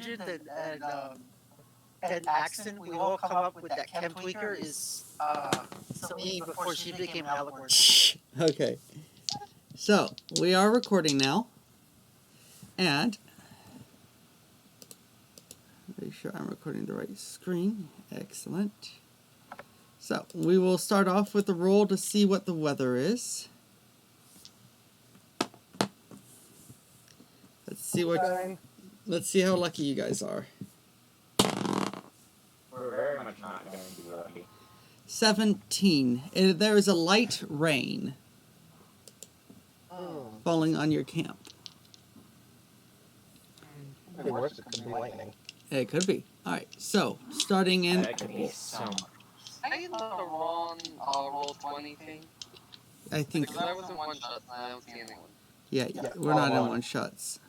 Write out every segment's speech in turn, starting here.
legend and accent we all come up with that Chem Tweaker is Celine before she became Alicorn. Okay. So, we are recording now. And make sure I'm recording the right screen. Excellent. So, we will start off with a roll to see what the weather is. Let's see how lucky you guys are. We're very much not going to be lucky. 17. There is a light rain falling on your camp. Could be worse, it could be lightning. It could be. Alright, so, starting in... That could be so much. I get the wrong roll 20 thing. I think... Because I was in one shot, and I don't see anyone. Yeah, we're not in one shots.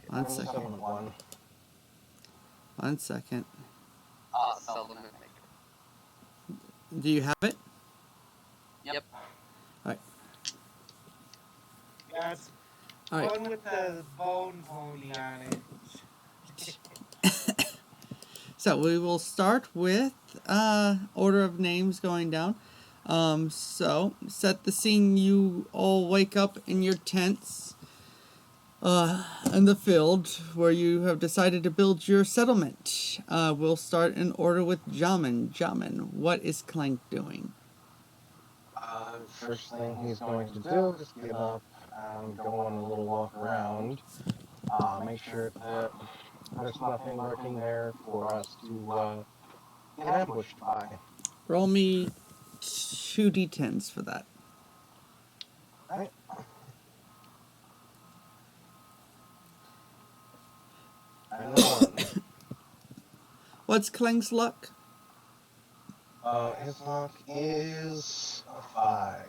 One second. One second. Seldom make it. Do you have it? Yep. Alright. That's Alright. one with the bone pony on it. So we will start with order of names going down. So set the scene. You all wake up in your tents in the field where you have decided to build your settlement. We'll start in order with Jamin. Jamin, what is Clank doing? First thing he's going to do is get up and go on a little walk around. Make sure that there's nothing lurking there for us to get ambushed by. Roll me 2d10s for that. Right. And one. What's Clank's luck? His luck is a 5.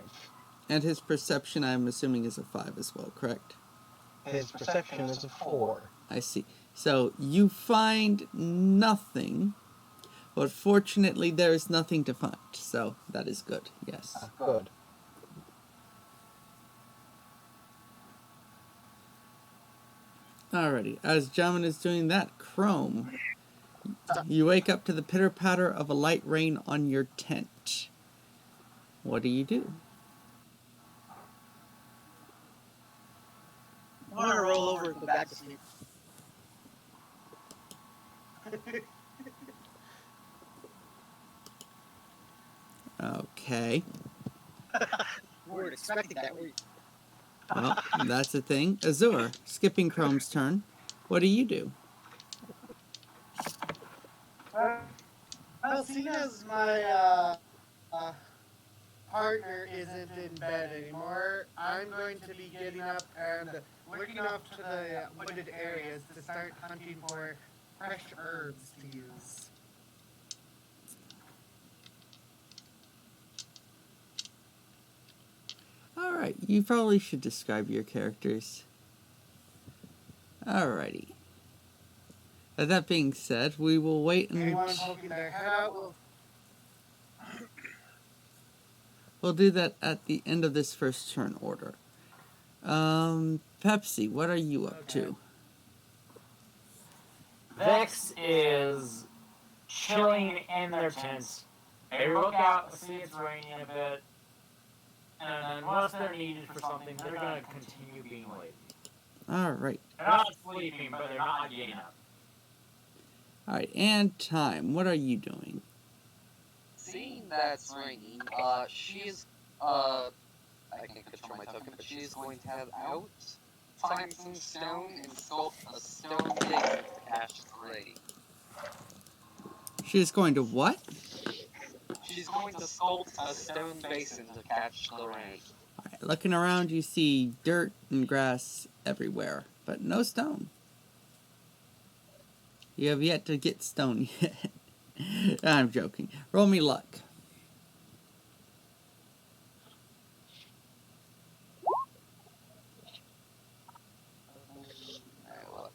And his perception, I'm assuming, is a 5 as well, correct? His perception is a 4. I see. So you find nothing, but fortunately there is nothing to find. So that is good, yes. Good. Alrighty, as Jamin is doing that, Chrome, you wake up to the pitter-patter of a light rain on your tent. What do you do? I want to roll over and go back to sleep. Okay. We weren't expecting that, were you? Well, that's the thing. Azur, skipping Chrome's turn. What do you do? Well, seeing as my partner isn't in bed anymore, I'm going to be getting up and looking off to the wooded areas to start hunting for fresh herbs to use. Alright, you probably should describe your characters. Alrighty. That being said, we will wait and... Anyone poking their head out will... We'll do that at the end of this first turn order. Pepsi, what are you up to? Vex is chilling in their tents. They look out, see it's raining a bit, and then once they're needed for something, they're going to continue being lazy. Alright. They're not sleeping, but they're not getting up. Alright, and Time, what are you doing? Seeing that it's raining, she's, I can't control my token, but she's going to head out, find some stone, and sculpt a stone basin to catch the rain. She's going to what? She's going to sculpt a stone basin to catch the rain. Alright, looking around, you see dirt and grass everywhere, but no stone. You have yet to get stone yet. I'm joking. Roll me luck. Look,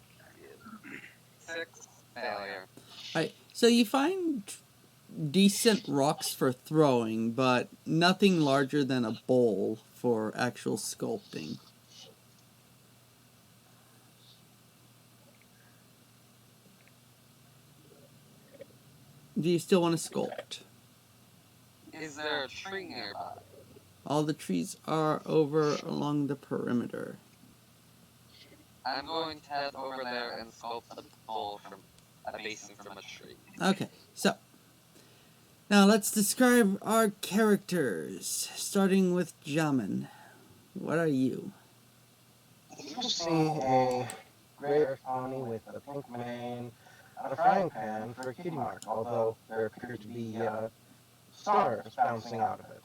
6, failure. Alright, so you find decent rocks for throwing, but nothing larger than a bowl for actual sculpting. Do you still want to sculpt? Is there a tree nearby? All the trees are over along the perimeter. I'm going to head over there and sculpt a bowl from a basin from a tree. Okay, so now let's describe our characters, starting with Jamin. What are you? You see a gray earth pony with a pink mane and a frying pan for a cutie mark, although there appear to be stars bouncing out of it.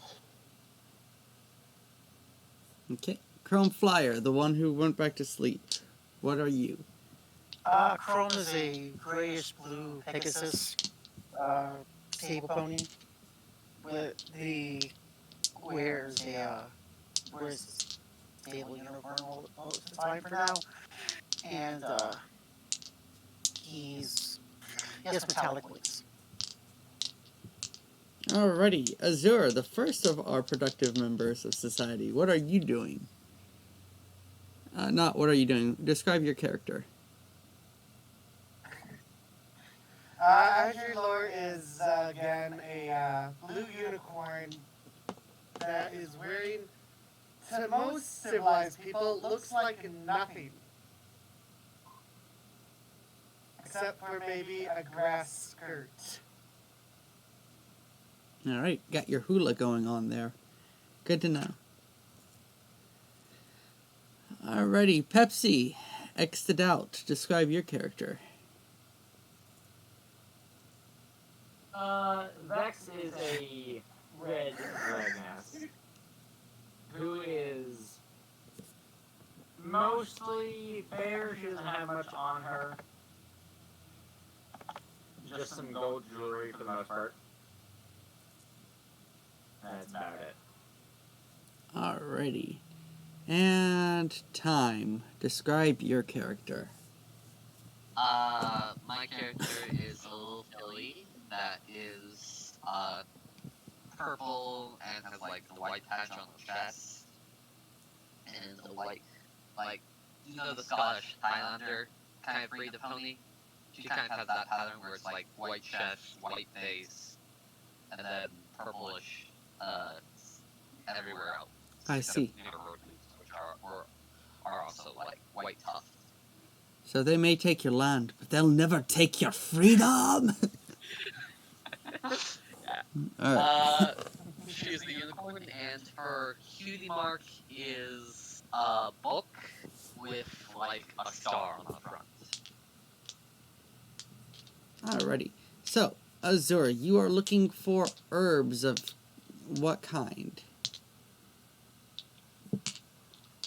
Okay, Chrome Flyer, the one who went back to sleep. What are you? Chrome is a grayish blue Pegasus stable pony with wears his stable uniform most of the time for now, and he has metallic wings. Alrighty, Azure, the first of our productive members of society. What are you doing? Not what are you doing. Describe your character. Azure Lore is, again, a blue unicorn that is wearing, to most civilized people, looks like nothing. Except for maybe a grass skirt. Alright, got your hula going on there. Good to know. Alrighty, Pepsi, X'd out. Describe your character. Vex is a red dragmask who is mostly fair. She doesn't have much on her. Just some gold jewelry for the most part. That's about it. Alrighty. And time. Describe your character. My character is a little filly that is, purple and has, like, the white patch on the chest. And the white, like, you know the Scottish Highlander kind of breed of pony? She kind of has that pattern where it's, like, white chest, white face, and then purplish, everywhere else. I see. Which are also, like, white tuft. So they may take your land, but they'll never take your freedom! Alright. She is the unicorn, and her cutie mark is a book with, like, a star on the front. Alrighty. So, Azure, you are looking for herbs of what kind?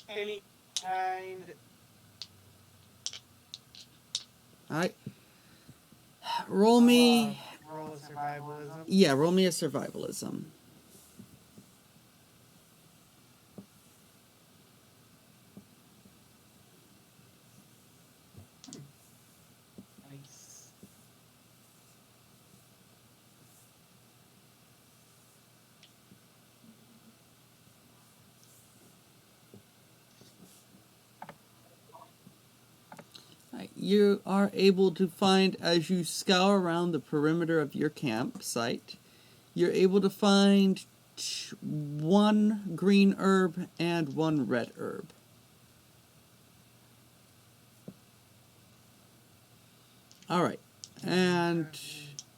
Any kind. Alright. Roll me... Roll a survivalism. Yeah, roll me a survivalism. Nice. You are able to find, as you scour around the perimeter of your campsite, you're able to find one green herb and one red herb. Alright, and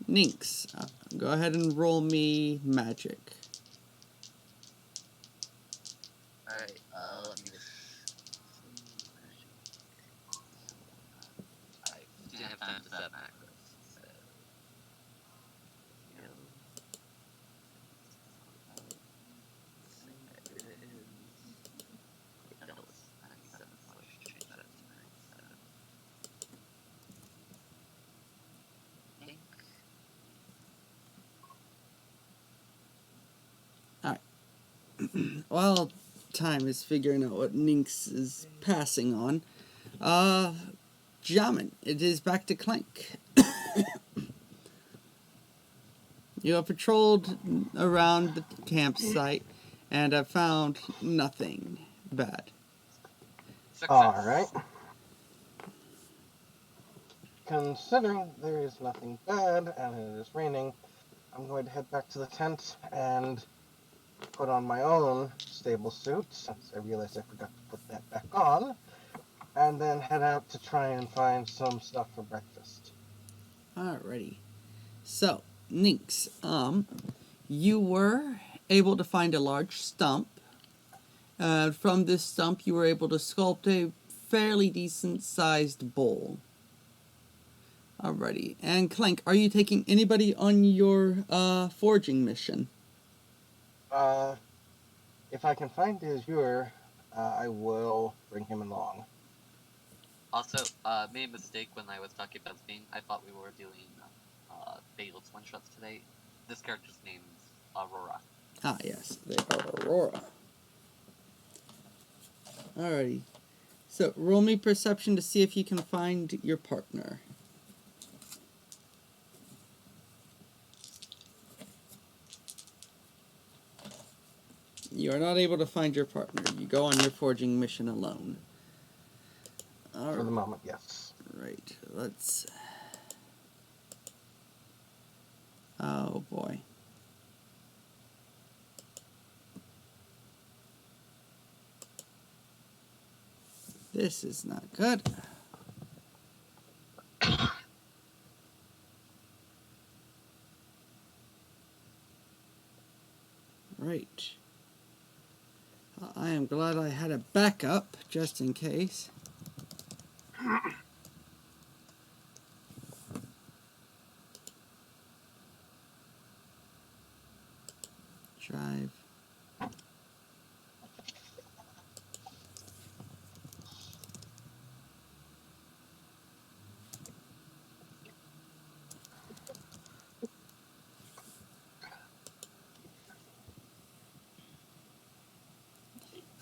Nynx, go ahead and roll me magic. Alright, let me just... I didn't have time to set macros, so... While time is figuring out what Nynx is passing on, Jamin, it is back to Clank. You have patrolled around the campsite and have found nothing bad. Alright. considering there is nothing bad and it is raining, I'm going to head back to the tent and put on my own stable suit, since I realized I forgot to put that back on, and then head out to try and find some stuff for breakfast. Alrighty. So, Ninx, you were able to find a large stump. From this stump, you were able to sculpt a fairly decent-sized bowl. Alrighty. And Clank, are you taking anybody on your forging mission? If I can find the Azure, I will bring him along. Also, made a mistake when I was talking about Spain. I thought we were doing Bagel's one-shots today. This character's name's Aurora. Ah, yes, they are Aurora. Alrighty. So, roll me perception to see if you can find your partner. You are not able to find your partner. You go on your forging mission alone. For the moment, yes. Right, let's... Oh, boy. This is not good. Right. I am glad I had a backup, just in case. Drive.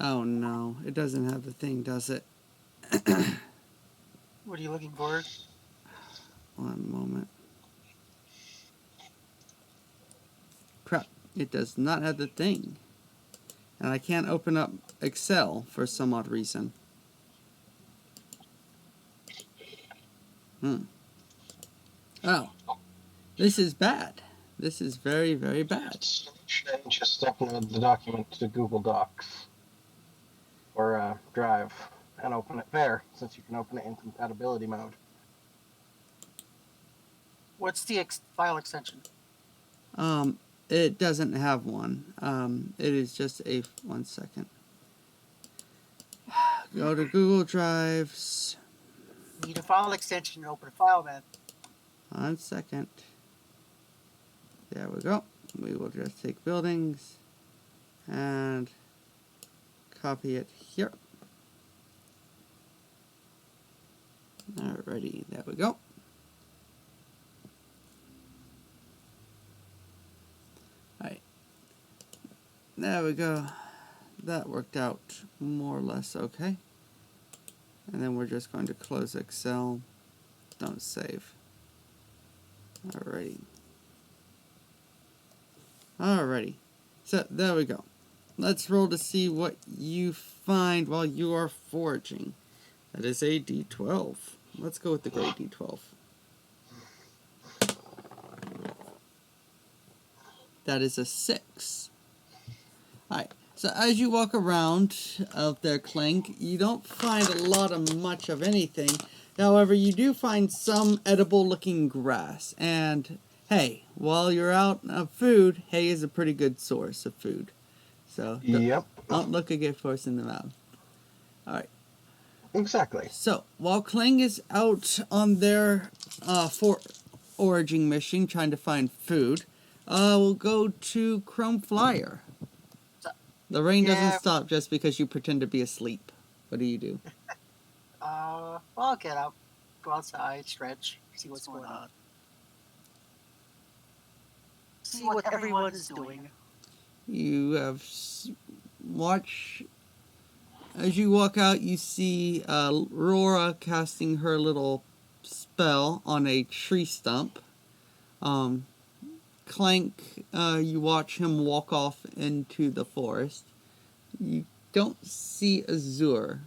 Oh no, it doesn't have the thing, does it? What are you looking for? One moment. Crap, it does not have the thing. And I can't open up Excel for some odd reason. Oh, this is bad. This is very, very bad. Just upload the document to Google Docs or Drive and open it there, since you can open it in compatibility mode. What's the file extension? It doesn't have one. It is just a... One second. Go to Google Drives. Need a file extension to open a file, man. 1 second. There we go. We will just take buildings and copy it here. Alrighty, there we go. Alright. There we go. That worked out more or less okay. And then we're just going to close Excel. Don't save. Alrighty. Alrighty. So, there we go. Let's roll to see what you find while you are forging. That is a D12. Let's go with the great D12. That is a 6. Alright. So as you walk around out there, Clank, you don't find a lot of much of anything. However, you do find some edible looking grass. And hey, while you're out of food, hay is a pretty good source of food. So don't look a gift horse in the mouth. Alright. Exactly. So while Clang is out on their foraging mission trying to find food, we'll go to Chrome Flyer. The rain doesn't stop just because you pretend to be asleep. What do you do? Well, I'll get up, go outside, stretch, see what's going on. See what everyone is doing. You have watch. As you walk out, you see Aurora casting her little spell on a tree stump. Clank, you watch him walk off into the forest. You don't see Azure.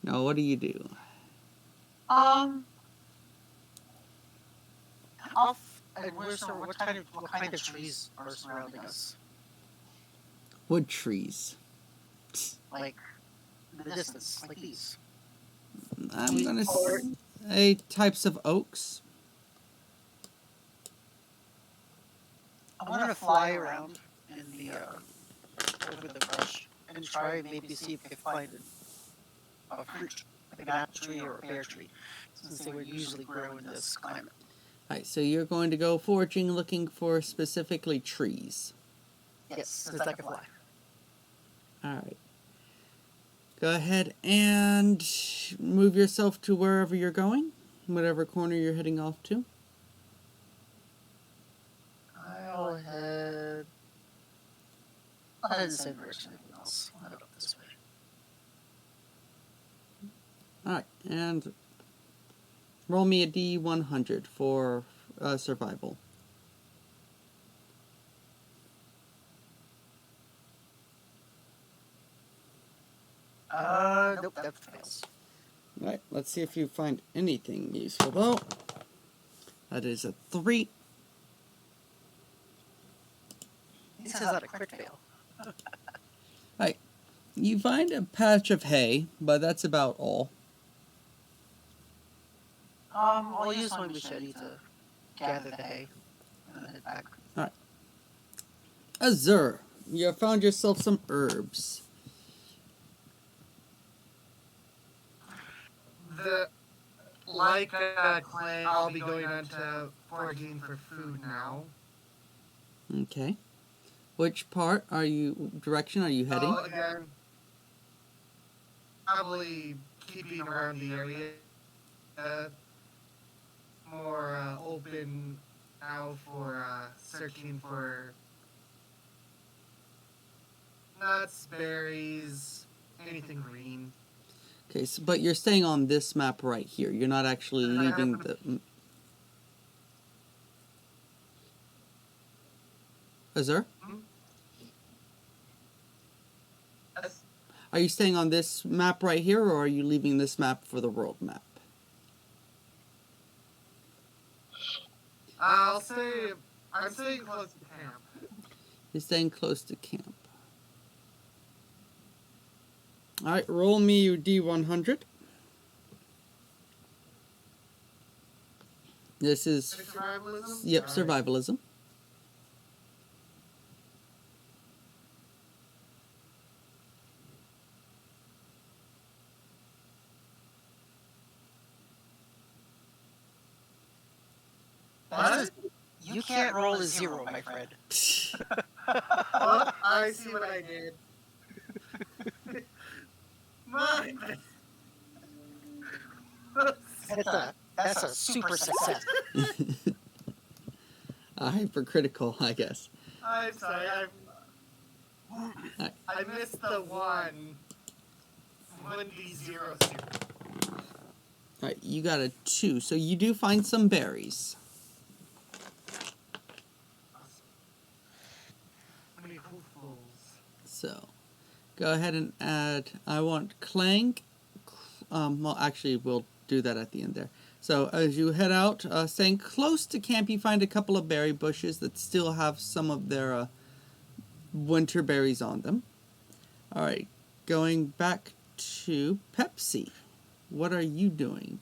Now, what do you do? And what kind of trees are surrounding us? Wood trees. Like in the distance, like these. I'm gonna say types of oaks. I want to fly around in the over the brush and try maybe see if we can find a fruit, like an apple tree or a pear tree, since they would usually grow in this climate. Alright, so you're going to go foraging looking for specifically trees. Yes, since I can fly. Alright. Go ahead and move yourself to wherever you're going, whatever corner you're heading off to. I'll head in the same direction as everyone else. I'll head up this way. Alright, and roll me a D100 for survival. Nope, that fails. Alright, let's see if you find anything useful though. That is a 3. He says that a crit fail. Alright, you find a patch of hay, but that's about all. I'll use my machete to gather the hay and then head back. Alright. Azur, you have found yourself some herbs. Clay, I'll be going on to foraging for food now. Okay. Which direction are you heading? Well, again, probably keeping around the area. More open now for searching for nuts, berries, anything green. Okay, so, but you're staying on this map right here. You're not actually leaving the... Azur? Yes. Are you staying on this map right here, or are you leaving this map for the world map? I'm staying close to camp. You're staying close to camp. Alright, roll me your D100. This is... Survivalism? Yep, survivalism. You can't roll a 0, my friend. Oh, I see what I did. That's a super success. Hypercritical, I guess. I'm sorry, I missed the 1d0. Alright, you got a 2, so you do find some berries. Many hopefuls. So, go ahead and add, I want clang. Well, actually, we'll do that at the end there. So, as you head out, staying close to camp, you find a couple of berry bushes that still have some of their winter berries on them. Alright, going back to Pepsi. What are you doing?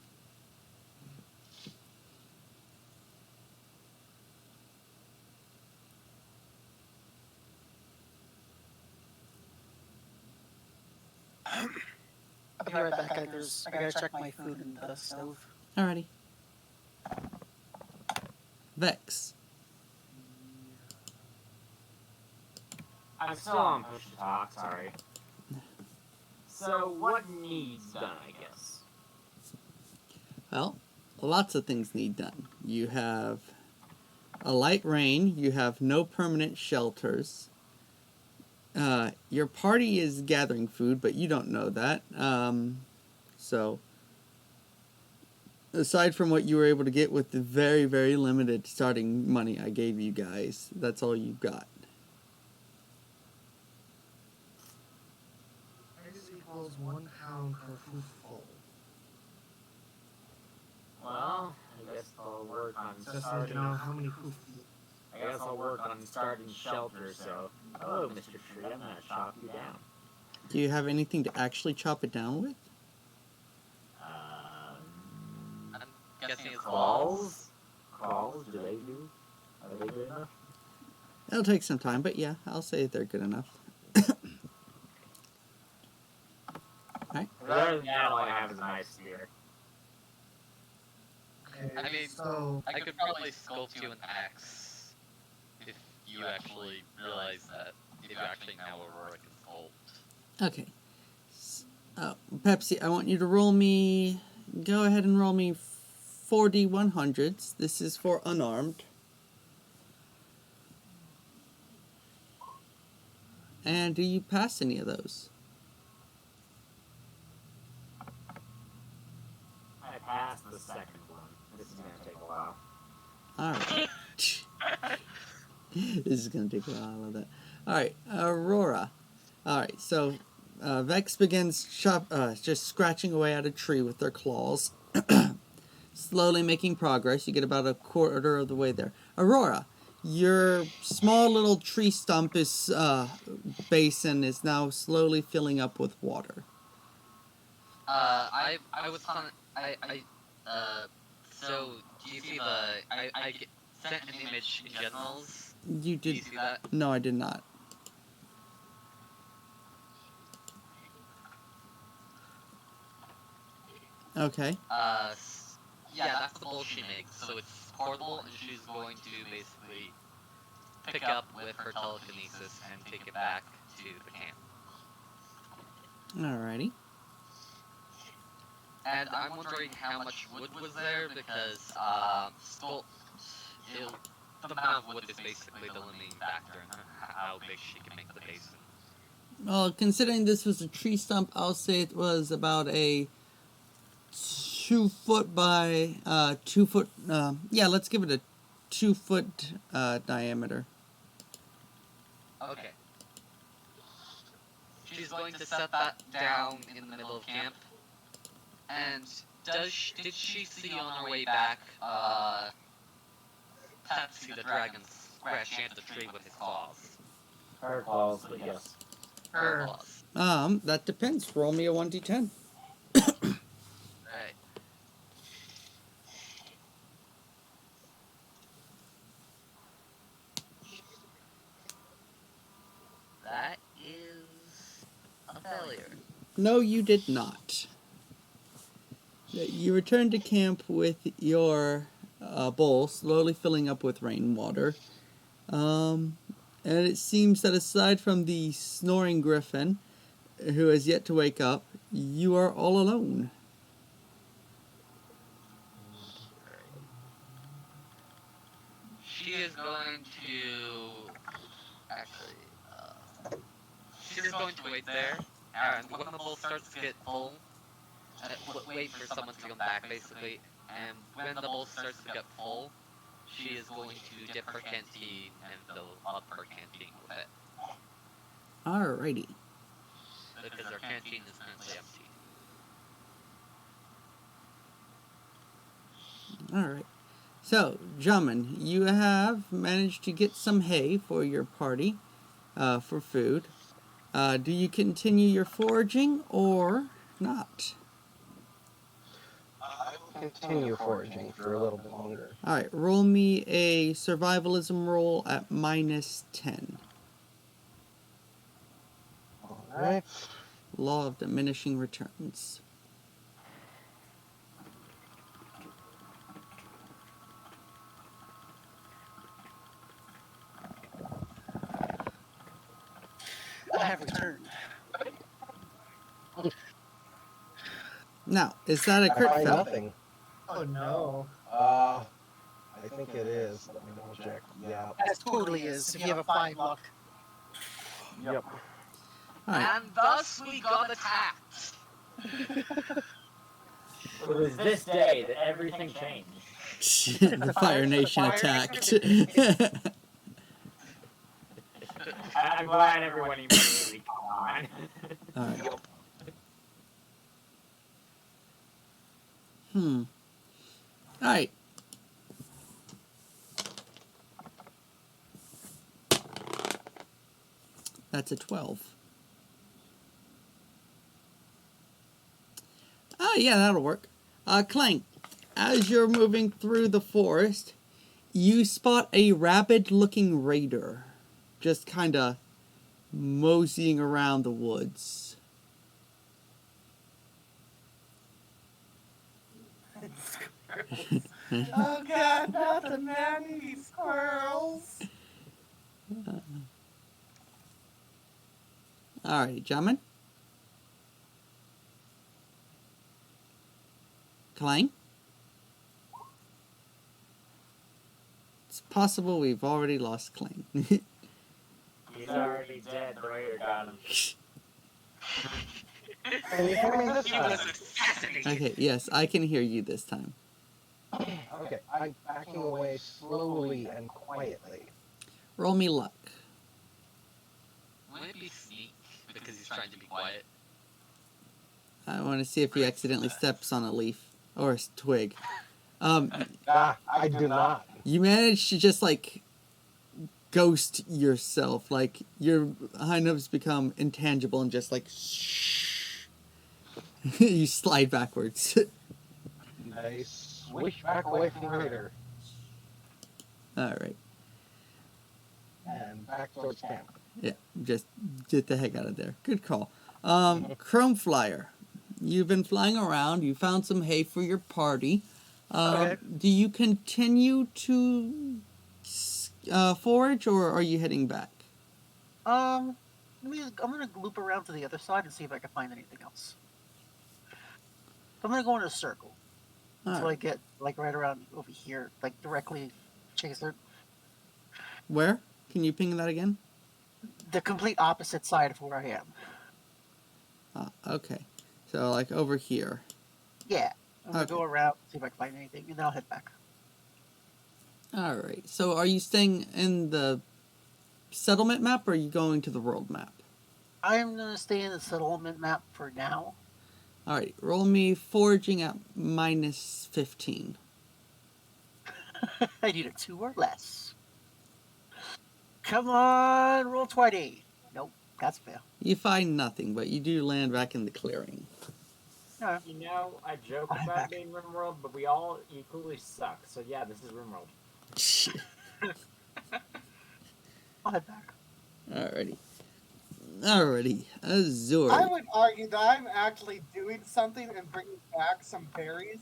I'll be right back. I gotta check my food in the stove. Alrighty. Vex. I'm still on push to talk, sorry. So, what needs done, I guess? Well, lots of things need done. You have a light rain, you have no permanent shelters. Your party is gathering food, but you don't know that. So, aside from what you were able to get with the very, very limited starting money I gave you guys, that's all you've got. X equals 1 pound per footful. Well, I guess I'll work work on Just need to starting. know how many hoofbeats. I guess I'll work on starting shelter. So, hello, Mr. Tree. I'm gonna chop you down. Do you have anything to actually chop it down with? I'm guessing it's Claws. Claws. Do they do? Are they good enough? It'll take some time, but yeah, I'll say they're good enough. Other than that, all I have is a nice spear. Okay, I mean, so I could probably sculpt you an axe if you actually realize that if you actually know Aurora can sculpt. Okay. Pepsi, I want you to roll me. Go ahead and roll me 4d100s. This is for unarmed. And do you pass any of those? I passed the second one. This is gonna take a while. Alright. This is going to take a while, I love that. Alright, Aurora. Alright, so Vex begins just scratching away at a tree with their claws. Slowly making progress. You get about a quarter of the way there. Aurora, your small little tree stump basin is now slowly filling up with water. I was on, so, do you see sent an image in generals? You Do you did. see that? No, I did not. Okay. Yeah, that's the bowl she makes. So it's portable, and she's going to basically pick up with her telekinesis and take it back to the camp. Alrighty. And I'm wondering how much wood was there, because the amount of wood is basically the limiting factor in how big she can make the basin. Well, considering this was a tree stump, I'll say it was about a 2 foot by 2 foot. Yeah, let's give it a 2 foot diameter. Okay. She's going to set that down in the middle of camp. And did she see on her way back, Pepsi the dragon scratch at the tree with his claws? Her claws, but yes. Her claws. That depends. Roll me a 1d10. Right. That is a failure. No, you did not. You returned to camp with your bowl slowly filling up with rainwater. And it seems that aside from the snoring griffin, who has yet to wake up, you are all alone. She is going to actually. She's going to wait there, and when the bowl starts to get full, wait for someone to come back, basically. And when the bowl starts to get full, she is going to dip her canteen and fill up her canteen with it. Alrighty. Because her canteen is currently empty. Alright. So, gentlemen, you have managed to get some hay for your party, for food. Do you continue your foraging or not? I will continue foraging for a little bit longer. Alright, roll me a survivalism roll at -10. Alright. Law of diminishing returns. I have returned. Now, is that a I crit find fail? nothing. oh no. I think it is. Let me double check. Yeah. That totally is. If you have a 5 luck. Yep. Alright. And thus we got attacked. It was this day that everything changed. The Fire Nation Fire attacked. I'm glad everyone immediately caught on. Alright. Alright. That's a 12. Oh, yeah, that'll work. Clank, as you're moving through the forest, you spot a rabid-looking raider just kind of moseying around the woods. Oh god, not the man-eating squirrels! Alright, gentlemen. Clank? It's possible we've already lost Clank. He's already dead. The raider got him. Can you hear me this He was time? assassinated. Okay, yes, I can hear you this time. Okay, I'm backing away slowly and quietly. Roll me luck. Wouldn't it be sneak because he's trying to be quiet? I want to see if he accidentally steps on a leaf or a twig. I do not. You managed to just like ghost yourself, like your hind nubs become intangible and just like you slide backwards. I swish back away from the raider All right, and back towards camp. yeah, just get the heck out of there. Good call. Chrome Flyer, you've been flying around. You found some hay for your party. Okay. Do you continue to forage, or are you heading back? I'm gonna loop around to the other side and see if I can find anything else. I'm gonna go in a circle All until I right. get like right around over here, like directly chaser Where? Can you ping that again? the complete opposite side of where I am. Okay. So like over here. Yeah. I'm gonna Okay. go around, see if I can find anything, and then I'll head back. All right. So are you staying in the settlement map or are you going to the world map? I'm gonna stay in the settlement map for now. All right. Roll me foraging at minus 15. I need a 2 or less. Come on, roll 20. Nope, that's fail. You find nothing, but you do land back in the clearing. No, You know, I joke I'll head about back. being RimWorld, but we all equally suck. So yeah, this is RimWorld. I'll head back. Alrighty. Alrighty. Azure. I would argue that I'm actually doing something and bringing back some berries.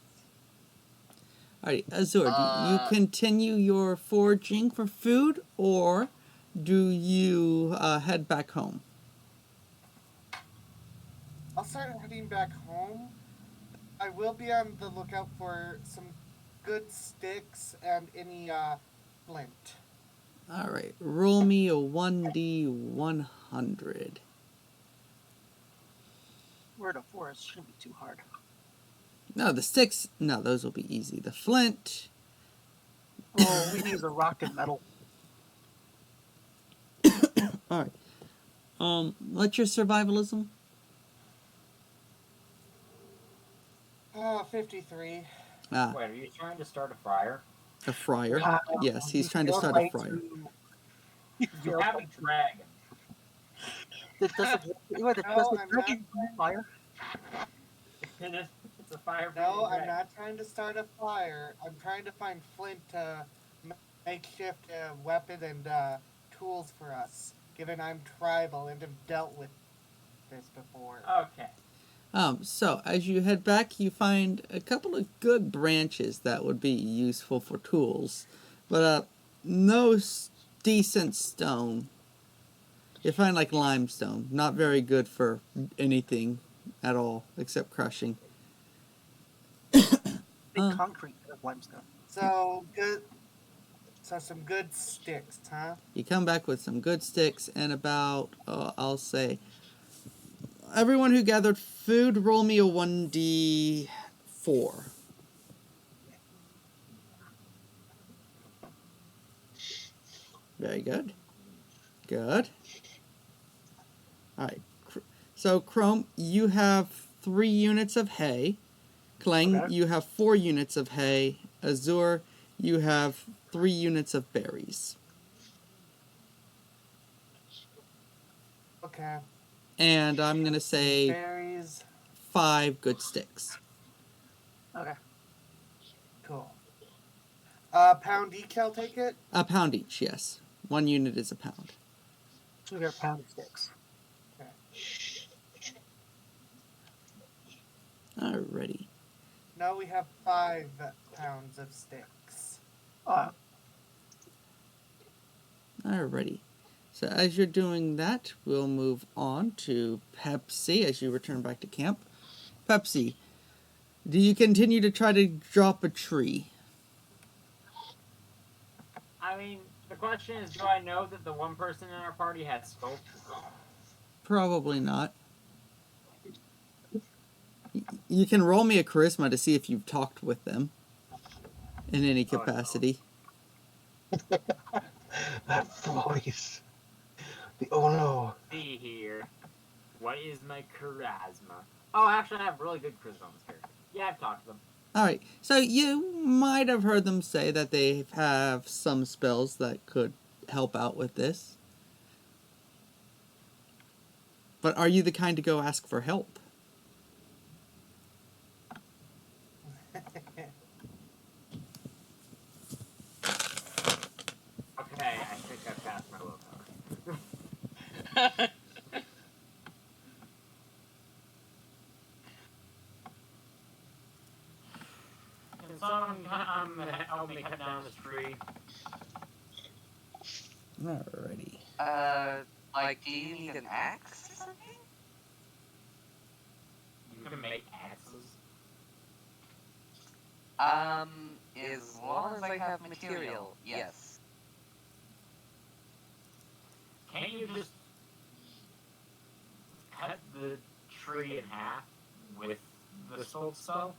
Alright, Azure, do you Uh, continue your foraging for food or do you head back home? I'll start heading back home. I will be on the lookout for some good sticks and any flint. Alright, roll me a 1d100. We're in a forest, shouldn't be too hard. No, the sticks, no, those will be easy. The flint, Oh, we need a rock and metal. alright. What's your survivalism? 53. Ah, Wait, are you trying to start a fire? a fryer. Wow, Yes, he's you trying to feel start a like fryer. You You feel have a like dragon. Does the No, I'm not. fire? It's a fire. No, I'm not trying to start a fire. I'm trying to find flint to makeshift weapon and tools for us, given I'm tribal and have dealt with this before. Okay. So as you head back, you find a couple of good branches that would be useful for tools, but no decent stone. You find like limestone, not very good for anything at all except crushing. Big concrete of limestone. So good. So some good sticks, huh? You come back with some good sticks and about, I'll say, everyone who gathered food, roll me a 1d4. Very good. Good. Alright. So, Chrome, you have 3 units of hay. Clang, Okay. you have 4 units of hay. Azure, you have 3 units of berries. Okay. And I'm going to say Berries. 5 good sticks. Okay. Cool. Pound each, I'll take it. A pound each, yes. 1 unit is a pound. So we got pound sticks. Okay. Alrighty. Now we have 5 pounds of sticks. Alrighty. So as you're doing that, we'll move on to Pepsi as you return back to camp. Pepsi, do you continue to try to drop a tree? I mean, the question is, do I know that the one person in our party has scope? Probably not. You can roll me a charisma to see if you've talked with them in any Oh, no. capacity. That voice. The oh no. See here. What is my charisma? Oh, actually, I have really good charisma on this character. Yeah, I've talked to them. Alright, so you might have heard them say that they have some spells that could help out with this. But are you the kind to go ask for help? Okay, I think I passed my willpower. Can someone help me cut down this tree? Alrighty. Like, do you need an axe or something? You can make axes. As long as I have material, yes. Can't you just cut the tree in half with the soul spell?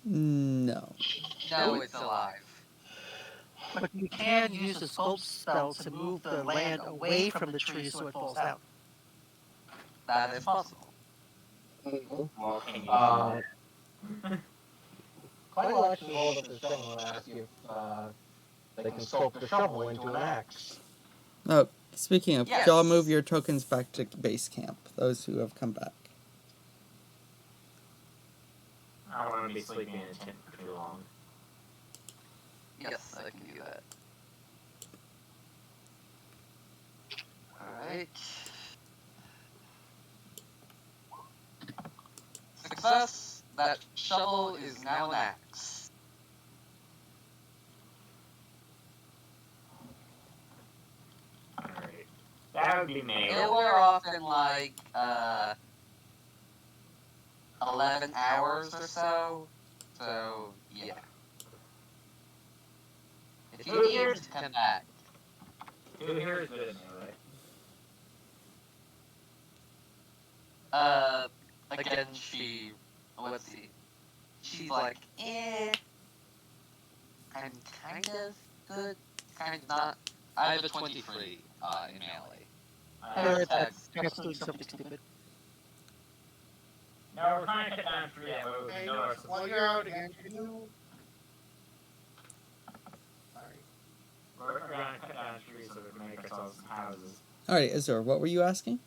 No. No, it's alive. But you can use the sculpt spell to move the land away from the tree so it falls out. That is possible. Well, can you do Uh, that? Clyde will actually hold up his thing and ask if they can sculpt the shovel into an axe. Oh, speaking of, Yes. y'all move your tokens back to base camp, those who have come back. I don't want to be sleeping in a tent for too long. Yes, I can do that. Alright. Success! That shovel is now an axe. Alright. That would be made. It'll wear off in like 11 hours or so. So yeah. If you need to come back. Who here is good at melee? Again, let's see. She's like, I'm kind of good, kind of not. I have a 23 in melee. That's doing something stupid. No, we're trying to cut down a tree that way we Hey, know our while you're out again, can you? Sorry. We're trying to cut down a tree so we can make ourselves some houses. Alright, Azor, what were you asking?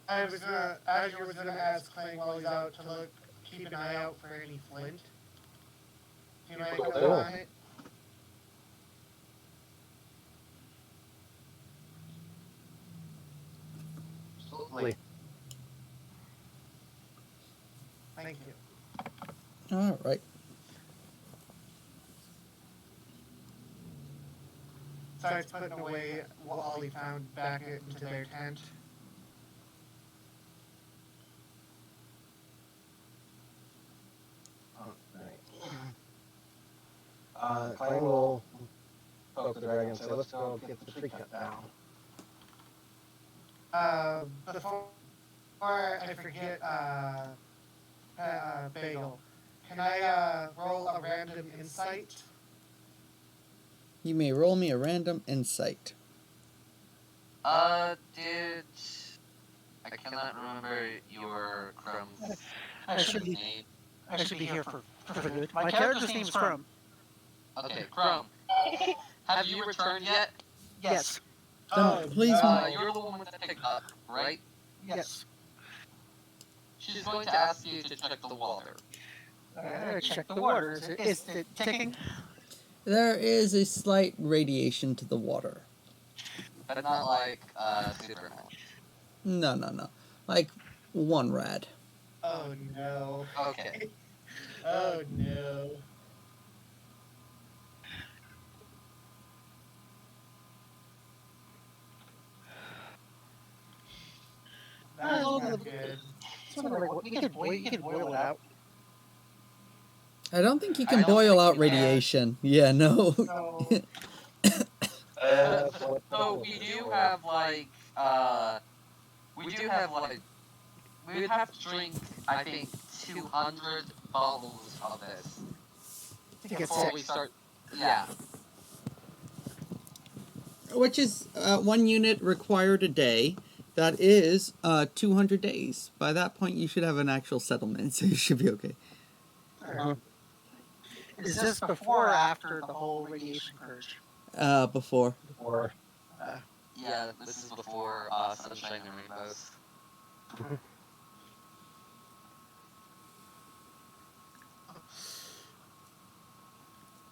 Azure was gonna ask Clay while he's out to keep an eye out for any flint. He might Will come do. on it. Absolutely. Thank you. Alright. Starts putting away all he found back into their tent. Clang will poke the dragon and say, let's go get the tree cut down. Before I forget, Bagel, can I roll a random insight? You may roll me a random insight. I cannot remember your Crumb's I should be, name. I should be here for good. My character's name's Crumb. Okay, Crumb. Have you returned yet? Yes. Oh, please. no. You're the one with the pickup, right? Yes. She's going to ask you to check the water. Check the water. Is it ticking? There is a slight radiation to the water. But not like super amount. No. Like 1 rad. Oh, no. Okay. Oh, no. That's not good. Sort of like you can boil it out. I don't think you I can don't boil think out you can. radiation. Yeah, no. So That's what So we do have like we do have like we would have to drink I think 200 bottles of this to get before sick. we start. Yeah. Which is 1 unit required a day. That is 200 days. By that point, you should have an actual settlement, so you should be okay. Is this before or after the whole radiation purge? Before. Or Yeah, this is before Sunshine and Rainbows.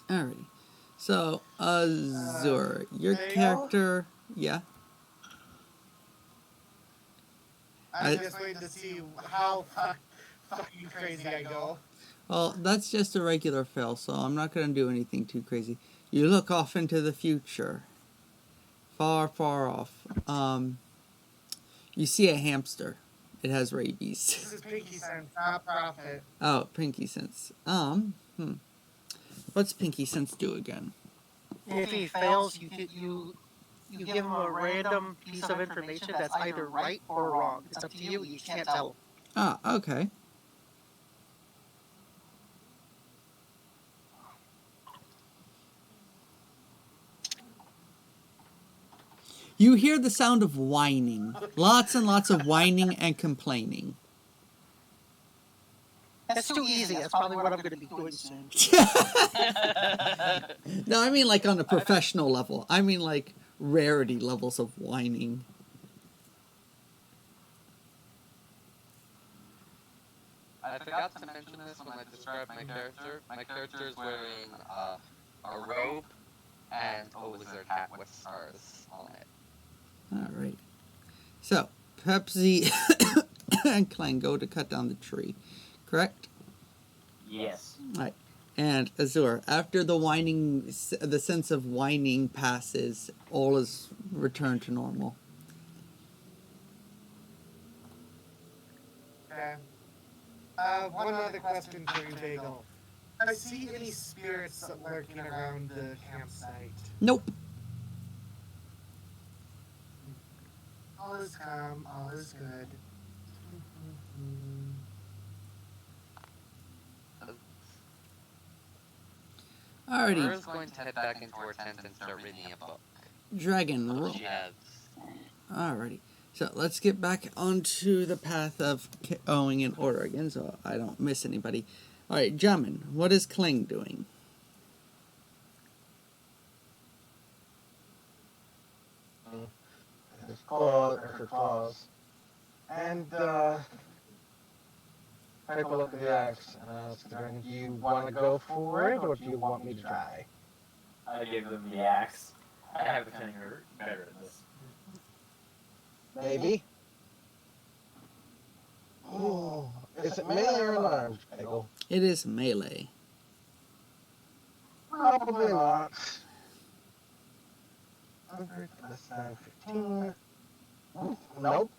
Alrighty. So, Azur, your there you character. Yeah. I'm just waiting to see how fucking crazy I go. Well, that's just a regular fail, so I'm not going to do anything too crazy. You look off into the future. Far, far off. You see a hamster. It has rabies. This is Pinky Sense, not Profit. Oh, Pinky Sense. What's Pinky Sense do again? If he fails, you give him a random piece of information that's either right or wrong. It's up to you. You can't tell him. Ah, okay. You hear the sound of whining. Lots and lots of whining and complaining. That's too easy. That's probably what I'm going to be doing soon. No, I mean like on a professional level. I mean like rarity levels of whining. I forgot to mention this when I described my character. My character is wearing a robe and a wizard hat with stars on it. Alright. So, Pepsi and Clang go to cut down the tree. Correct? Yes. Right. And Azur, after the whining, the sense of whining passes, all is returned to normal. Okay. One other question for you, Bagel. I see any spirits lurking around the campsite. Nope. All is calm, all is good. Alrighty. We're going to head back into our tent and start reading a book. Dragon roll. She has. Alrighty. So let's get back onto the path of going in order again so I don't miss anybody. Alright, Jamin, what is Kling doing? his claws, or her claws, and take a look at the axe. Do you want to go for it, or do you want me to try? I give them the axe. I have a feeling you're better at this. Maybe. Oh, is it melee or unarmed, Bagel? It is melee. Probably not. 100 less than 15. Nope.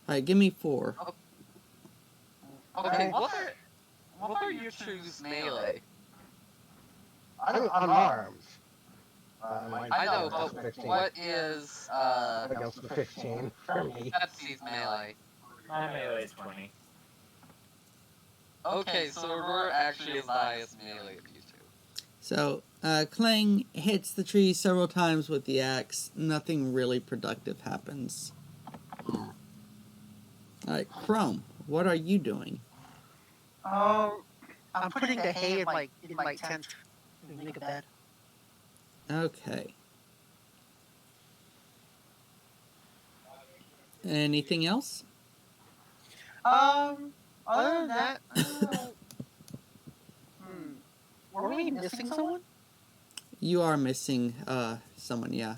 Alright, give me 4. Okay, what are you choose melee? I'm unarmed. I know, but 15. what is Against the 15 for me. Pepsi's melee? My melee is 20. Okay, so we're actually as high as melee of you two. So, Kling hits the tree several times with the axe. Nothing really productive happens. Alright, Chrome, what are you doing? I'm putting the hay in my tent to make a bed. Okay. Anything else? Other than that, were we missing someone? You are missing someone, yeah.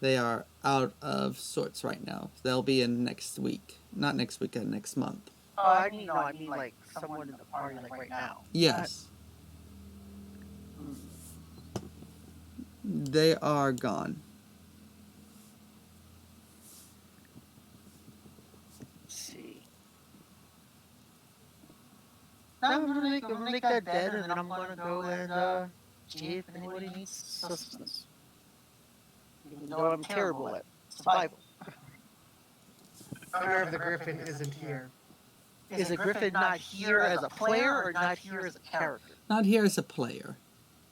They are out of sorts right now. They'll be in next week. Not next weekend, next month. Oh, I mean, no, I mean like someone in the party, like right now. Yes. They are gone. Let's see. Now I'm gonna make that dead, and then I'm gonna go and see if anybody needs sustenance. Even though I'm terrible at survival. Owner of the Griffin isn't here. Is a Griffin not here as a player or not here as a character? Not here as a player.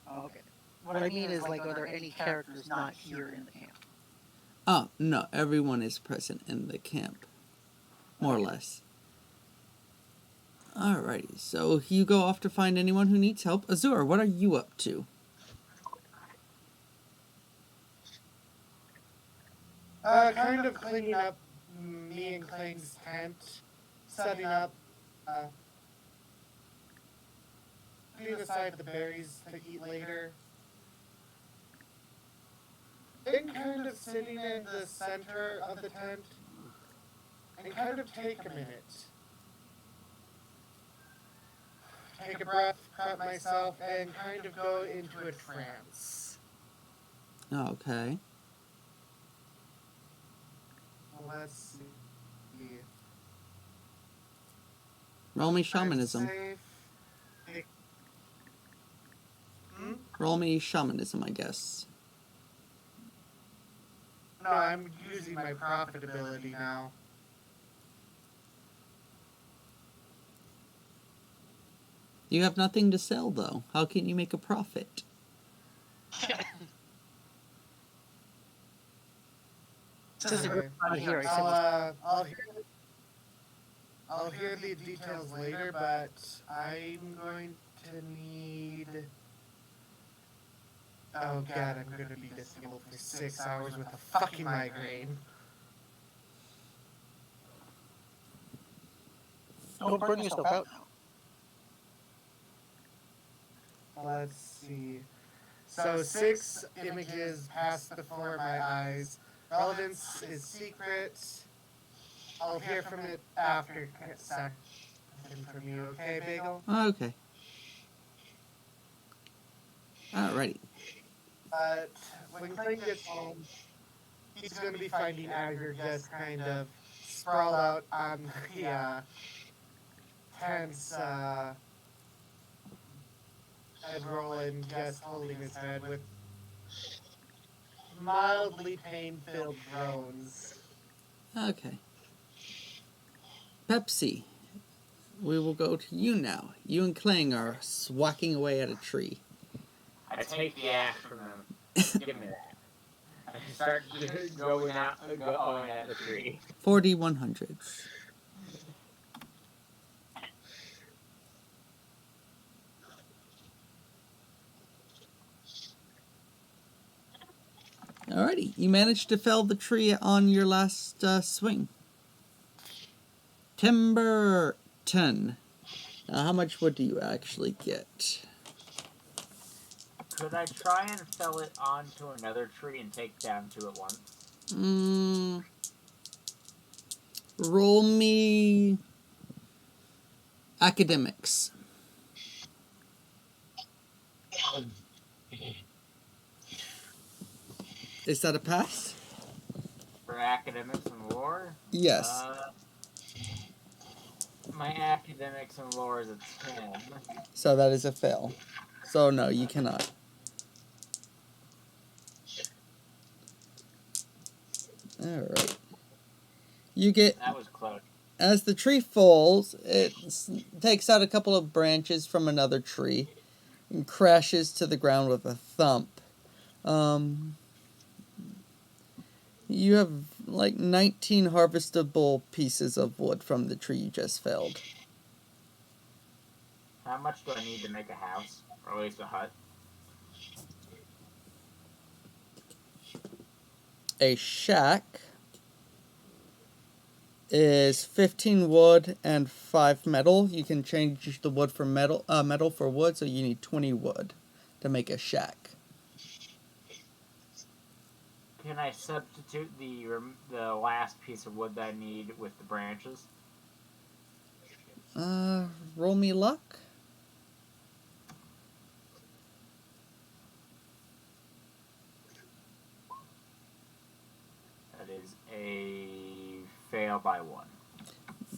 Oh, okay. What I mean is, like, are there any characters not here in the camp? Oh, no. Everyone is present in the camp. More or less. Alrighty. So you go off to find anyone who needs help. Azur, what are you up to? Kind of cleaning up me and Clay's tent, setting up, putting aside the berries to eat later. Then kind of sitting in the center of the tent and kind of take a minute. Take a breath, prep myself, and kind of go into a trance. Okay. Let's see. Roll me shamanism. Roll me shamanism, I guess. No, I'm using my profitability now. You have nothing to sell, though. How can you make a profit? Okay. I'll hear the details later, but I'm going to need. Oh god, I'm going to be disabled for 6 hours with a fucking migraine. Don't burn yourself out now. Let's see. So 6 images passed before my eyes. Relevance is secret. I'll hear from it after a second from you, okay, Bagel? Okay. Alrighty. But when Clay gets home, he's going to be finding Agger just kind of sprawled out on the tents, and Roland just holding his head with mildly pain-filled groans. Okay. Pepsi, we will go to you now. You and Clang are swacking away at a tree. I take the axe from them. Give me that. I start going at the tree. 4D100s. Alrighty, you managed to fell the tree on your last swing. Timber 10. Now, how much wood do you actually get? Could I try and fell it onto another tree and take down 2 at once? Roll me academics. Is that a pass? For academics and lore? Yes. My academics and lore is a 10. So that is a fail. So no, you cannot. Alright. You get... That was close. As the tree falls, it takes out a couple of branches from another tree and crashes to the ground with a thump. You have like 19 harvestable pieces of wood from the tree you just felled. How much do I need to make a house? Or at least a hut? A shack is 15 wood and 5 metal. You can change the wood for metal for wood, so you need 20 wood to make a shack. Can I substitute the last piece of wood that I need with the branches? Roll me luck. That is a fail by 1.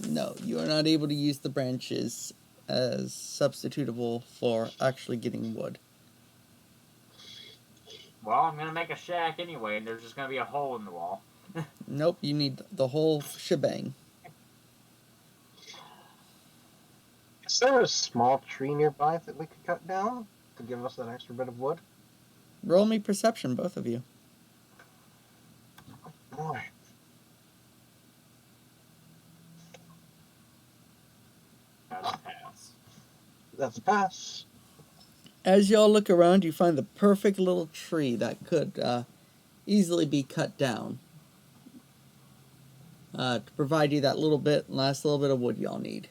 No, you are not able to use the branches as substitutable for actually getting wood. Well, I'm gonna make a shack anyway, and there's just gonna be a hole in the wall. Nope, you need the whole shebang. Is there a small tree nearby that we could cut down to give us that extra bit of wood? Roll me perception, both of you. Boy. That's a pass. That's a pass. As y'all look around, you find the perfect little tree that could easily be cut down to provide you that last little bit of wood y'all need.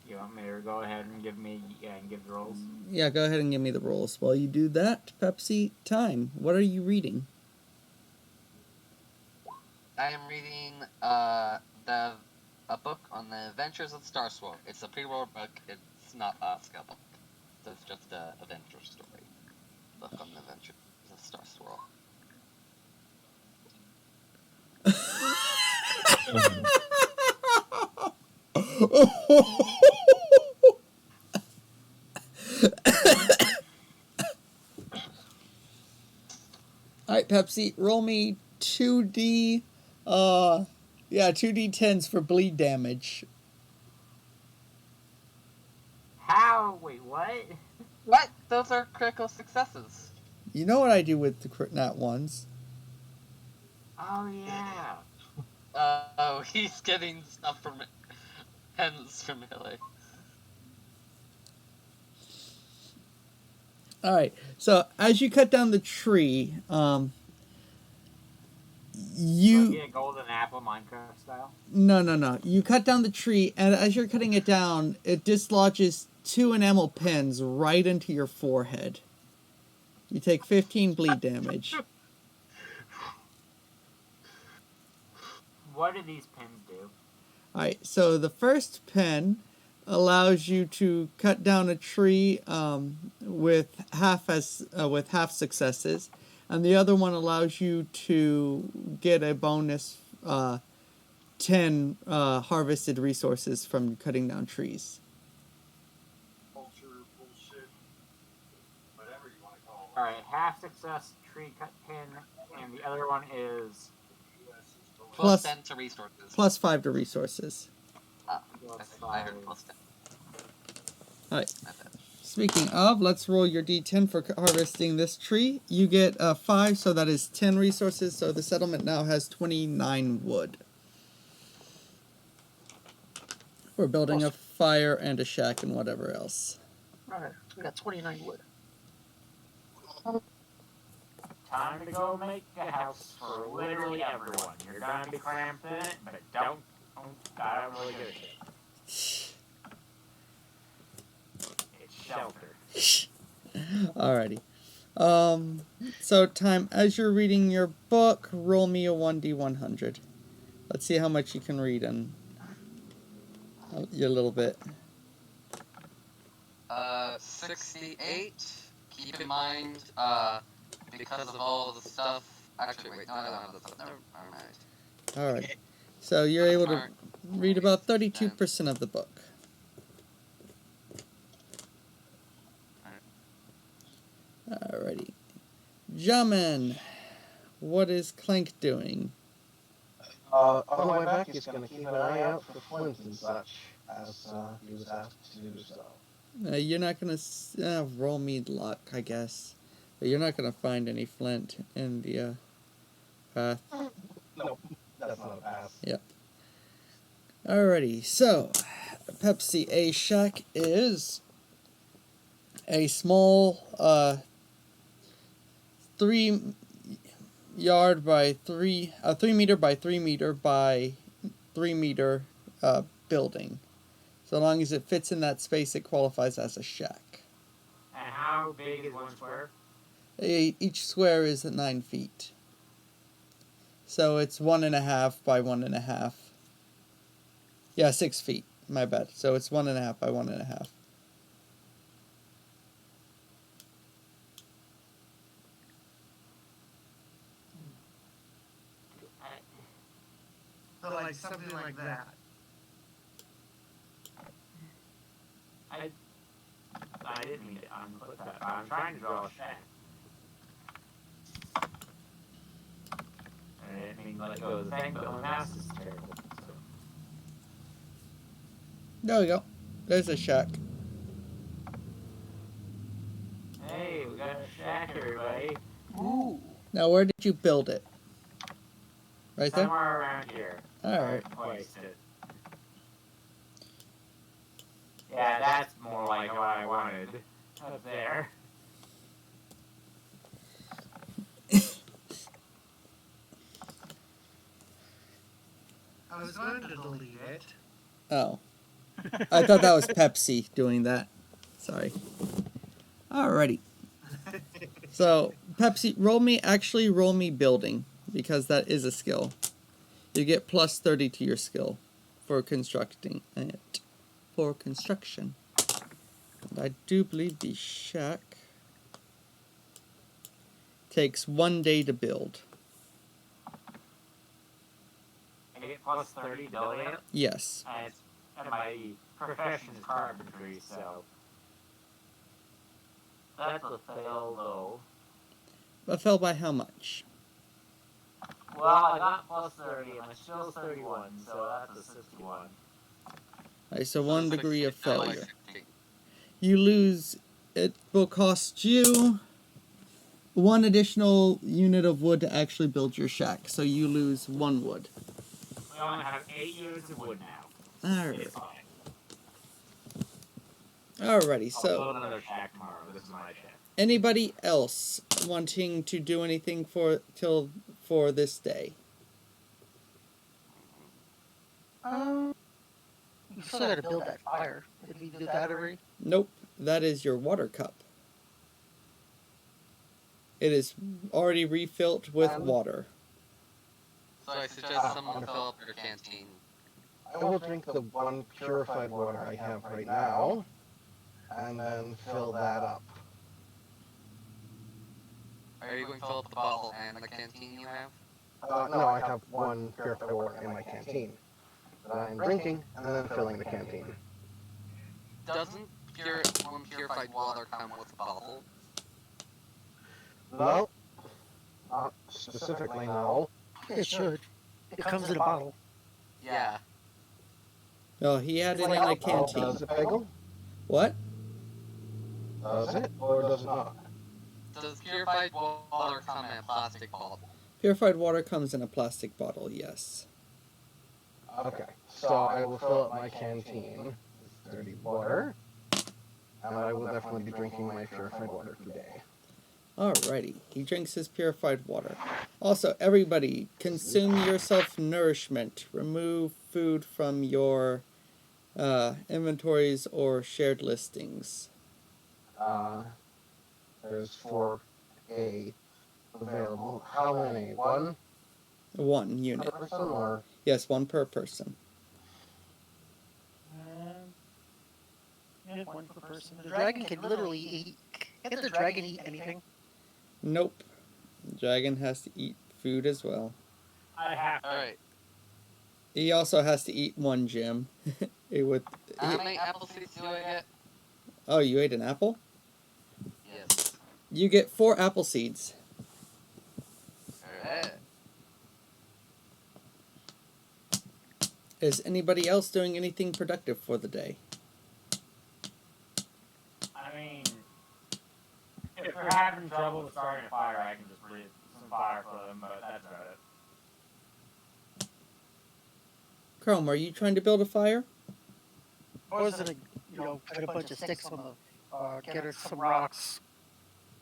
You want me to go ahead and give the rolls? Yeah, go ahead and give me the rolls. While you do that, Pepsi, time. What are you reading? I am reading a book on the adventures of Star Swirl. It's a pre-roll book. It's not a skill book. It's just an adventure story book on the adventures of Star Swirl. Alright, Pepsi, roll me 2D, 2D10s for bleed damage. How? Wait, what? What? Those are critical successes. You know what I do with the nat ones. Oh yeah. Oh, he's getting stuff from pens from Hilly. Alright, so as you cut down the tree, Do I get a golden apple Minecraft style? No. You cut down the tree, and as you're cutting it down, it dislodges 2 enamel pins right into your forehead. You take 15 bleed damage. What do these pins do? Alright, so the first pen allows you to cut down a tree with half successes, and the other one allows you to get a bonus 10 harvested resources from cutting down trees. Alright, half success tree cut pin, and the other one is Plus- 10 to resources. Plus 5 to resources. I heard plus 10. Alright. My bad. Speaking of, let's roll your d10 for harvesting this tree. You get 5, so that is 10 resources, so the settlement now has 29 wood. We're building a fire and a shack and whatever else. Alright, we got 29 wood. time to go make a house for literally everyone. You're gonna be cramped in it, but don't gotta really give a shit. It's shelter. Alrighty. So time, as you're reading your book, roll me a 1d100. Let's see how much you can read in your little bit. 68. Keep in mind, because of all the stuff. Actually, wait, no, I don't have the stuff. Never mind. Alright. So you're able to read about 32% of the book. Alrighty. Jamin, what is Clank doing? On the way back, he's going to keep an eye out for flints and such, as he was asked to do so. You're not going to roll me luck, I guess. But you're not going to find any flint in the path. No, that's not a pass. Yep. Alrighty, so Pepsi, a shack is a small yard by 3 meter by 3 meter by 3 meter building. So long as it fits in that space, it qualifies as a shack. And how big is one square? Each square is 9 feet. So it's 1.5 by 1.5. Yeah, 6 feet. My bad. So it's 1.5 by 1.5. So like something like that. I didn't mean to unput that. I'm trying to draw a shack. I didn't mean to let go of the thing, but my mouse is terrible. So. There we go. There's a shack. Hey, we got a shack, everybody. Ooh. Now, where did you build it? Right there? Somewhere around here. Alright. I placed it. Yeah, that's more like what I wanted. Up there. I was going to delete it. Oh. I thought that was Pepsi doing that. Sorry. Alrighty. So, Pepsi, roll me building, because that is a skill. You get plus 30 to your skill for constructing it. For construction. And I do believe the shack takes 1 day to build. I get plus 30 building it. Yes. And my profession is carpentry, so. That's a fail, though. But fell by how much? Well, I got plus 30, and my skill's 31, so that's a 61. Alright, so 1 degree of 16, like failure. 16. You lose, it will cost you 1 additional unit of wood to actually build your shack, so you lose 1 wood. We only have 8 units of wood now. Alright. It's fine. Alrighty, I'll so build another shack tomorrow. This is my shack. anybody else wanting to do anything for this day? You still gotta build that fire. Did we do that already? Nope, that is your water cup. It is already refilled with water. So I suggest someone fill up your canteen. I will drink the 1 purified water I have right now, and then fill that up. Are you going to fill up the bottle and the canteen you have? No, I have 1 purified water in my canteen that I'm drinking and then filling the canteen. Doesn't one purified water come with a bottle? No, not specifically, no. It should. It comes in a bottle. Yeah. No, he had it in a Oh, canteen. does it, Bagel? What? Does it, or does it not? Does purified water come in a plastic bottle? Purified water comes in a plastic bottle, yes. Okay, so I will fill up my canteen with dirty water, and I will definitely be drinking my purified water today. Alrighty, he drinks his purified water. Also, everybody, consume your self-nourishment. Remove food from your inventories or shared listings. There's 4A available. How many? 1 1 unit. per person, or? Yes, 1 per person. Yeah, 1 per person. The dragon can literally eat. Can't the dragon eat anything? Nope. The dragon has to eat food as well. I have to. Alright. He also has to eat 1 gem. How many apple seeds do I get? Oh, you ate an apple? Yes. You get 4 apple seeds. Alright. Is anybody else doing anything productive for the day? I mean, if we're having trouble with starting a fire, I can just breathe some fire for them, but that's about it. Chrome, are you trying to build a fire? I was gonna, cut a bunch of sticks on the, get her some rocks,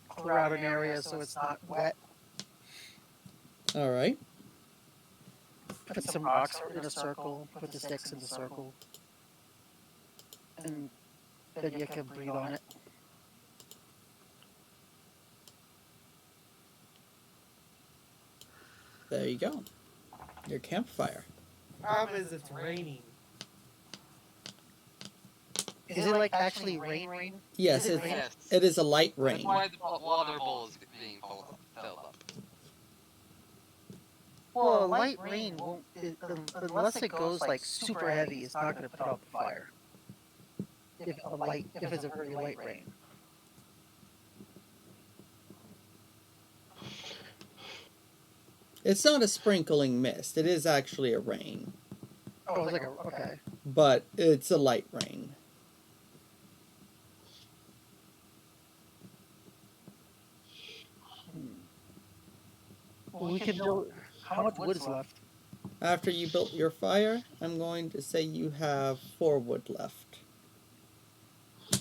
clear out an area so it's not wet. All right. Put some rocks in a circle, put the sticks in the circle, and then you can breathe on it. There you go. Your campfire. Problem is, it's raining. Is it like actually rain? Yes, Is it it's, rain? Yes. it is a light That's rain. why the water bowl is being filled up. Well, light rain won't, unless it goes like super heavy, it's not going to put out the fire. If it's a very light rain. It's not a sprinkling mist. It is actually a rain, Oh, it's like okay. but it's a light rain. Well, we can build. How much wood is left? After you built your fire, I'm going to say you have 4 wood left. So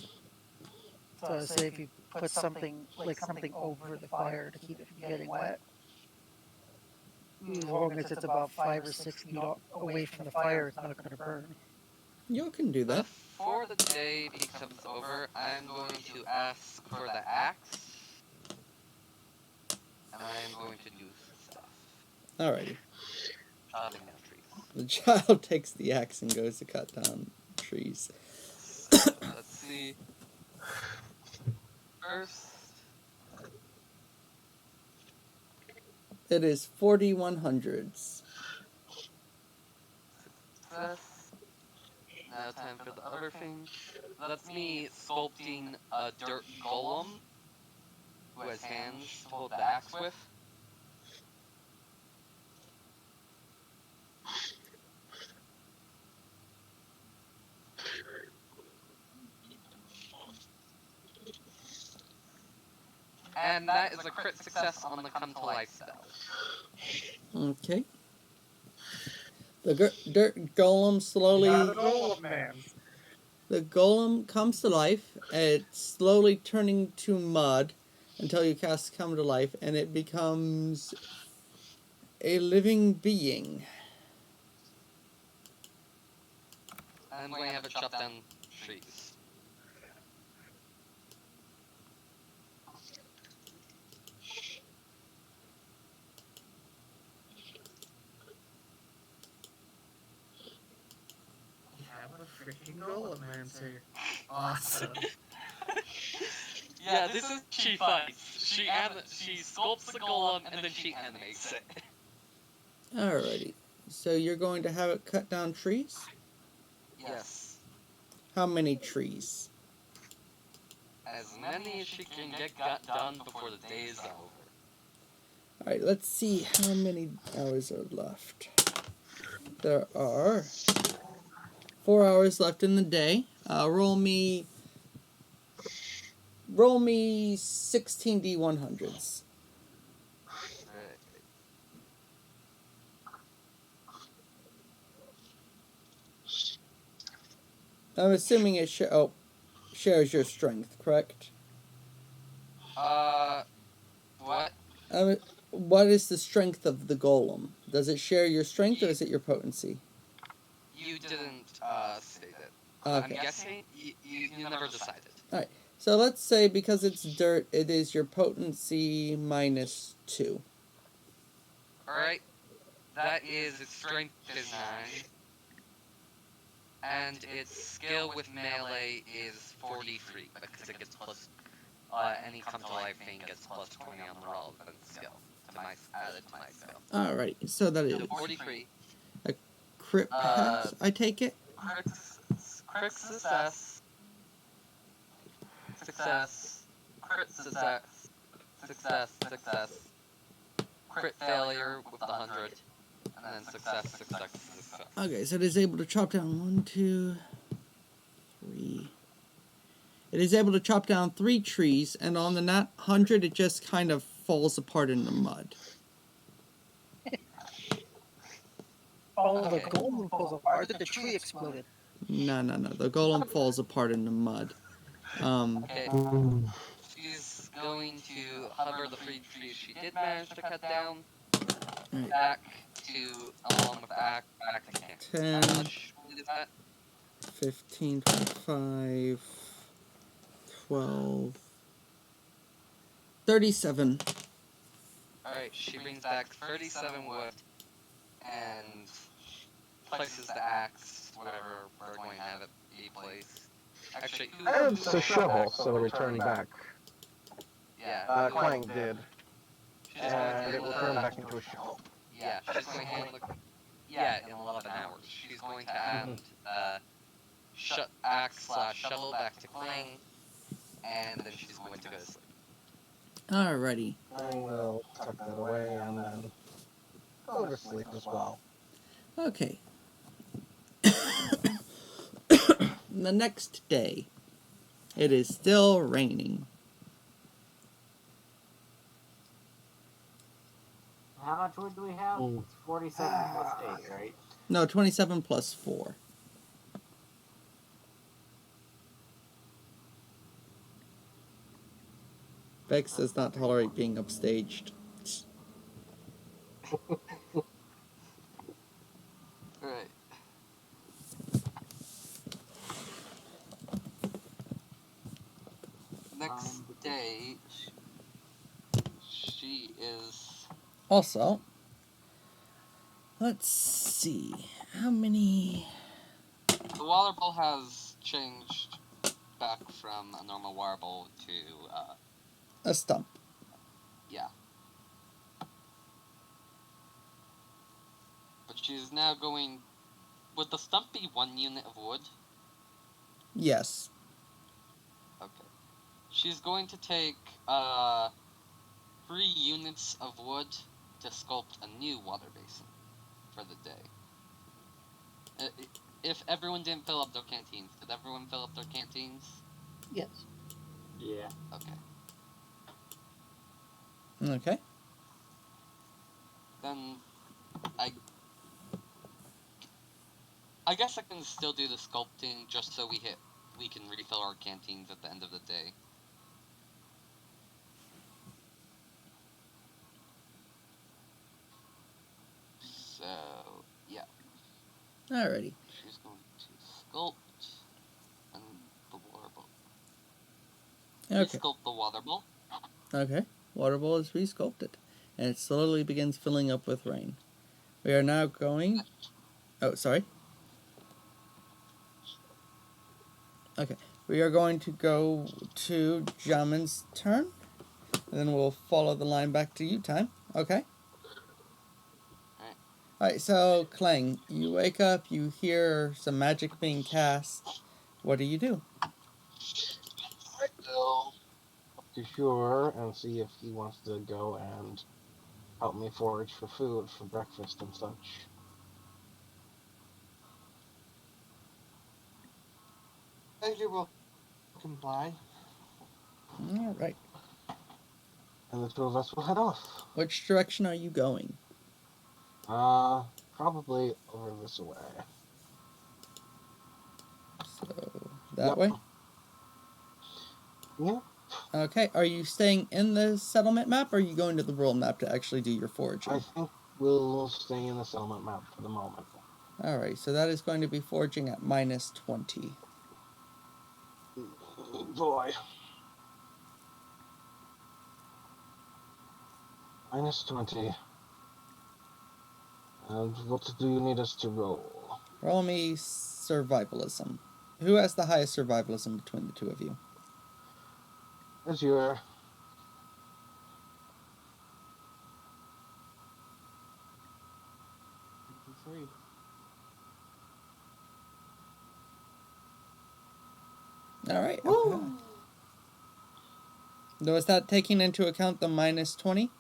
I say if you put something over the fire to keep it from getting wet. As long as it's about 5 or 6 feet away from the fire, it's not going to burn. You can do that. Before the day becomes over, I'm going to ask for the axe. And I'm going to do stuff. Alrighty. Chopping down trees. The child takes the axe and goes to cut down trees. So, let's see. First, It is 4100s. success. Now time for the other thing. That's me sculpting a dirt golem who has hands to hold the axe with. And that is a crit success on the come to life spell. Okay. The dirt golem slowly... Golem man. The golem comes to life. It's slowly turning to mud until you cast Come to Life, and it becomes a living being. I'm going to have it chop down trees. We have a freaking golem answer. Awesome. Yeah, this is she fights. She sculpts the golem and then she animates it. Alrighty. So you're going to have it cut down trees? Yes. How many trees? As many as she can get done before the day is over. Alright, let's see how many hours are left. There are 4 hours left in the day. Roll me 16 D100s. Right. I'm assuming it shares your strength, correct? What? What is the strength of the golem? Does it share your strength or is it your potency? You didn't state it. Okay. I'm guessing you never decided. Alright, so let's say because it's dirt, it is your potency minus 2. Alright. That is its strength is 9. And its skill with melee is 43, because it gets plus, any come to life thing gets plus 20 on the relevant skill, added to my skill. Alright, so that is So 43. crit pass, I take it? Crit success. Success. Crit success. Success. Crit failure with the 100. And then success. Okay, so it is able to chop down 1, 2, 3. It is able to chop down 3 trees, and on the nat 100, it just kind of falls apart in the mud. Oh, the golem falls apart. The tree exploded. No. The golem falls apart in the mud. Okay. She's going to hover the 3 trees she did manage to cut down. Right. back to, along with the axe, back to camp. 10, How much wood is that? 15, 25, 12, 37. Alright, she brings back 37 wood and places the axe, whatever we're going to have it be placed. Actually, It's a shovel, so return back. Yeah, Clank did, she's going to and it handle returned back into a shovel. Yeah, she's going to handle the. Yeah, in 11 hours. She's going to hand axe/shovel back to Clang, and then she's going to go to sleep. Alrighty. I will tuck that away and then go to sleep as well. Okay. The next day, it is still raining. How much wood do we have? It's 47 plus 8, right? No, 27 plus 4. Vex does not tolerate being upstaged. Right. Next day, she is. Also, let's see. How many? The water bowl has changed back from a normal water bowl to, A stump. yeah. But she's now going. Would the stump be 1 unit of wood? Yes. Okay. She's going to take 3 units of wood to sculpt a new water basin for the day. If everyone didn't fill up their canteens, did everyone fill up their canteens? Yes. Yeah. Okay. Okay. Then I guess I can still do the sculpting just so we can refill our canteens at the end of the day. So yeah. Alrighty. She's going to sculpt and the water bowl. Okay. Sculpt the water bowl. Okay. Water bowl is resculpted, and it slowly begins filling up with rain. We are now going. Oh, sorry. Okay. We are going to go to Jamin's turn, and then we'll follow the line back to you time. Okay? Alright, so Clang, you wake up, you hear some magic being cast. What do you do? I will talk to Shure and see if he wants to go and help me forage for food for breakfast and such. Pleasure will comply. Alright. And the two of us will head off. Which direction are you going? Probably over this way. So, that Yep. way? Yeah. Okay, are you staying in the settlement map, or are you going to the rural map to actually do your foraging? I think we'll stay in the settlement map for the moment. Alright, so that is going to be foraging at minus 20. Boy. Minus 20. And what do you need us to roll? Roll me survivalism. Who has the highest survivalism between the two of you? As your 3. Alright. Okay. Now, is that taking into account the minus 20?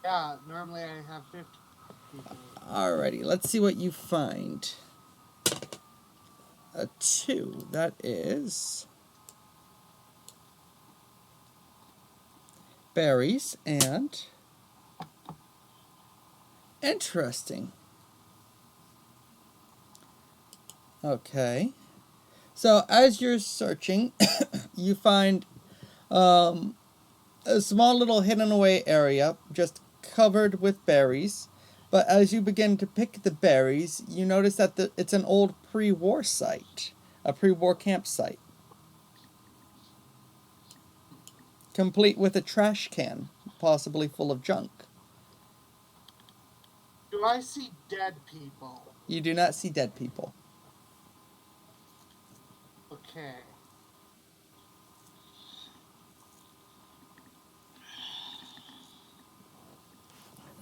Yeah, normally I have 50. Alrighty, let's see what you find. A 2. That is berries and interesting. Okay. So as you're searching, you find a small little hidden away area, just covered with berries. But as you begin to pick the berries, you notice that it's an old pre-war site, a pre-war campsite, complete with a trash can, possibly full of junk. Do I see dead people? You do not see dead people. Okay.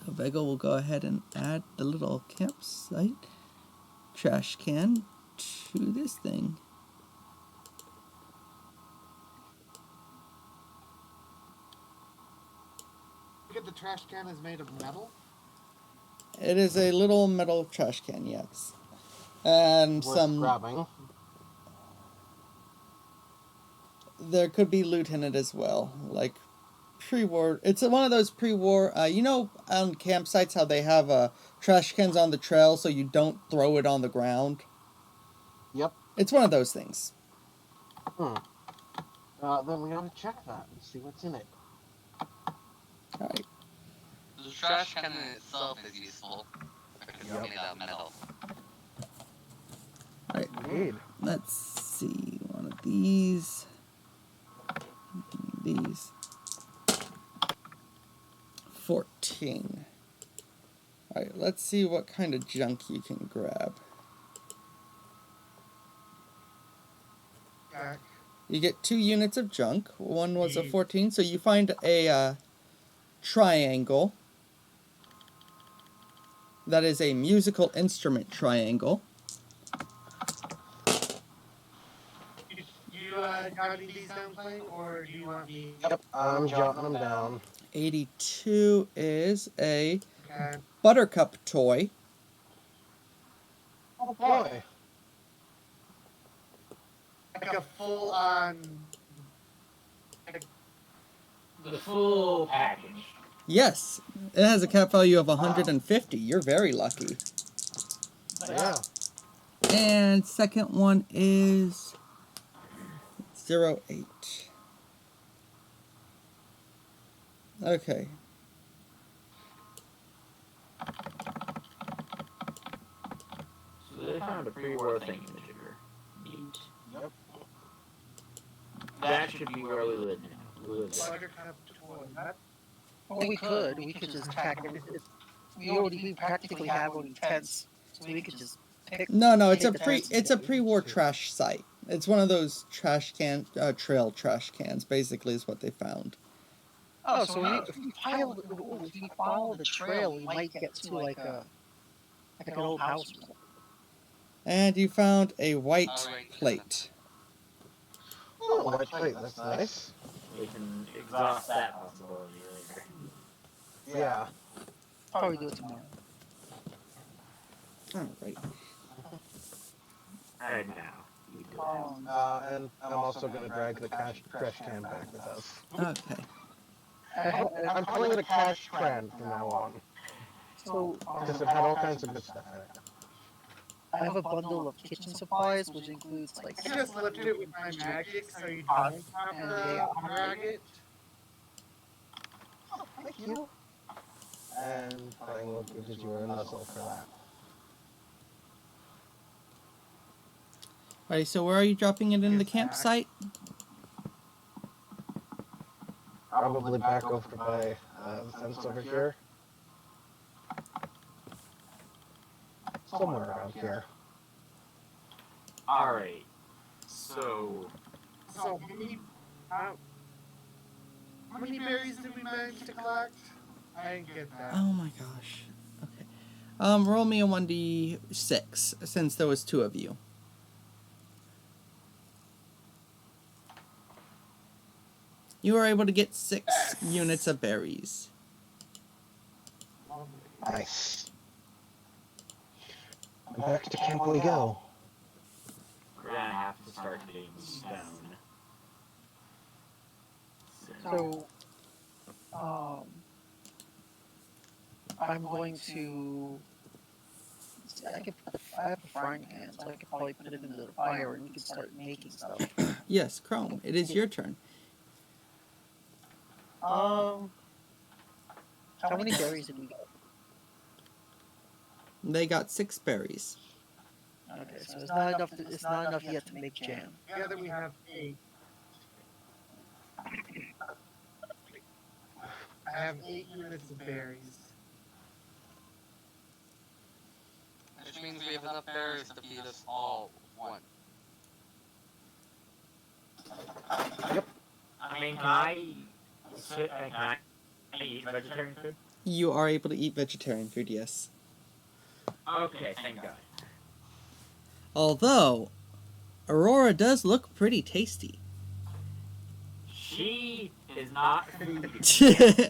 Vega will go ahead and add the little campsite trash can to this thing. Look at the trash can is made of metal. It is a little metal trash can, yes. And Worth some. grabbing. There could be loot in it as well, like pre-war. It's one of those pre-war. You know, on campsites how they have trash cans on the trail so you don't throw it on the ground. Yep. It's one of those things. Then we gotta check that and see what's in it. All right. The trash can in itself is useful because Yep. it's made out of metal. All right. Indeed. Let's see. One of these. These. 14. All right. Let's see what kind of junk you can grab. Okay. You get 2 units of junk. One was a 14, so you find a triangle. That is a musical instrument triangle. You jotting these down, Clay, or do you want me? Yep. I'm jotting them down. 82 is a Okay. buttercup toy. Oh boy. Like a full-on. The full package. Yes, it has a cap value of 150. You're very lucky. Yeah. And second one is 08. Okay. So they found a pre-war thing in the sugar. Neat. Yep. That should be where we live now. We live there. Buttercup toy. Well, we could. We could just pack everything. We practically have only tents, so we could just pick. No, it's take a the tents and go. pre-war trash site. It's one of those trash can trail trash cans. Basically, is what they found. Oh, so if we follow the trail, we might get to like an old house or something. And you found a white Alright. plate. Oh, white plate. That's nice. We can exhaust that possibility later. Yeah. Probably do it tomorrow. All right. Right now. We do it. And I'm also gonna drag the trash can back with us. Okay. I'm calling it a cash can from now on So because it had all kinds of good stuff in it. I have a bundle of kitchen supplies, which includes like. I just lifted it with my magic, so you don't have to drag it. Thank you. And Collingwood gives you a nuzzle for that. Alright, so where are you dropping it in the campsite? Probably back over by the fence over here. Somewhere around here. Alright. So, So how many berries did we manage to collect? I didn't get that. Oh my gosh. Okay. Roll me a 1d6 since there was 2 of you. You were able to get 6 units of berries. Nice. And back to camp we go. we're gonna have to start getting stone. So, I'm going to. I have a frying pan, so I could probably put it into the fire and we could start making stuff. Yes, Chrome, it is your turn. Um, how many berries did we get? They got 6 berries. Okay, so it's not enough. It's not enough yet to make jam. Together we have 8. I have 8 units of berries. Which means we have enough berries to feed us all one. I mean, can I eat vegetarian food? You are able to eat vegetarian food, yes. Okay, thank God. Although, Aurora does look pretty tasty. She is not food.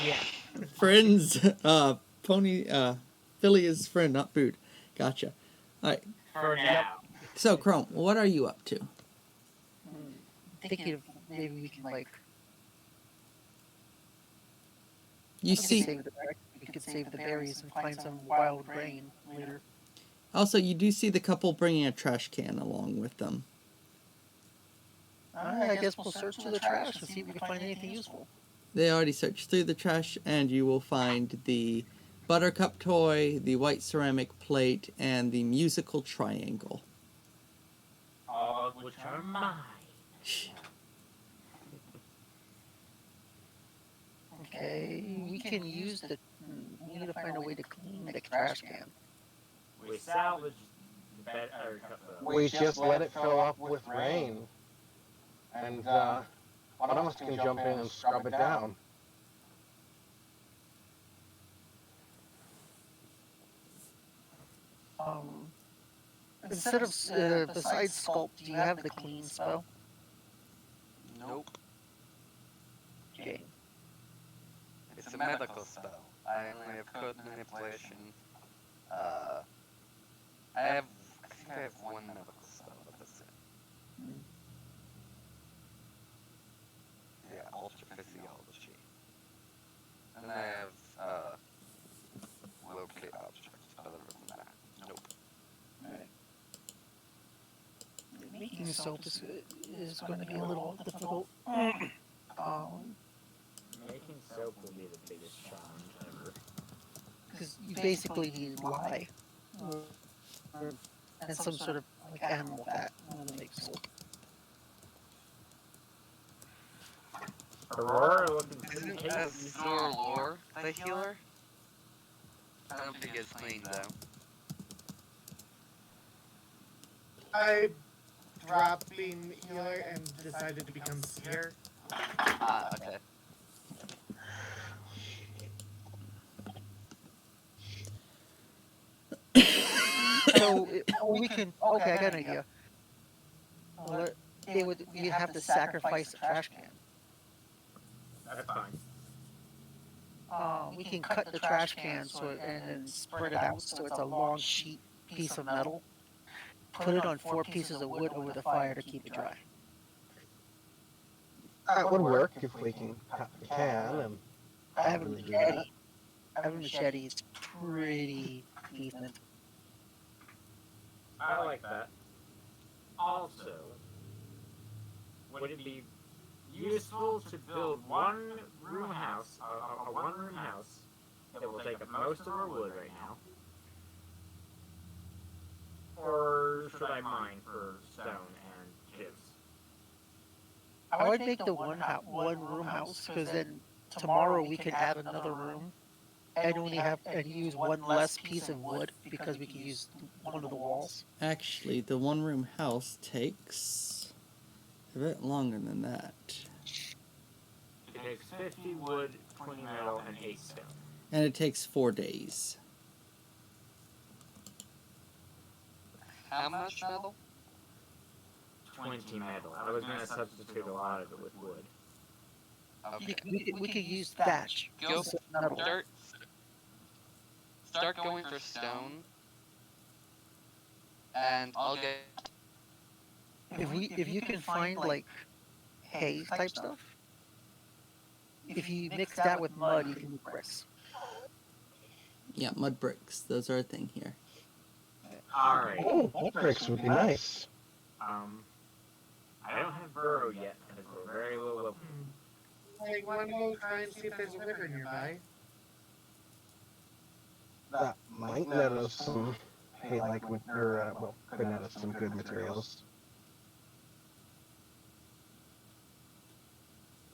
Yeah. Friends, Pony, Philly is friend, not food. Gotcha. Alright, For now. so Chrome, what are you up to? Thinking of maybe we can like. You we could see, save the, we could save the berries and find some wild grain later. also, you do see the couple bringing a trash can along with them. I guess we'll search through the trash and see if we can find anything useful. They already searched through the trash, and you will find the buttercup toy, the white ceramic plate, and the musical triangle. All of which are mine. Okay, we can use the. We need to find a way to clean the trash can. We salvaged the We just let it fill up with rain. And one of us can jump in and scrub it down. Um, instead of besides sculpt, do you have the clean spell? Nope. Okay. It's a medical spell. I only have code manipulation. I think I have one medical spell, but that's it. Yeah, ultra physiology. And I have locate objects. Other than that, nope. Alright. Making soap is going to be a little difficult. Making soap will be the biggest challenge ever. Because you basically need lye and some sort of like animal fat to make soap. Aurora looking Isn't pretty tasty. Zorlor the healer? I don't think it's clean though. I dropped being healer and decided to become seer. Ah, okay. So we can. Okay, I got an idea. We have to sacrifice a trash can. That's fine. We can cut the trash can and then spread it out so it's a long sheet piece of metal. Put it on 4 pieces of wood over the fire to keep it dry. That would work if we can cut the can and I have a really do machete. that. I have a machete. It's pretty decent. I like that. Also, would it be useful to build one room house, a one-room house that will take up most of our wood right now? Or should I mine for stone and chips? I would make the one room house because then tomorrow we can add another room and only have and use one less piece of wood because we can use one of the walls. Actually, the one-room house takes a bit longer than that. It takes 50 wood, 20 metal, and 8 stone. And it takes 4 days. How much metal? 20 metal. I was going to substitute a lot of it with wood. Okay. We could use thatch. Go instead of metal. start going for stone. And I'll get If you can find like hay type stuff, if you mix that with mud, you can make bricks. Yeah, mud bricks. Those are a thing here. Alright. Oh, that bricks would be nice. I don't have burrow yet because we're very low level. Hey, wanna go try and see if there's a river nearby? That might net us some hay-like, or well, could net us some good materials.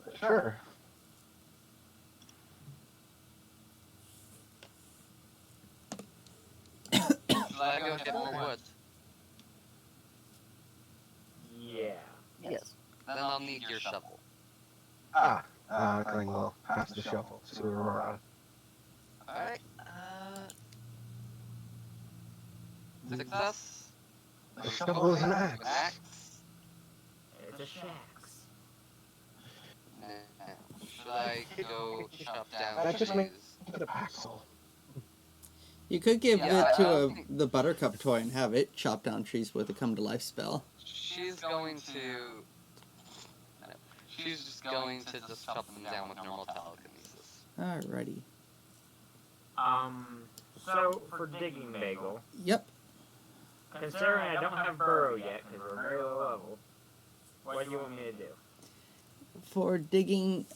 But sure. Should I go get more wood? Yeah. Yes. Then I'll need your shovel. Clang will pass the shovel to Aurora. Alright, success. The shovel is an axe. Axe. It's a shax. Now, should I go chop down That just makes trees? it a paxel. You could give Yeah, it to I think- the Buttercup toy and have it chop down trees with a come to life spell. She's going to. She's just going to just chop them down with normal telekinesis. Alrighty. So for digging bagel, Yep. considering I don't have burrow yet because we're very low level, what do you want me to do? For digging,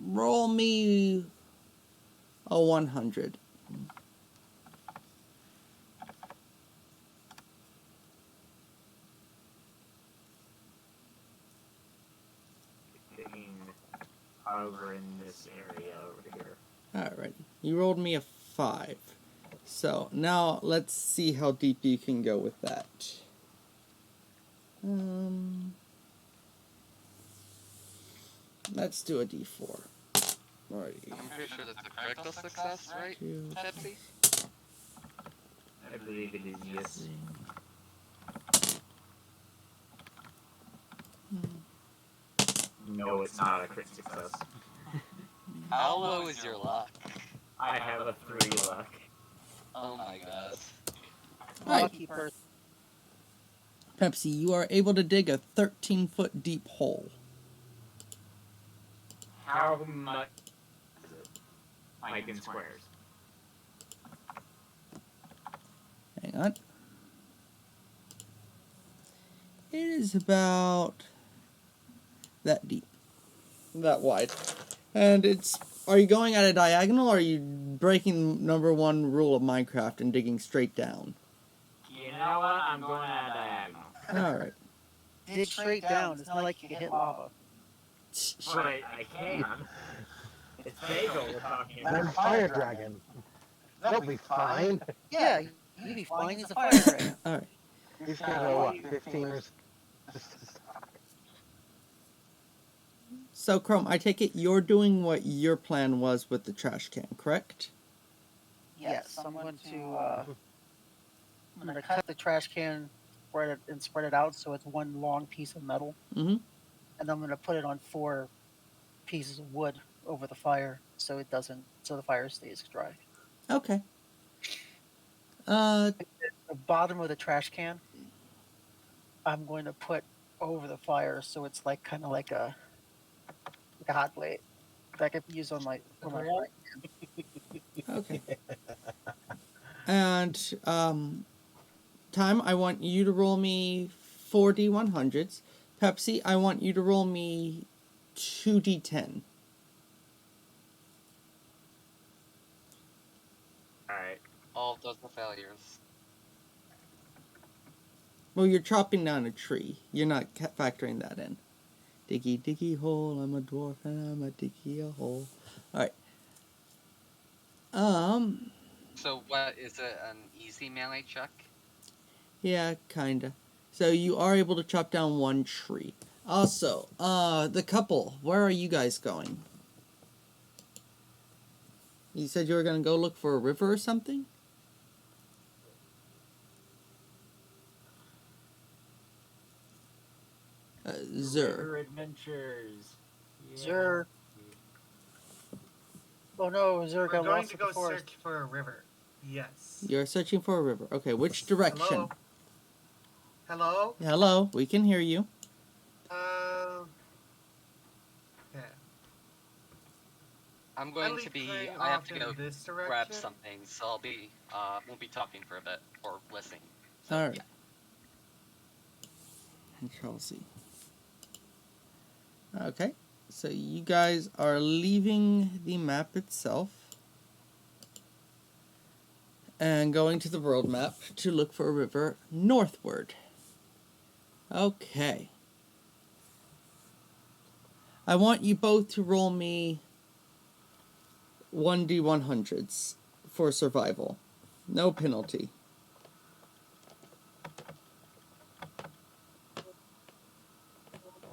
roll me a 100. Digging over in this area over here. Alrighty. You rolled me a 5. So now let's see how deep you can go with that. Let's do a d4. Alrighty. I'm pretty sure that's a critical success, right, Two, Pepsi? I believe it is yes. No, it's not a crit success. How low is your luck? I have a 3 luck. Oh my god. Right. Lucky person. Pepsi, you are able to dig a 13-foot deep hole. How much is it? Like in squares. Hang on. It is about that deep. That wide. And it's... Are you going at a diagonal, or are you breaking number 1 rule of Minecraft and digging straight down? You know what? I'm going at a diagonal. Alright. Dig straight down. It's not like you can hit lava. But I can. It's bagel we're talking And about. then fire dragon. That'll be fine. Yeah, you'd be fine as a fire dragon. Alright. He's gonna go, what, 15 or... So, Chrome, I take it you're doing what your plan was with the trash can, correct? Yes, I'm going to cut the trash can, spread it and spread it out so it's one long piece of metal, Mm-hmm. and I'm going to put it on 4 pieces of wood over the fire so the fire stays dry. Okay. The bottom of the trash can, I'm going to put over the fire so it's like kind of like a hot plate that I could use on my frying pan. Okay. And, Time, I want you to roll me 4d100s. Pepsi, I want you to roll me 2d10. Alright. All of those are failures. Well, you're chopping down a tree. You're not factoring that in. Diggy, diggy hole, I'm a dwarf and I'm a diggy a hole. Alright. So what, is it an easy melee check? Yeah, kinda. So you are able to chop down 1 tree. Also, the couple, where are you guys going? You said you were gonna go look for a river or something? Zur. River adventures. Yeah. Zur. Oh no, Zur We're got going lost to in the go forest. search for a river. Yes. You're searching for a river. Okay, which direction? Hello? Hello? Hello, we can hear you. Yeah. I'm going Ellie to be. play I have off to in go this grab direction. something, so I'll be. Won't be talking for a bit or listening. So, Alright. yeah. Control C. Okay, so you guys are leaving the map itself and going to the world map to look for a river northward. Okay. I want you both to roll me 1d100s for survival. No penalty.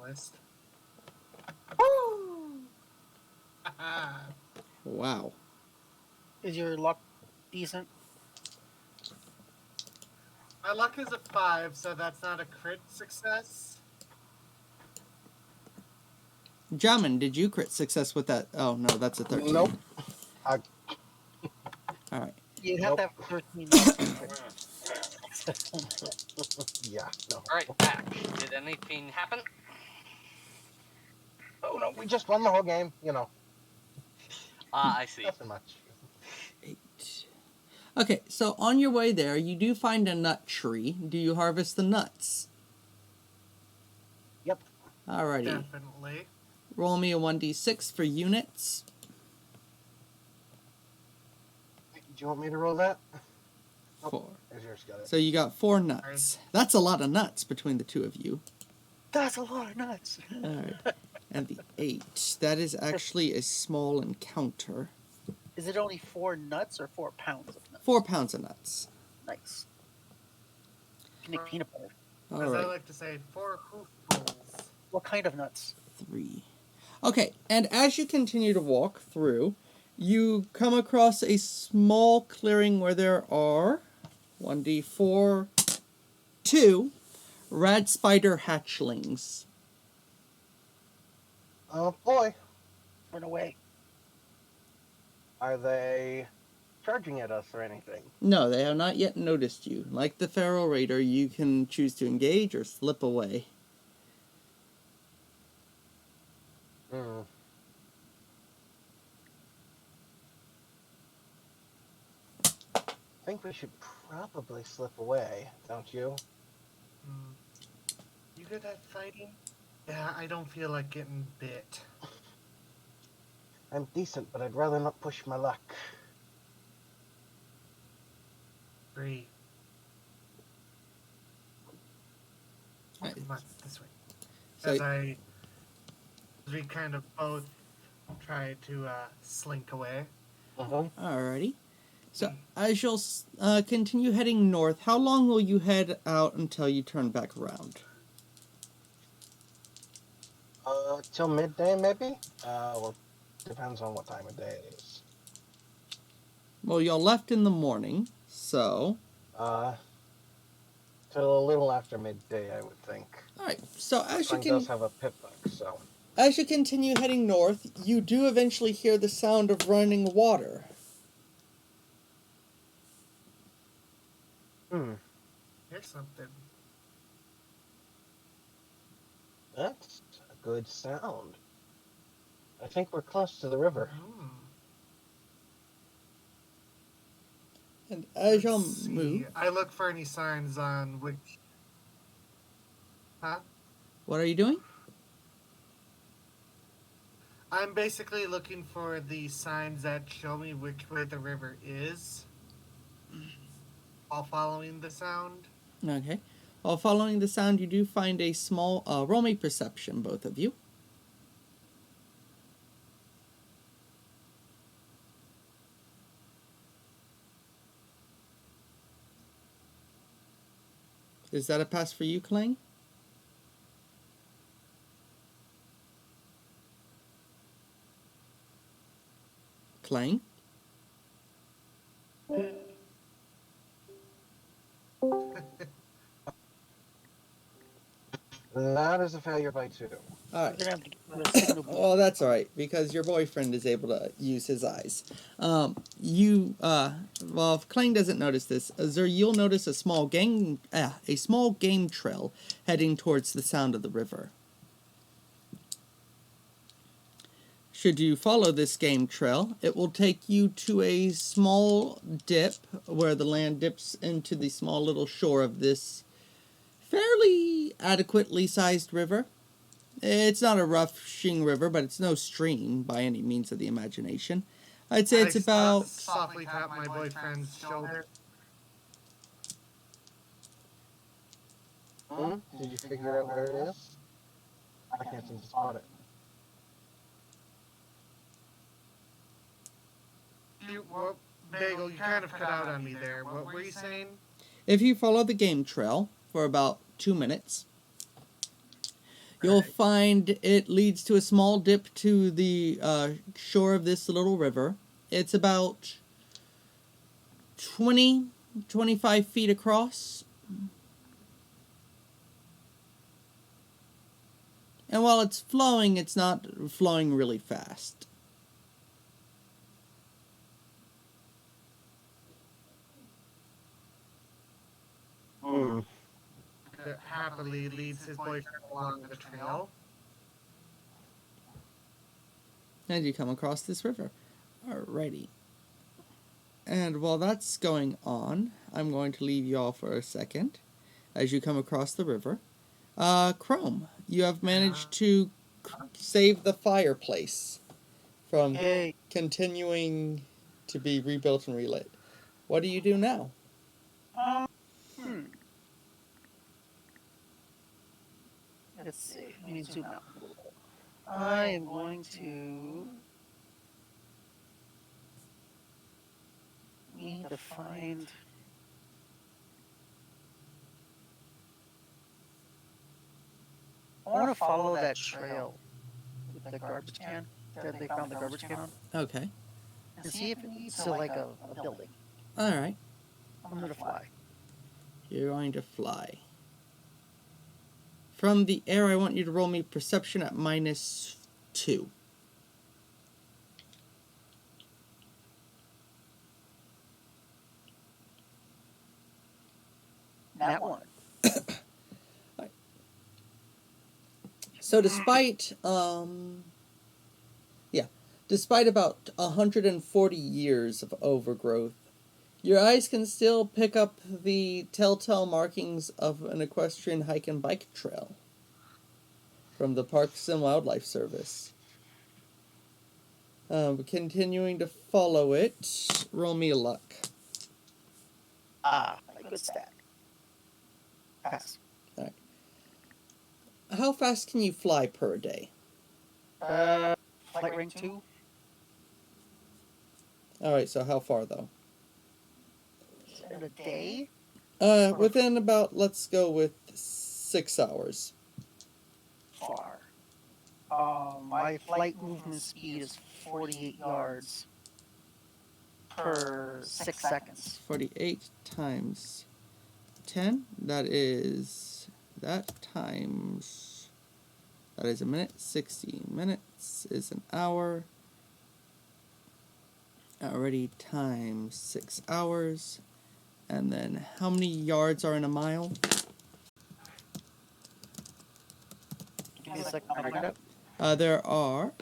List. Wow. Is your luck decent? My luck is a 5, so that's not a crit success. Jamin, did you crit success with that? Oh, no, that's a 13. Nope. All right. You'd have Nope. to have 13 luck to crit. Yeah, no. Alright, back. Did anything happen? Oh, no, we just won the whole game. You know, I see. nothing much. 8. Okay, so on your way there, you do find a nut tree. Do you harvest the nuts? Yep. Alrighty. Definitely. Roll me a 1d6 for units. Do you want me to roll that? 4. There's yours, got it. So you got 4 nuts. That's a lot of nuts between the two of you. That's a lot of nuts. Alright. And the 8. That is actually a small encounter. Is it only 4 nuts or 4 pounds of nuts? 4 pounds of nuts. Nice. You can make peanut butter. As I Alright. like to say, 4 hoofballs. What kind of nuts? 3. Okay, and as you continue to walk through, you come across a small clearing where there are 1d4, 2 rad spider hatchlings. Oh, boy. Run away. Are they charging at us or anything? No, they have not yet noticed you. Like the Feral Raider, you can choose to engage or slip away. Hmm. I think we should probably slip away, don't you? You good at fighting? Yeah, I don't feel like getting bit. I'm decent, but I'd rather not push my luck. 3. Right. Come on, this way. So, As we kind of both try to slink away. alrighty. So, as you'll continue heading north, how long will you head out until you turn back around? Till midday, maybe? Well, depends on what time of day it is. Well, y'all left in the morning, so... Till a little after midday, I would think. Alright, so Spring does have a pit bug, so... as you continue heading north, you do eventually hear the sound of running water. Here's something. That's a good sound. I think we're close to the river. And as y'all Let's see. move... I look for any signs on which... Huh? What are you doing? I'm basically looking for the signs that show me which way the river is, while following the sound. Okay. While following the sound, you do find a small... roll me perception, both of you. Is that a pass for you, Clang? Clang? That is a failure by 2. Alright. You're gonna have to give it a signal. Well, that's alright, because your boyfriend is able to use his eyes. Well, if Clang doesn't notice this, Azur, you'll notice a small game trail heading towards the sound of the river. Should you follow this game trail, it will take you to a small dip where the land dips into the small little shore of this fairly adequately sized river. It's not a rushing river, but it's no stream by any means of the imagination. I'd say it's about... softly tap my boyfriend's shoulder. Did you figure out where it is? I can't seem to spot it. Bagel, you kind of cut out on me there. What were you saying? If you follow the game trail for about 2 minutes, you'll find it leads to a small dip to the shore of this little river. It's about 25 feet across. And while it's flowing, it's not flowing really fast. Happily leads his boyfriend along the trail. And you come across this river. Alrighty. And while that's going on, I'm going to leave you all for a second as you come across the river. Chrome, you have managed to save the fireplace from Yay. continuing to be rebuilt and relit. What do you do now? Let's see. Let me zoom out. I am going to need to find. I want to follow that trail with the garbage can that they found the garbage can on, Okay. and see if it leads to like a building. Alright. I'm gonna fly. You're going to fly. From the air, I want you to roll me perception at -2. That one. So despite despite about 140 years of overgrowth, your eyes can still pick up the telltale markings of an equestrian hike and bike trail from the Parks and Wildlife Service. Continuing to follow it, roll me a luck. A good stat. Pass. How fast can you fly per day? Flight rank 2. Alright, so how far though? In a day? Within about, let's go with 6 hours. Far. My flight movement speed is 48 yards per 6 seconds. 48 times 10, that is a minute. 60 minutes is an hour. Already times 6 hours. And then how many yards are in a mile? Give me a second, I'll break it up. There are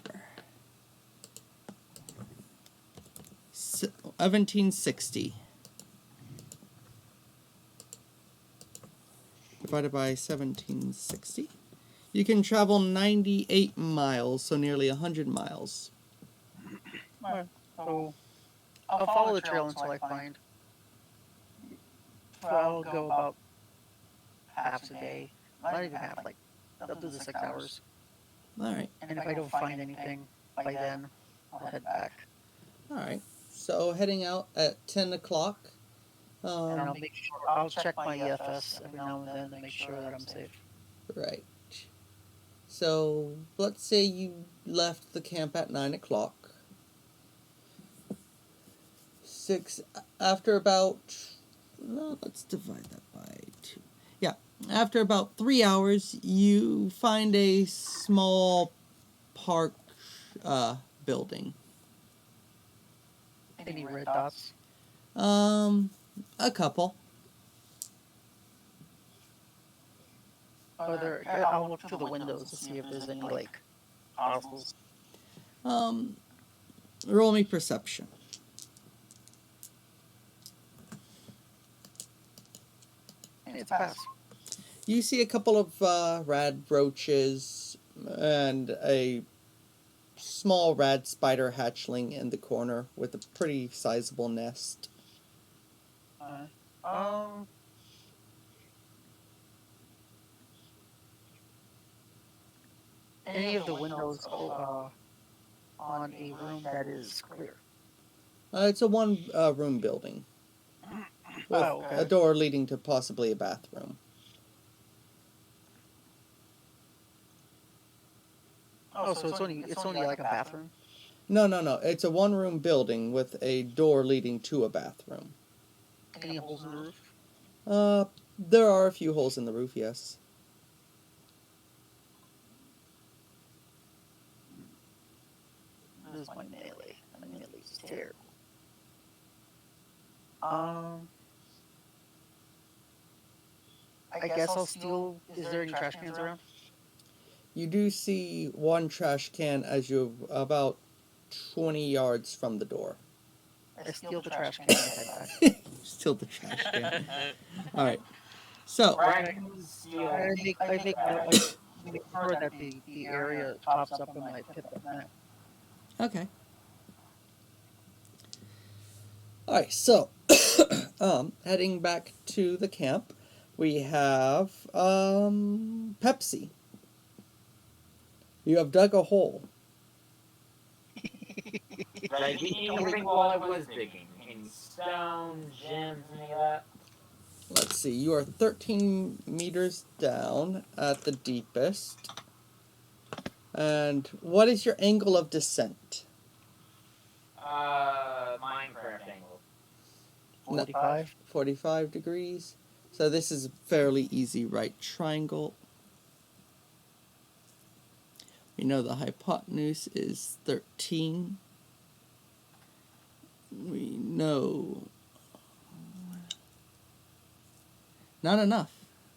1760 divided by 1760. You can travel 98 miles, so nearly 100 miles. Alright, so I'll follow the trail until I find. So I'll go about half a day. Not even half, like, I'll do the 6 hours. Alright. And if I don't find anything by then, I'll head back. Alright. So heading out at 10 o'clock. And I'll make sure, I'll check my EFS every now and then to make sure that I'm safe. Right. So let's say you left the camp at 9 o'clock. After about, no, let's divide that by 2. Yeah, after about 3 hours, you find a small park building. Any red dots? A couple. I'll look through the windows to see if there's any, like, hostels. Roll me perception. And it's a pass. You see a couple of rad roaches and a small rad spider hatchling in the corner with a pretty sizable nest. Um. Any of the windows on a room that is clear. It's a one room building with Oh, a okay. door leading to possibly a bathroom. Oh, so it's only like a bathroom. No. It's a one room building with a door leading to a bathroom. Any holes in the roof? There are a few holes in the roof, yes. This is my melee. My melee is terrible. Um. I guess I'll steal. Is there any trash cans around? You do see one trash can as you're about 20 yards from the door. I steal the trash can and head back. Still the trash can. Alright. So, Raccoons steal. I make sure that the area pops up on my pip-up map. okay. Alright, so, heading back to the camp, we have, Pepsi. You have dug a hole. Like, anything while I was digging. Any stone, gems, any of that? Let's see, you are 13 meters down at the deepest. And what is your angle of descent? Minecraft angle. 45. 45 degrees. So this is a fairly easy right triangle. We know the hypotenuse is 13. We know... Not enough.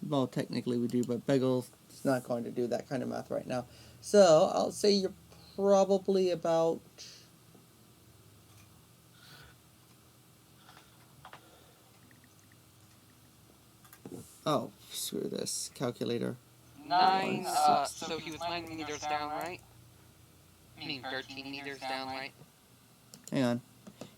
Well, technically we do, but Begel's not going to do that kind of math right now. So, I'll say you're probably about... Oh, screw this. Calculator. 9, 160. so he was 9 meters down, right? I mean 13 meters down, right? Hang on.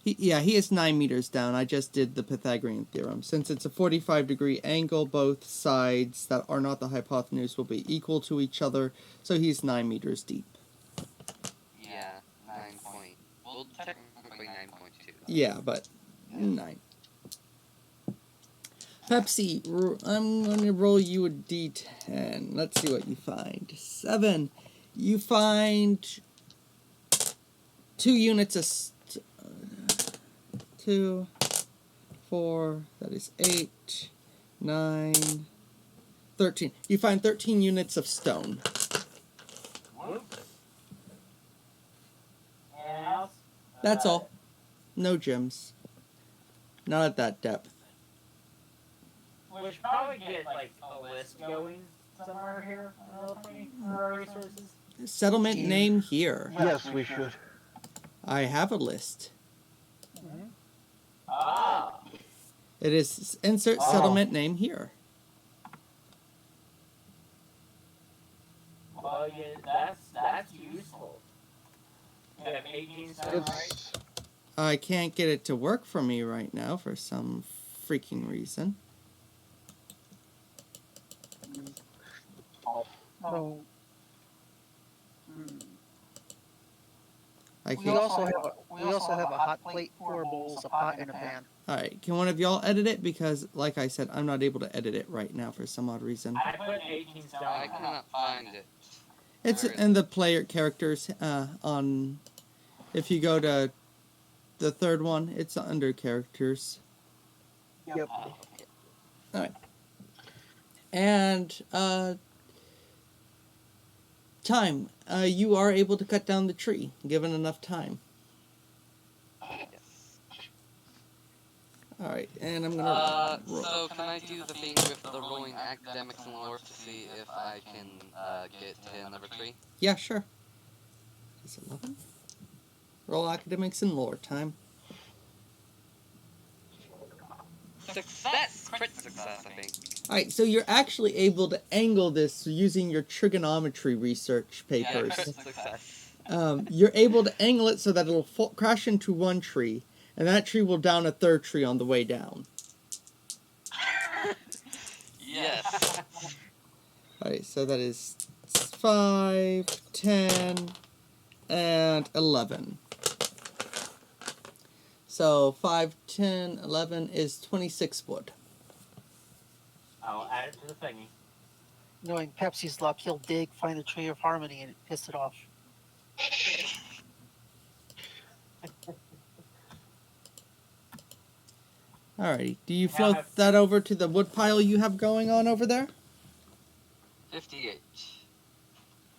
He is 9 meters down. I just did the Pythagorean theorem. Since it's a 45-degree angle, both sides that are not the hypotenuse will be equal to each other, so he's 9 meters deep. Yeah, 9 point. Well, technically 9.2. Yeah, but 9. Pepsi, I'm going to roll you a d10. Let's see what you find. 7. You find 2 units of... 2, 4, that is 8, 9, 13. You find 13 units of stone. Whoops. Anything else? That's all. No gems. Not at that depth. We should probably get, like, a list going somewhere here for our resources. Settlement name here. Yes, we should. I have a list. Ah! It is insert settlement name here. Well, yeah, that's useful. You have 18 stone, right? It's I can't get it to work for me right now for some freaking reason. So, I we can't. also have a hot plate, 4 bowls, a pot, and a pan. Alright, can one of y'all edit it? Because, like I said, I'm not able to edit it right now for some odd reason. I put 18 stone. I cannot find it. It's Where is in the player characters on... If you go to the third one, it's under characters. Yep. Alright. And, time. You are able to cut down the tree, given enough time. Yes. Alright, and I'm gonna roll. So can I do the thing with the rolling academics and lore to see if I can get to number 3? Yeah, sure. Is it 11? Roll academics and lore time. Success! Crit success, I think. Alright, so you're actually able to angle this using your trigonometry research papers. Yeah, success. You're able to angle it so that it'll crash into one tree, and that tree will down a third tree on the way down. Yes. Alright, so that is 5, 10, and 11. So 5, 10, 11 is 26 wood. I'll add it to the thingy. Knowing Pepsi's luck, he'll dig, find the tree of harmony, and piss it off. Alrighty, do you Now float have- that over to the wood pile you have going on over there? 58.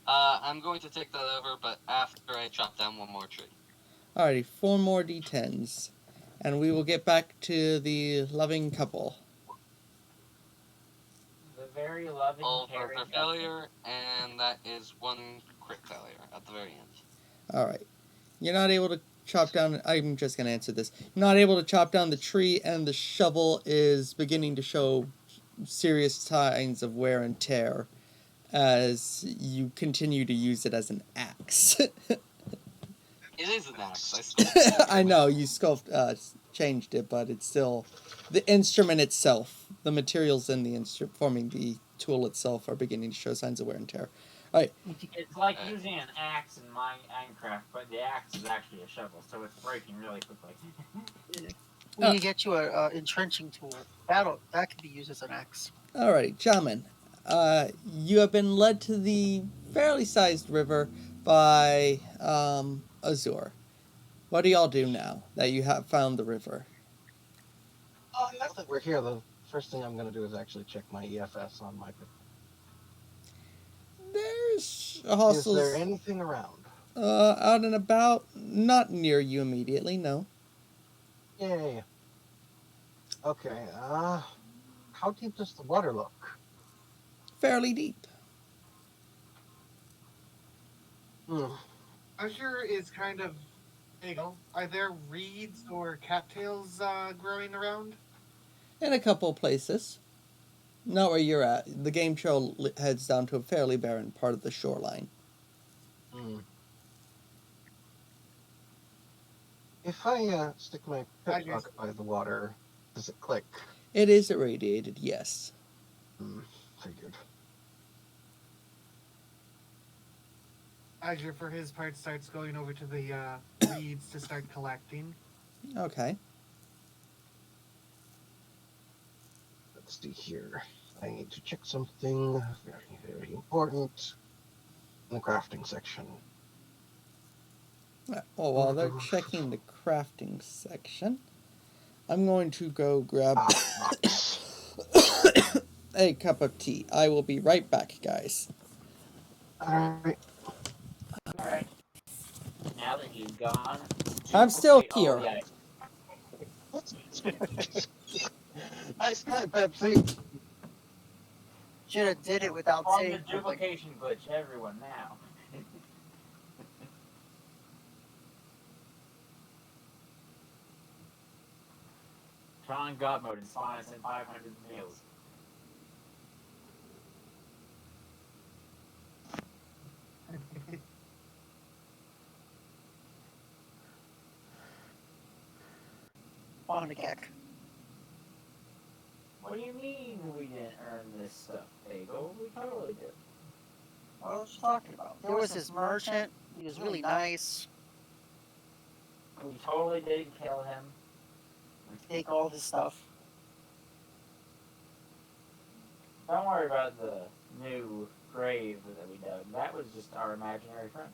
I'm going to take that over, but after I chop down one more tree. Alrighty, 4 more d10s. And we will get back to the loving couple. The very loving, All caring for failure, and that is 1 crit failure at the very end. Alright. You're not able to chop down... I'm just going to answer this. You're not able to chop down the tree, and the shovel is beginning to show serious signs of wear and tear as you continue to use it as an axe. It is an axe. I still I know, you changed it, but it's still... The instrument itself, the materials in the forming the tool itself are beginning to show signs of wear and tear. Alright, It's like using an axe in Minecraft, but the axe is actually a shovel, so it's breaking really quickly. We need to get you a entrenching tool. That can be used as an axe. alrighty, Jamin. You have been led to the fairly sized river by Azur. What do y'all do now that you have found the river? Now that we're here, the first thing I'm going to do is actually check my EFS on my... There's Is hostels there anything around? out and about, not near you immediately, no. Yay. Okay, how deep does the water look? Fairly deep. Azure is kind of big. Are there reeds or cattails growing around? In a couple places. Not where you're at. The game trail heads down to a fairly barren part of the shoreline. If I stick my picklock by the water, does it click? It is irradiated, yes. Figured. Azure, for his part, starts going over to the reeds to start collecting. Okay. Let's see here. I need to check something very, very important in the crafting section. Oh, while they're checking the crafting section, I'm going to go grab a cup of tea. I will be right back, guys. Alright. Alright. Now that you've gone... I'm still duplicate all here. the items. Nice try, Pepsi. Should have did it without On the saying something. duplication glitch, everyone now. Tron God mode and spawn us in 500 meals. Bonagak. What do you mean we didn't earn this stuff, Bagel? We totally did. What was you talking about? There was this merchant. He was really nice. We totally didn't kill him. Take all this stuff. Don't worry about the new grave that we dug. That was just our imaginary friend.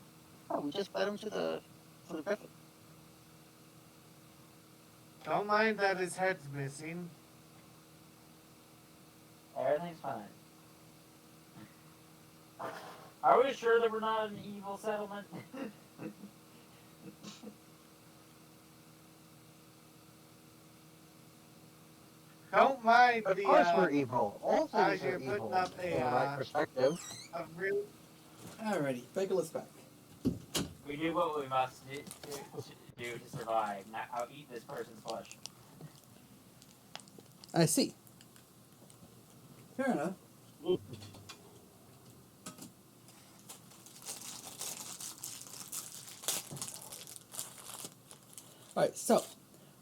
Oh, we just led him to the griffin. Don't mind that his head's missing. Everything's fine. Are we sure that we're not an evil settlement? Don't mind Of the course we're evil. All things Azure are putting evil up in the right perspective. a real Alrighty, Bagel is back. We do what we must do to survive. Now, I'll eat this person's flesh. I see. Fair enough. Alright, so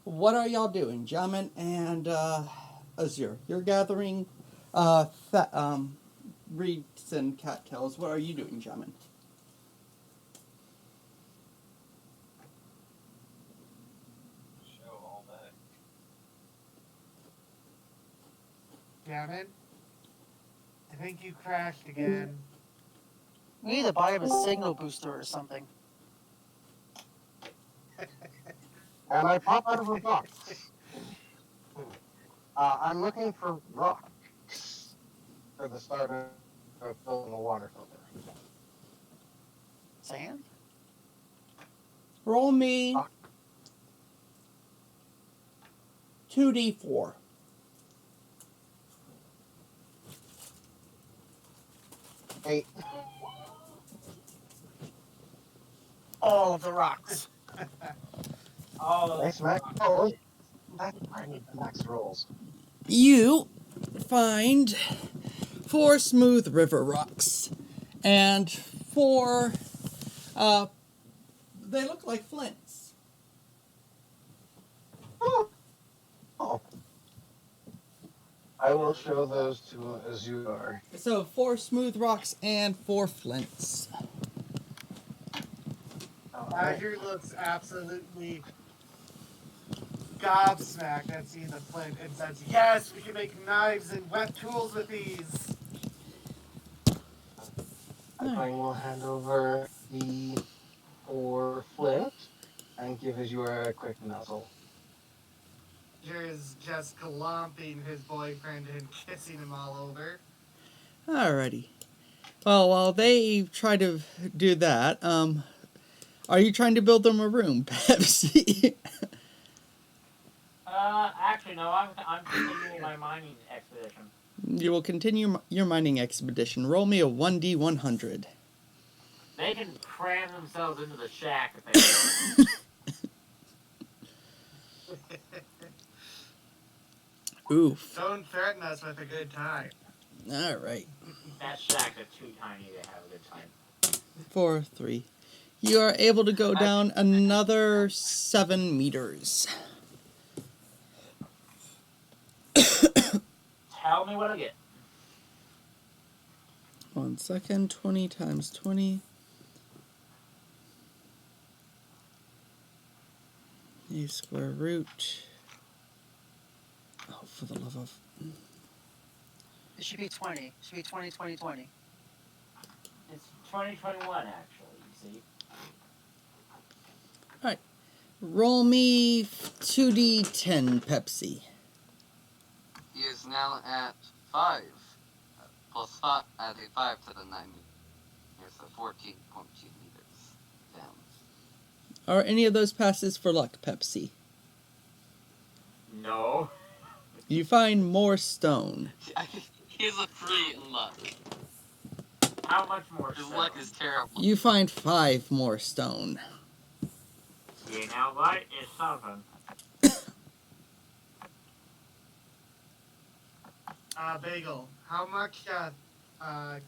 what are y'all doing? Jamin and Azure. You're gathering reeds and cattails. What are you doing, Jamin? Show all that. Damn it. I think you crashed again. We need to buy him a signal booster or something. And I pop out of a box. I'm looking for rocks for the start of filling the water filter. Sand? Roll me 2d4. 8. All of the rocks. All of Nice, Mac. Oh, that's where I need the max rolls. You find 4 smooth river rocks and 4 they look like flints. Oh. I will show those to Azure. So 4 smooth rocks and 4 flints. Azure looks absolutely gobsmacked at seeing the flint and says, "Yes, we can make knives and wet tools with these." I will hand over the 4 flint and give Azure a quick nuzzle. Azure is just glomping his boyfriend and kissing him all over. Alrighty. Well, while they try to do that, are you trying to build them a room, Pepsi? Actually, no. I'm continuing my mining expedition. You will continue your mining expedition. Roll me a 1d100. They can cram themselves into the shack if they want. Oof. Don't threaten us with a good time. Alright. That shack is too tiny to have a good time. 4, 3. You are able to go down another 7 meters. Tell me what I get. 1 second. 20 times 20. A square root. Oh, for the love of... It should be 20. It should be 20, 20, 20. It's 2021, actually, you see. Alright. Roll me 2d10, Pepsi. He is now at 5. Plus 5, adding 5 to the 9 meters. So 14.2 meters down. Are any of those passes for luck, Pepsi? No. You find more stone. He has a 3 in luck. How much more? His luck is terrible. You find 5 more stone. See, now that is something. Bagel, how much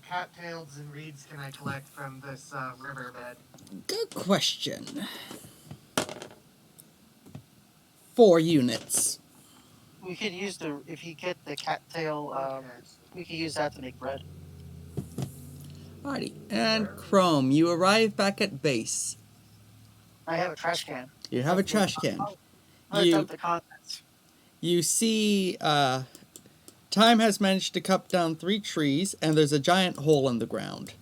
cattails and reeds can I collect from this riverbed? Good question. 4 units. We could use if you get the cattail, Okay. we could use that to make bread. Alrighty. And Chrome, you arrive back at base. I have a trash can. You have a trash can. Let's You- dump the contents. You see, Time has managed to cut down 3 trees, and there's a giant hole in the ground.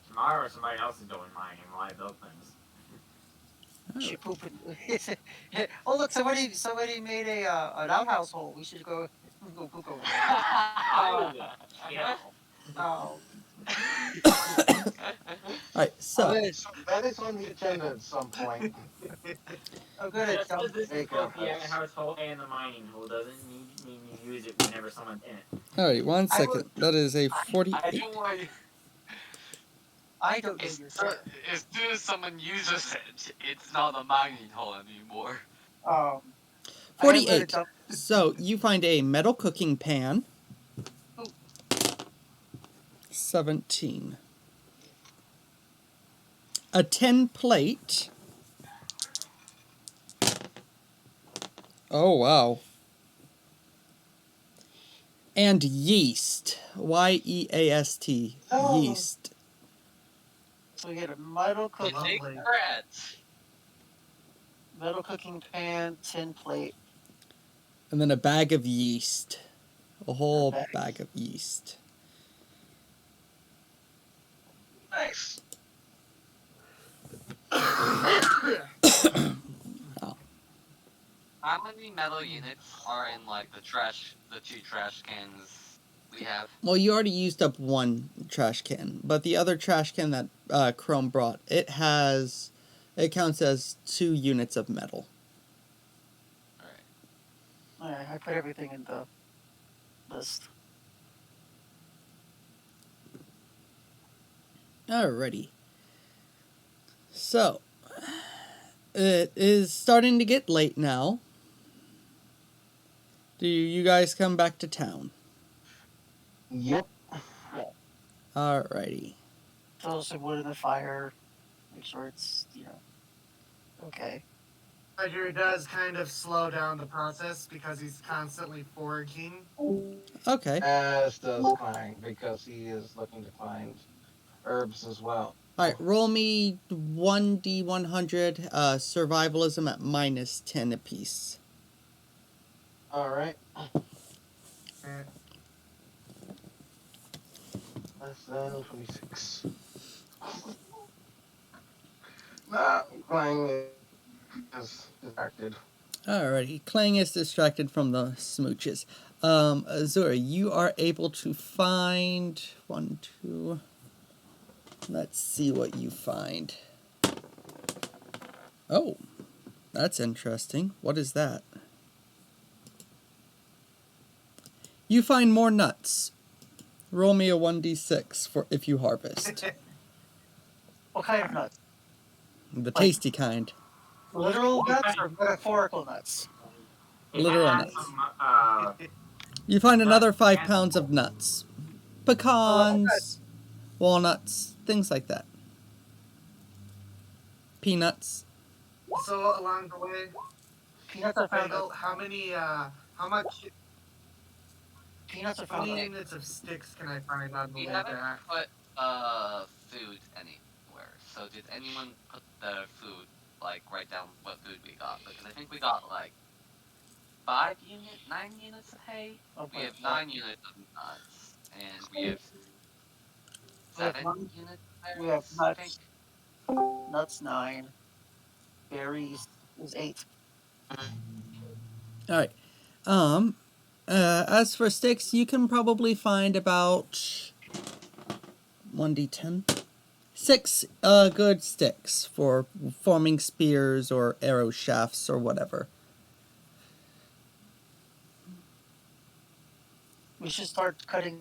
Tomorrow, somebody else is going mining while I build things. She pooped. Oh look, somebody made an outhouse hole. We should go poop over there. I would kill. Oh, Alright, so, That is on the agenda at some point. oh good. Just Dump because this is Big both the outhouse. outhouse hole and the mining hole doesn't mean you use it whenever someone's in it. alright, 1 I second. That is a I 48. don't want. I don't know As your soon as someone uses it, it's not a mining hole anymore. I am gonna 48. dump. So you find a metal cooking pan. Ooh. 17. A tin plate. Oh, wow. And yeast. Yeast. Oh. Yeast. So we get a metal cooking Lovely. plate, metal cooking pan, tin plate, And then a bag of yeast. A whole bag. bag of yeast. Nice. How many metal units are in like the two trash cans we have? Well, you already used up one trash can, but the other trash can that Chrome brought, it counts as 2 units of metal. Alright. Alright, I put everything in the list. Alrighty. So, it is starting to get late now. Do you guys come back to town? Yep. Alrighty. Throw some wood in the fire. Make sure it's, okay. Roger does kind of slow down the process because he's constantly foraging. Okay. As does Klein, because he is looking to find herbs as well. Alright, roll me 1d100, survivalism at -10 apiece. Alright. Eh, Less than 26. Nah, Klein is distracted. Alrighty, Clang is distracted from the smooches. Azura, you are able to find 1, 2. Let's see what you find. Oh, that's interesting. What is that? You find more nuts. Roll me a 1d6 for if you harvest. What kind of nuts? The tasty kind. Literal nuts or metaphorical nuts? He Literal had nuts. some, You find another nuts 5 and- pounds of nuts. Pecans, walnuts, things like that. Peanuts. So along the way, Peanuts are found. Bagel, how Peanuts are how found. many units of sticks can I find on the We way haven't back? put food anywhere. So did anyone put the food, like write down what food we got? Because I think we got like 9 units of hay. Oh, We have but, 9 units of nuts, and we have We have 7 none- units of we have berries, I think. nuts 9, berries is 8. Alright. As for sticks, you can probably find about 1d10. 6 good sticks for forming spears or arrow shafts or whatever. We should start cutting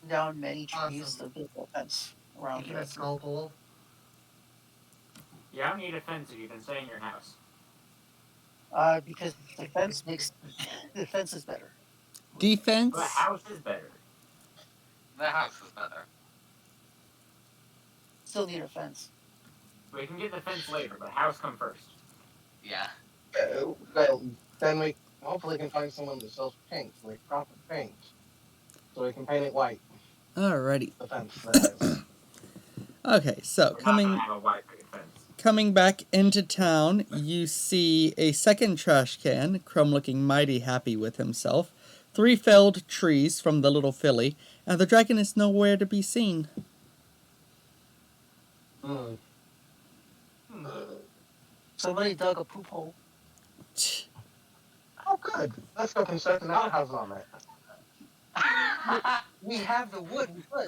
down many trees Awesome. to build a fence around Making here. a skull pole. You don't need a fence if you can stay in your house. Because the fence makes the fence is better. Defense. The house is better. The house is better. Still need a fence. We can get the fence later, but house come first. Yeah. Well, then we hopefully can find someone that sells paint, like proper paint. So we can paint it white. Alrighty. The fence, that is. Okay, so We're not gonna have a white picket fence. coming back into town, you see a second trash can, Crumb looking mighty happy with himself, 3 felled trees from the little filly, and the dragon is nowhere to be seen. Hmm. Somebody dug a poop hole. Oh, good. Let's go construct an outhouse on it. We have the wood. We could.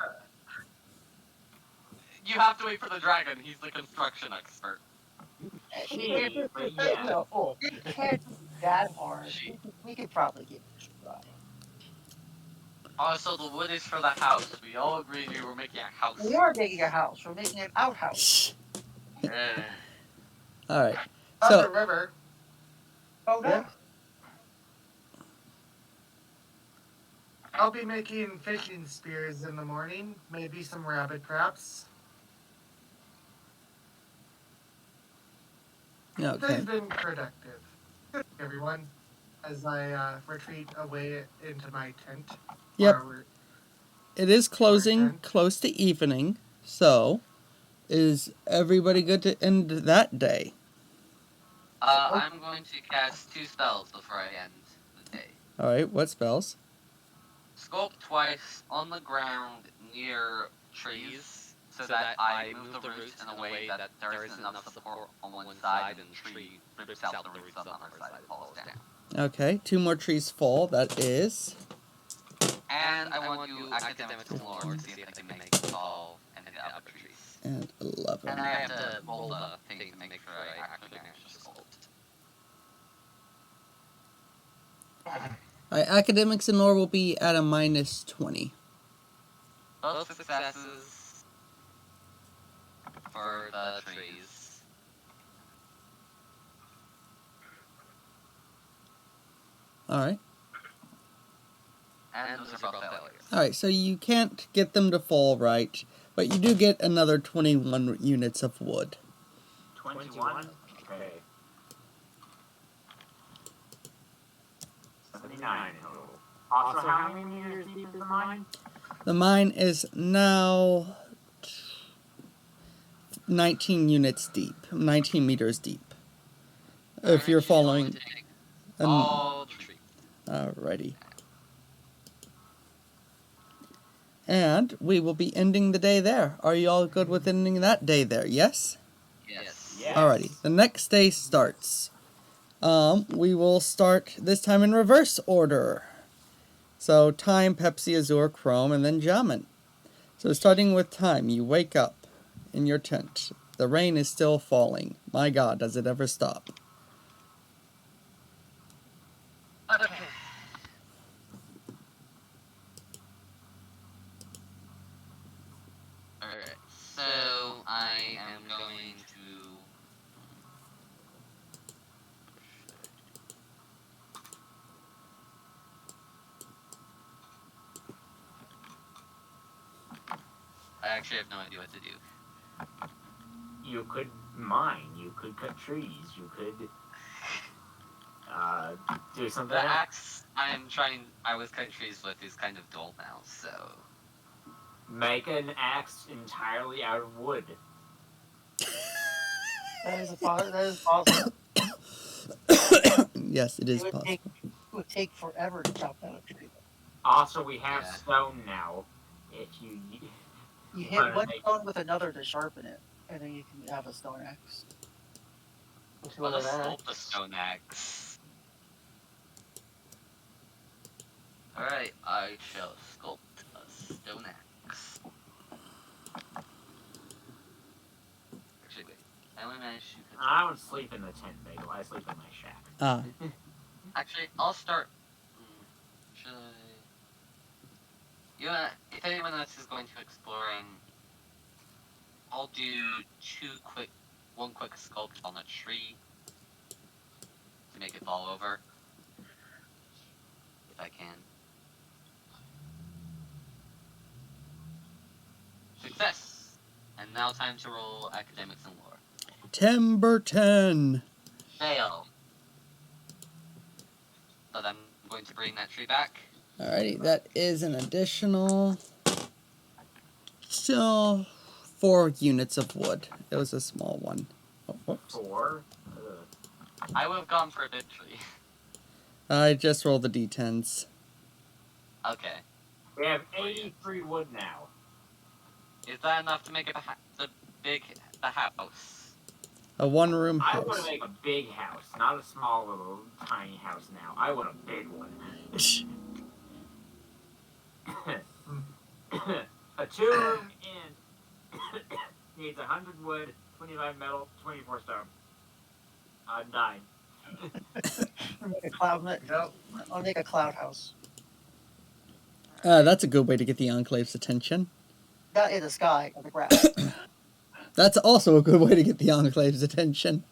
You have to wait for the dragon. He's the construction expert. She, but yeah. It can't be that hard. She. We could probably give it a try. Also, the wood is for the house. We all agreed we were making a house. We are making a house. We're making an outhouse. Eh. Alright. On So the river. Oh, no. Yeah. I'll be making fishing spears in the morning, maybe some rabbit traps. Okay. They've been productive. Good, everyone, as I retreat away into my tent. Yep. Or It is closing tent. close to evening, so is everybody good to end that day? I'm going to cast 2 spells before I end the day. Alright, what spells? Sculpt twice on the ground near trees, so that I move the roots in a way that there isn't enough support on one side and the tree rips out the roots on the other side and falls down. Okay, 2 more trees fall. That is. And I want to do academics and lore to see if I can make it fall and hit other trees. And 11. And I have to roll the thing to make sure I actually manage to sculpt. Alright, academics and lore will be at a minus 20. Both successes for the trees. Alright. And those are both failures. Alright, so you can't get them to fall right, but you do get another 21 units of wood. 21? Okay. 79 total. Also, how many meters deep is the mine? The mine is now 19 units deep, 19 meters deep. If you're following. All trees. Alrighty. And we will be ending the day there. Are you all good with ending that day there? Yes? Yes. Yes. Alrighty. The next day starts. We will start this time in reverse order. So time, Pepsi, Azure, Chrome, and then Jamin. So starting with time, you wake up in your tent. The rain is still falling. My God, does it ever stop? Okay. Alright, so I am going to... I actually have no idea what to do. You could mine, you could cut trees, you could do something The else. axe I was cutting trees with is kind of dull now, so... Make an axe entirely out of wood. That is possible. Yes, it is It possible. would take forever to chop down a tree. Also, we have Yeah. stone now. If you You hit wanna one make- stone with another to sharpen it, and then you can have a stone axe. Let us sculpt the stone axe. Alright, I shall sculpt a stone axe. Actually, wait. I only managed to... I don't sleep in the tent, Bagel. I sleep in my shack. Ah, Actually, I'll start... Should I... if anyone else is going to exploring, I'll do one quick sculpt on a tree to make it fall over, if I can. Success! And now time to roll academics and lore. Timber 10. Fail. But I'm going to bring that tree back. Alrighty, that is an additional. So, 4 units of wood. It was a small one. Oh, whoops. 4? I would have gone for a big tree. I just rolled the d10s. Okay. We have 83 wood now. Is that enough to make it the house? A 1-room I want house. to make a big house, not a small little tiny house now. I want a big one. A 2-room inn needs 100 wood, 25 metal, 24 stone. I'm dying. I'll make a cloud house. That's a good way to get the Enclave's attention. Not in the sky, on the grass. That's also a good way to get the Enclave's attention.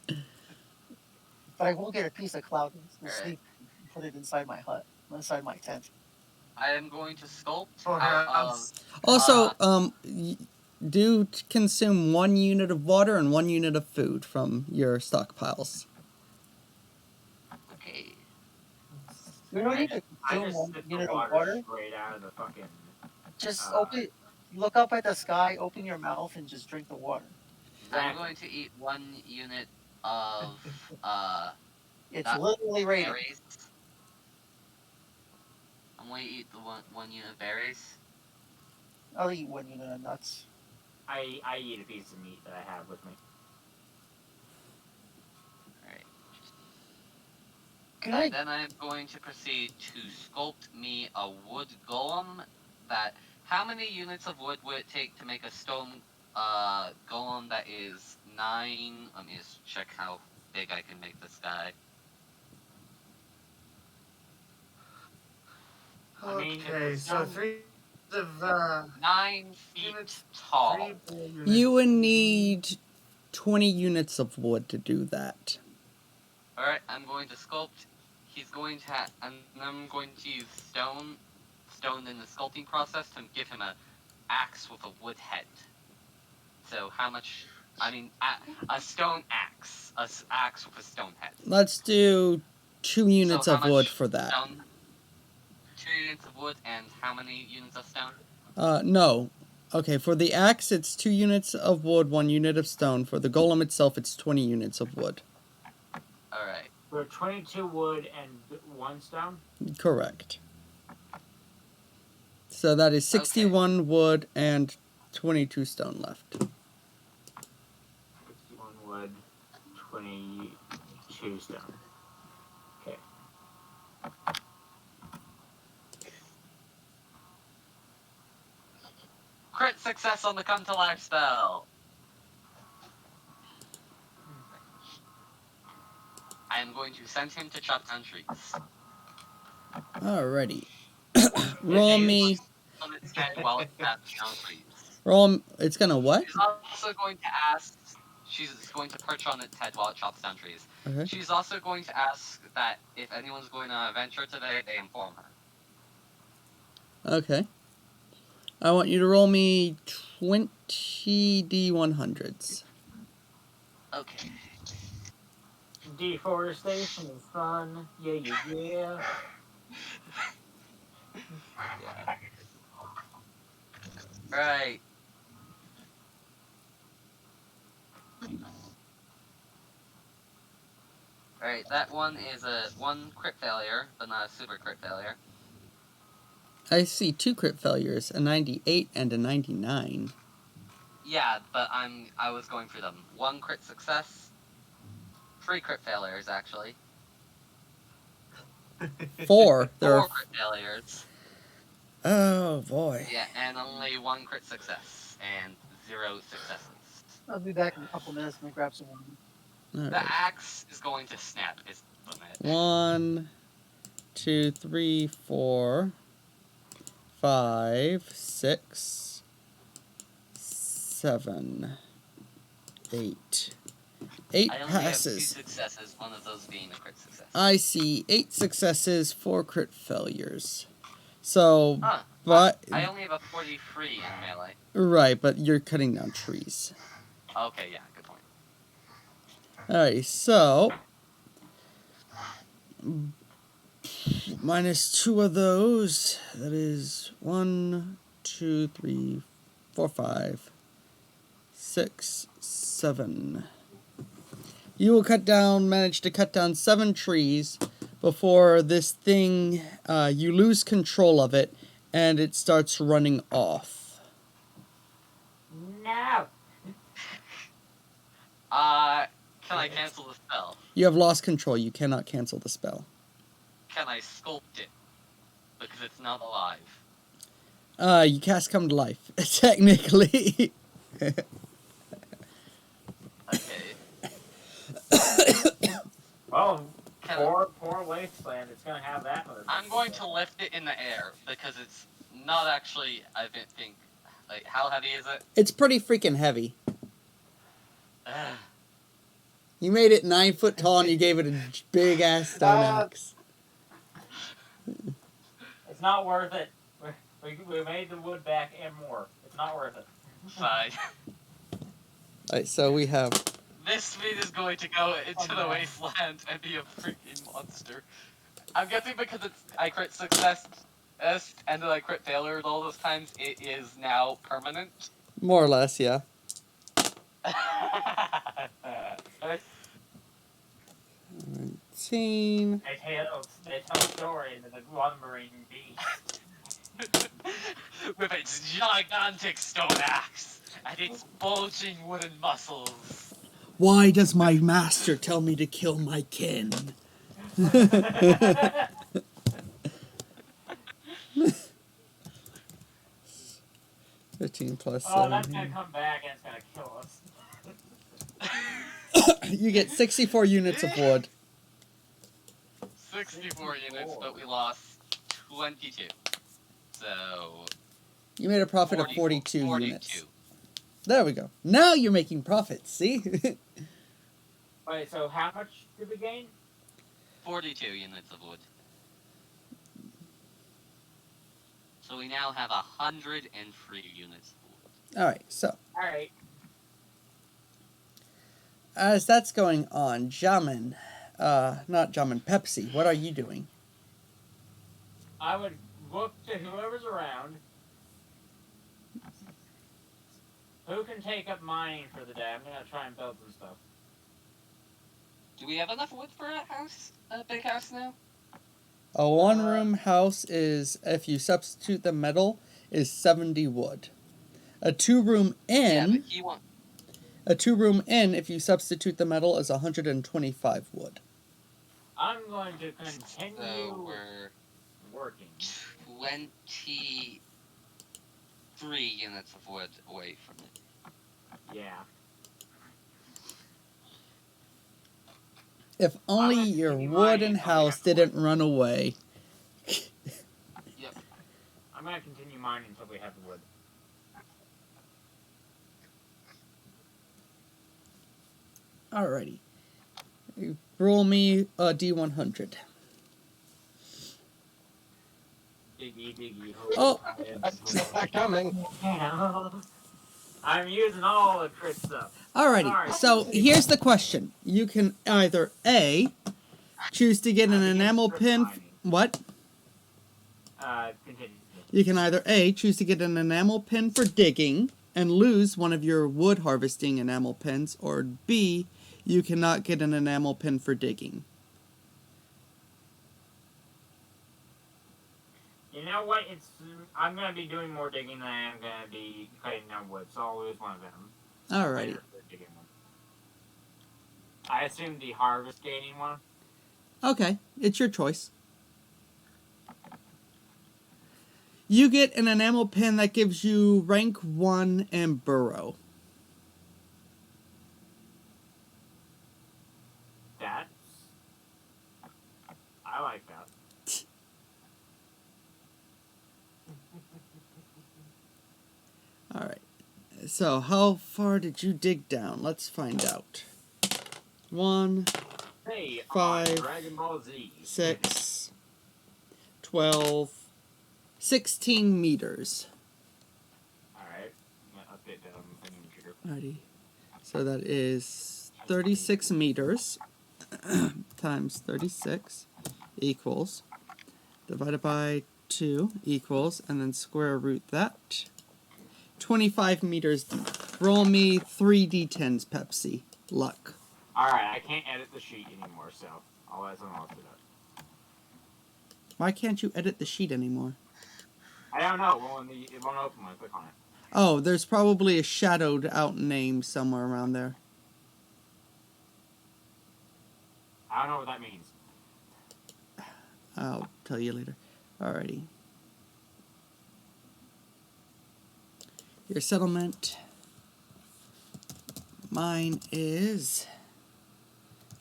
But I will get a piece of cloud and sleep and put it inside my hut, inside my tent. I am going to sculpt For out us. of. Also, do consume 1 unit of water and 1 unit of food from your stockpiles. Okay. You don't need to I consume just 1 spit the unit of water water. straight out of the fucking. Just Uh, look up at the sky, open your mouth, and just drink the water. I'm Exactly. going to eat 1 unit of It's not literally raining. berries. I'm going to eat the one unit of berries. I'll eat 1 unit of nuts. I eat a piece of meat that I have with me. Alright. Can And I? then I'm going to proceed to sculpt me a wood golem that. How many units of wood would it take to make a stone golem that is 9? Let me just check how big I can make this guy. I mean, Okay, so 3 of 9 feet units, tall. 3 full units. You would need 20 units of wood to do that. Alright, I'm going to sculpt. He's going to and I'm going to use stone in the sculpting process to give him a axe with a wood head. So how much? I mean, a stone axe, axe with a stone head. Let's do 2 units So how of wood much for that. Stone? 2 units of wood and how many units of stone? No. Okay, for the axe, it's 2 units of wood, 1 unit of stone. For the golem itself, it's 20 units of wood. Alright. for 22 wood and 1 stone. Correct. So that is 61 wood and 22 stone left. 61 wood, 22 stone. Okay. Crit success on the come to life spell. I am going to send him to chop down trees. Alrighty. Roll me. On its head while it chops down trees. Roll. It's gonna what? She's also going to ask. She's going to perch on its head while it chops down trees. Okay. She's also going to ask that if anyone's going to adventure today, they inform her. Okay. I want you to roll me 20 D100s. Okay. Deforestation is fun. Yeah, yeah, yeah. Yeah. Right. Alright, that one is a 1 crit failure, but not a super crit failure. I see 2 crit failures, a 98 and a 99. Yeah, but I was going for them. 1 crit success, 3 crit failures actually. 4. There 4 are. crit failures. Oh boy. Yeah, and only 1 crit success and 0 successes. I'll be back in a couple minutes. I'm gonna grab some water. All The right. axe is going to snap its limit. 1, 2, 3, 4, 5, 6, 7, 8. 8 I only have 2 passes. successes, one of those being a crit success. I see 8 successes, 4 crit failures. So, Huh. but I only have a 43 in melee. right, but you're cutting down trees. Okay, yeah, good point. Alright, so minus 2 of those. That is 1, 2, 3, 4, 5, 6, 7. You will manage to cut down 7 trees before this thing, you lose control of it, and it starts running off. No. Can I cancel the spell? You have lost control. You cannot cancel the spell. Can I sculpt it? Because it's not alive. You cast Come to Life, technically. Okay. Well, Can poor wasteland. It's gonna have that. I'm going to lift it in the air because it's not actually. I think. Like, how heavy is it? It's pretty freaking heavy. Ugh. You made it 9 foot tall and you gave it a big ass stone axe. I It's not worth it. We made the wood back and more. It's not worth it. Fine. Alright, so we have... This speed is going to go into the wasteland and be a freaking monster. I'm guessing because I crit success and then I crit failure all those times, it is now permanent. More or less, yeah. Scene. They tell stories of the lumbering beast. With its gigantic stone axe and its bulging wooden muscles. Why does my master tell me to kill my kin? 15 plus Oh, that's 7. gonna come back and it's gonna kill us. You get 64 units of wood. 64 units, but we lost 22. So... You made a profit of 42 42. units. There we go. Now you're making profits, see? Wait, so how much did we gain? 42 units of wood. So we now have 103 units of wood. Alright, so Alright. as that's going on, Jamin, not Jamin, Pepsi, what are you doing? I would look to whoever's around. Who can take up mining for the day? I'm gonna try and build some stuff. Do we have enough wood for a house? A big house now? A one-room house is, if you substitute the metal, is 70 wood. A two-room Yeah, inn, but he wants... if you substitute the metal, is 125 wood. I'm going to continue So we're working. 23 units of wood away from it. Yeah. If only gonna your continue wooden mining until we house have wood. didn't run away. Yep. I'm gonna continue mining until we have wood. Alrighty. You roll me a D100. Diggy. Oh. I see that coming. I'm using all the crit stuff. Alrighty, Alright. so here's the question. You can either A, choose to get an enamel pin... What? Continue. You can either A, choose to get an enamel pin for digging and lose one of your wood harvesting enamel pins, or B, you cannot get an enamel pin for digging. You know what? I'm gonna be doing more digging than I am gonna be cutting down wood, so I'll lose one of them. Alrighty. I assume the harvest gaining one. Okay, it's your choice. You get an enamel pin that gives you rank 1 and burrow. I like that. Alright. So, how far did you dig down? Let's find out. 1, Hey, 5, Dragon Ball Z. 6, 12, 16 meters. Alright. I'm gonna update that on the computer. Alrighty. So that is 36 meters times 36 equals, divided by 2 equals, and then square root that. 25 meters deep. Roll me 3d10s, Pepsi. Luck. Alright, I can't edit the sheet anymore, so I'll let someone else do that. Why can't you edit the sheet anymore? I don't know. It won't open when I click on it. Oh, there's probably a shadowed out name somewhere around there. I don't know what that means. I'll tell you later. Alrighty. Your settlement. Mine is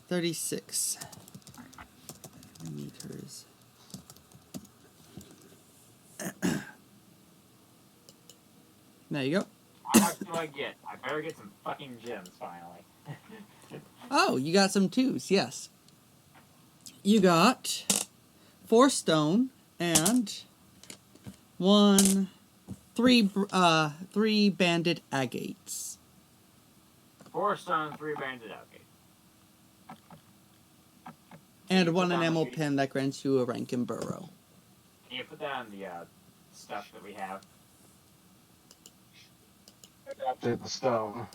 36 meters. There you go. How much do I get? I better get some fucking gems, finally. Oh, you got some twos, yes. You got 4 stone and three banded agates. 4 stone, 3 banded outgate. And one enamel pin that grants you a rank in burrow. Can you put that on the stuff that we have? The stone.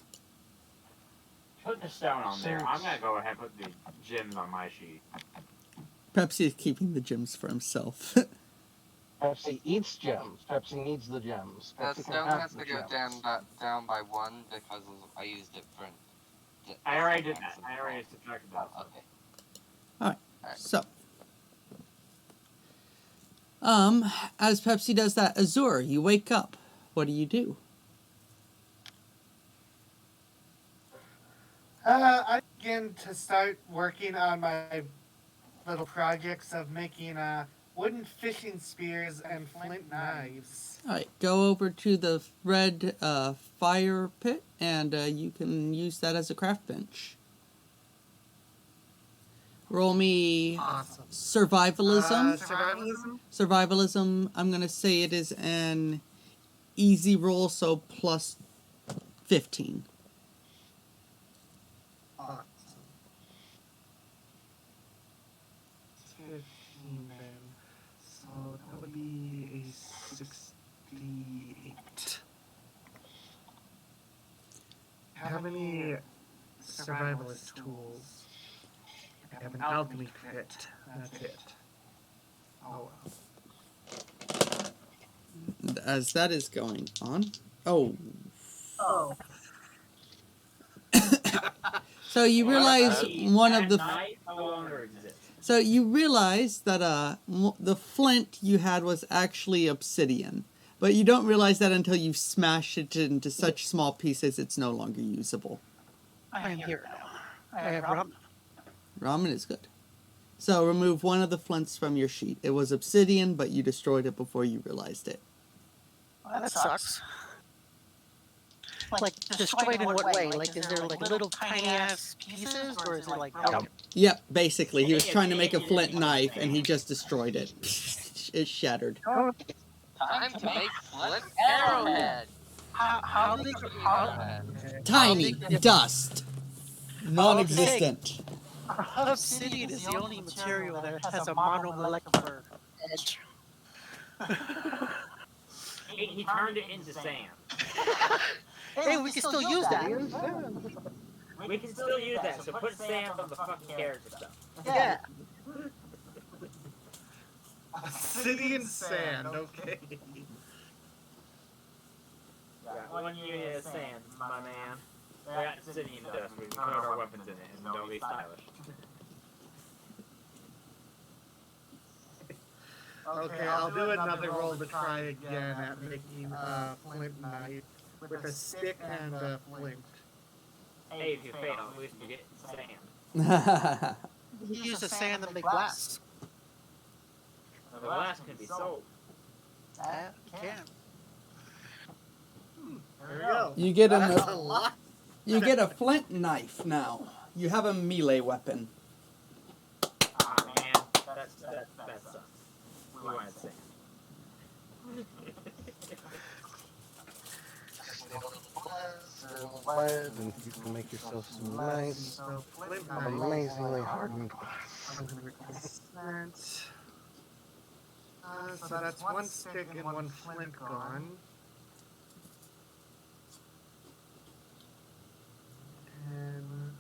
Put the stone on there. I'm gonna go ahead and put the gems on my sheet. Pepsi is keeping the gems for himself. Pepsi eats gems. Pepsi needs the gems. The Pepsi can stone have has the to go gems. down by 1 because I used it for. I already did that. I already subtracted that. Oh, okay. Alright, so. As Pepsi does that, Azure, you wake up. What do? I begin to start working on my little projects of making wooden fishing spears and flint knives. Alright, go over to the red fire pit, and you can use that as a craft bench. Roll me Awesome. survivalism. Survivalism? Survivalism, I'm going to say it is an easy roll, so plus 15. Awesome. 15 then. So that would be a 68. Have any survivalist tools? I have an alchemy kit. That's it. Oh well. As that is going on. Oh. So you realize one of the. Night no longer exists. So you realize that the flint you had was actually obsidian, but you don't realize that until you smash it into such small pieces it's no longer usable. I am here now. I have ramen. Ramen is good. So remove one of the flints from your sheet. It was obsidian, but you destroyed it before you realized it. Well, that sucks. Like destroyed in what way? Like, is there like little tiny ass pieces, or is it like broken? Yep, basically. He was trying to make a flint knife, and he just destroyed it. It shattered. Time to make flint arrowhead. How big? Tiny. Dust. Non-existent. Obsidian is the only material that has a monomolecular edge. He turned it into sand. Hey, we can still use that. We can still use that, so put sand on the fucking character stuff. Yeah. Obsidian sand, okay. Yeah, 1 unit of sand, my man. We got obsidian dust. We can put our weapons in it and don't be stylish. Okay, I'll do another roll to try again at making a flint knife with a stick and a flint. Hey, if you fail, at least you get sand. You use the sand to make glass. The glass can be sold. You can. There we go. You get That's a lot. You get a flint knife now. You have a melee weapon. Ah, man, that sucks. We wanted sand. Lead, and you can make yourself some nice, So flint knife. amazingly hardened glass. 100%. So that's one stick and one flint gone. And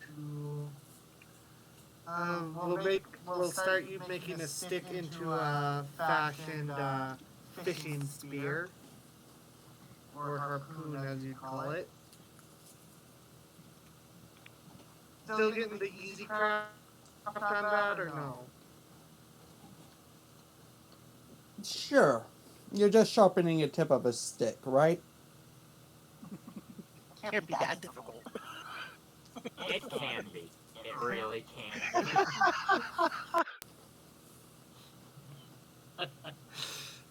two. We'll start you making a stick into a fashioned fishing spear. Or harpoon, as you call it. Still getting the easy craft on that, or no? Sure. You're just sharpening a tip of a stick, right? Can't be that difficult. It can be. It really can be.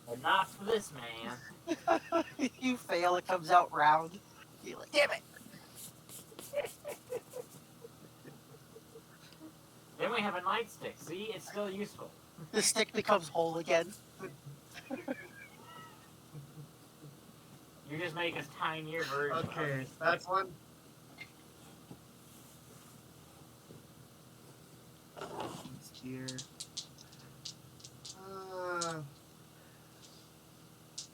But not for this man. You fail, it comes out round. You're like, damn it! Then we have a nightstick. See, it's still useful. The stick becomes whole again. You just make a tinier version. Okay, that's one. Let's here.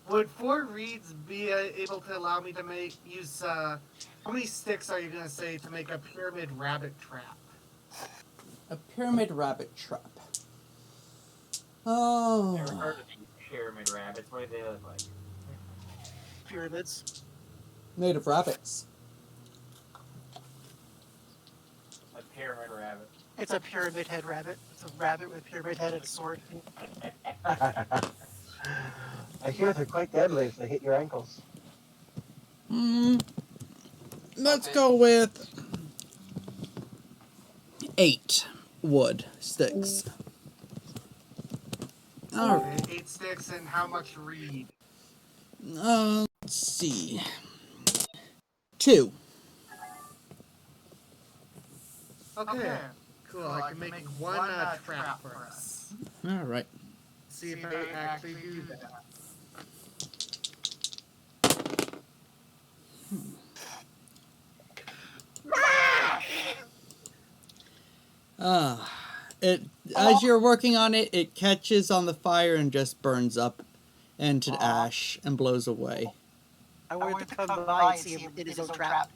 Would 4 reeds be able to allow me to use? How many sticks are you gonna say to make a pyramid rabbit trap? A pyramid rabbit trap. Never Oh. heard of these pyramid rabbits. What do they look like? Pyramids. Made of rabbits. A pyramid rabbit. It's a pyramid head rabbit. It's a rabbit with a pyramid head and a sword. I hear they're quite deadly if they hit your ankles. Let's go with 8 wood sticks. Alright. Okay, 8 sticks and how much reed? Let's see. 2. Okay, cool. I can make one trap for us. Alright. See if I actually do that. As you're working on it, it catches on the fire and just burns up into ash and blows away. I wanted to come by and see him in his own trap.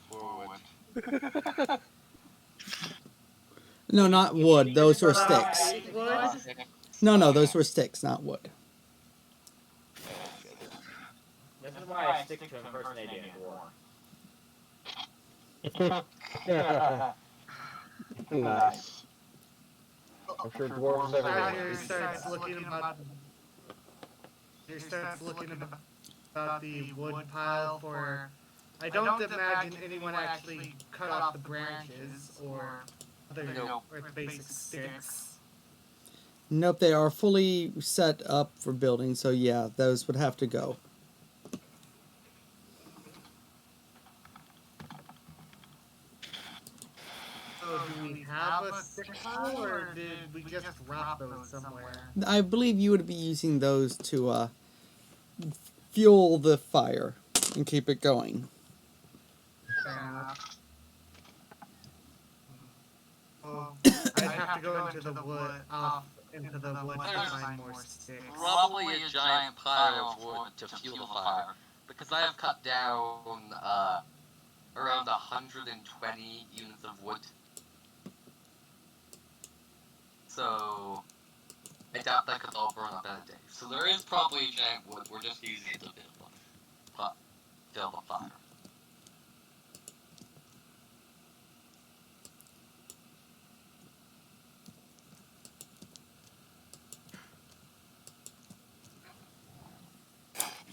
Forward. No, not wood. Those were sticks. Wood? No, those were sticks, not wood. This is why I stick to impersonating a dwarf. Nice. I'm sure dwarves everywhere. He starts looking about the wood pile for. I don't imagine anyone actually cut off the branches or other or basic sticks. Nope, they are fully set up for building, so yeah, those would have to go. So do we have a stick pile or did we just drop those somewhere? I believe you would be using those to fuel the fire and keep it going. Fair enough. Well, I'd have to go into the wood, into the woods to find more sticks. Probably a giant pile of wood to fuel the fire, because I have cut down around 120 units of wood. So I doubt that could all burn up in a day. So there is probably a giant wood. We're just using it to build a fire.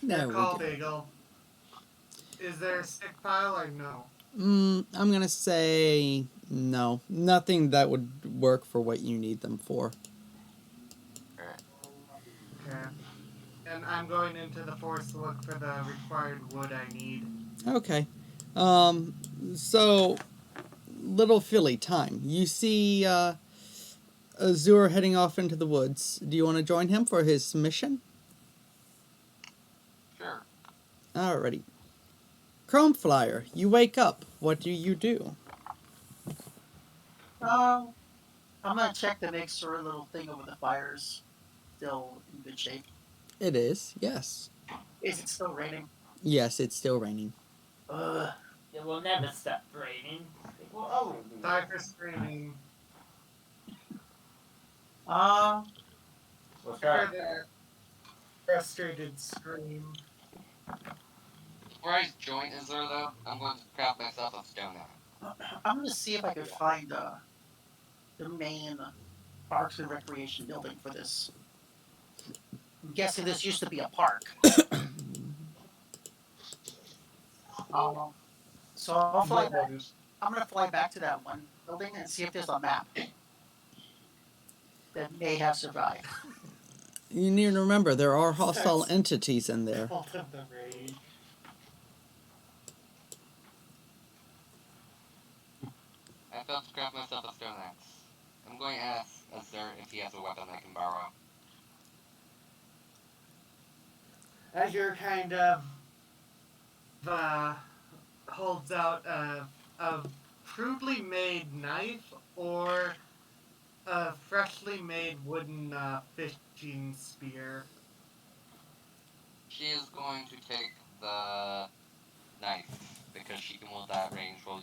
There we Call go. Bagel. Is there a stick pile or no? I'm gonna say no. Nothing that would work for what you need them for. Okay. And I'm going into the forest to look for the required wood I need. Okay. So, little Philly time. You see Azur heading off into the woods. Do you want to join him for his mission? Sure. Alrighty. Chrome Flyer, you wake up. What do you do? I'm gonna check to make sure a little thing over the fire's still in good shape. It is, yes. Is it still raining? Yes, it's still raining. It will never stop raining. It will always be. Sorry for screaming. We'll For start. the frustrated scream. Where his joint is there though, I'm going to craft myself a stone axe. I'm gonna see if I can find the main Parks and Recreation building for this. I'm guessing this used to be a park. So I'll fly back. I'm gonna fly back to that one building and see if there's a map that may have survived. You need to remember, there are hostile entities in there. Cult of the Rage. I failed to craft myself a stone axe. I'm going to ask Azur if he has a weapon I can borrow. As you're kind of holds out a crudely made knife or a freshly made wooden fishing spear. She is going to take the knife because she can wield that range while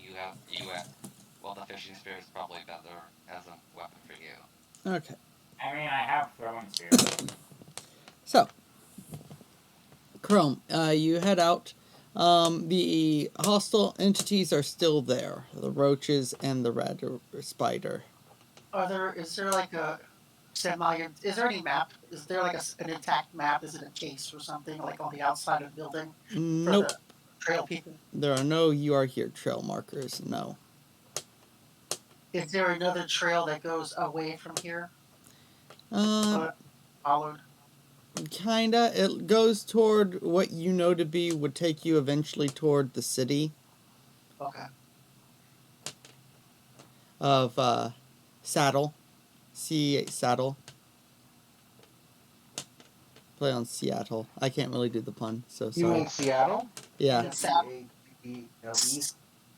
while the fishing spear is probably better as a weapon for you. Okay. I mean, I have throwing spears. So, Chrome, you head out. The hostile entities are still there. The roaches and the red spider. Is there like a semi, is there any map? Is there like an intact map? Is it a case or something like on the outside of the building for Nope. the trail people? There are no "you are here" trail markers. No. Is there another trail that goes away from here? Uh, But followed. kinda. It goes toward what you know to be would take you eventually toward the city Okay. of Saddle. Saddle. Play on Seattle. I can't really do the pun, so You sorry. mean Seattle? Yeah. Seattle.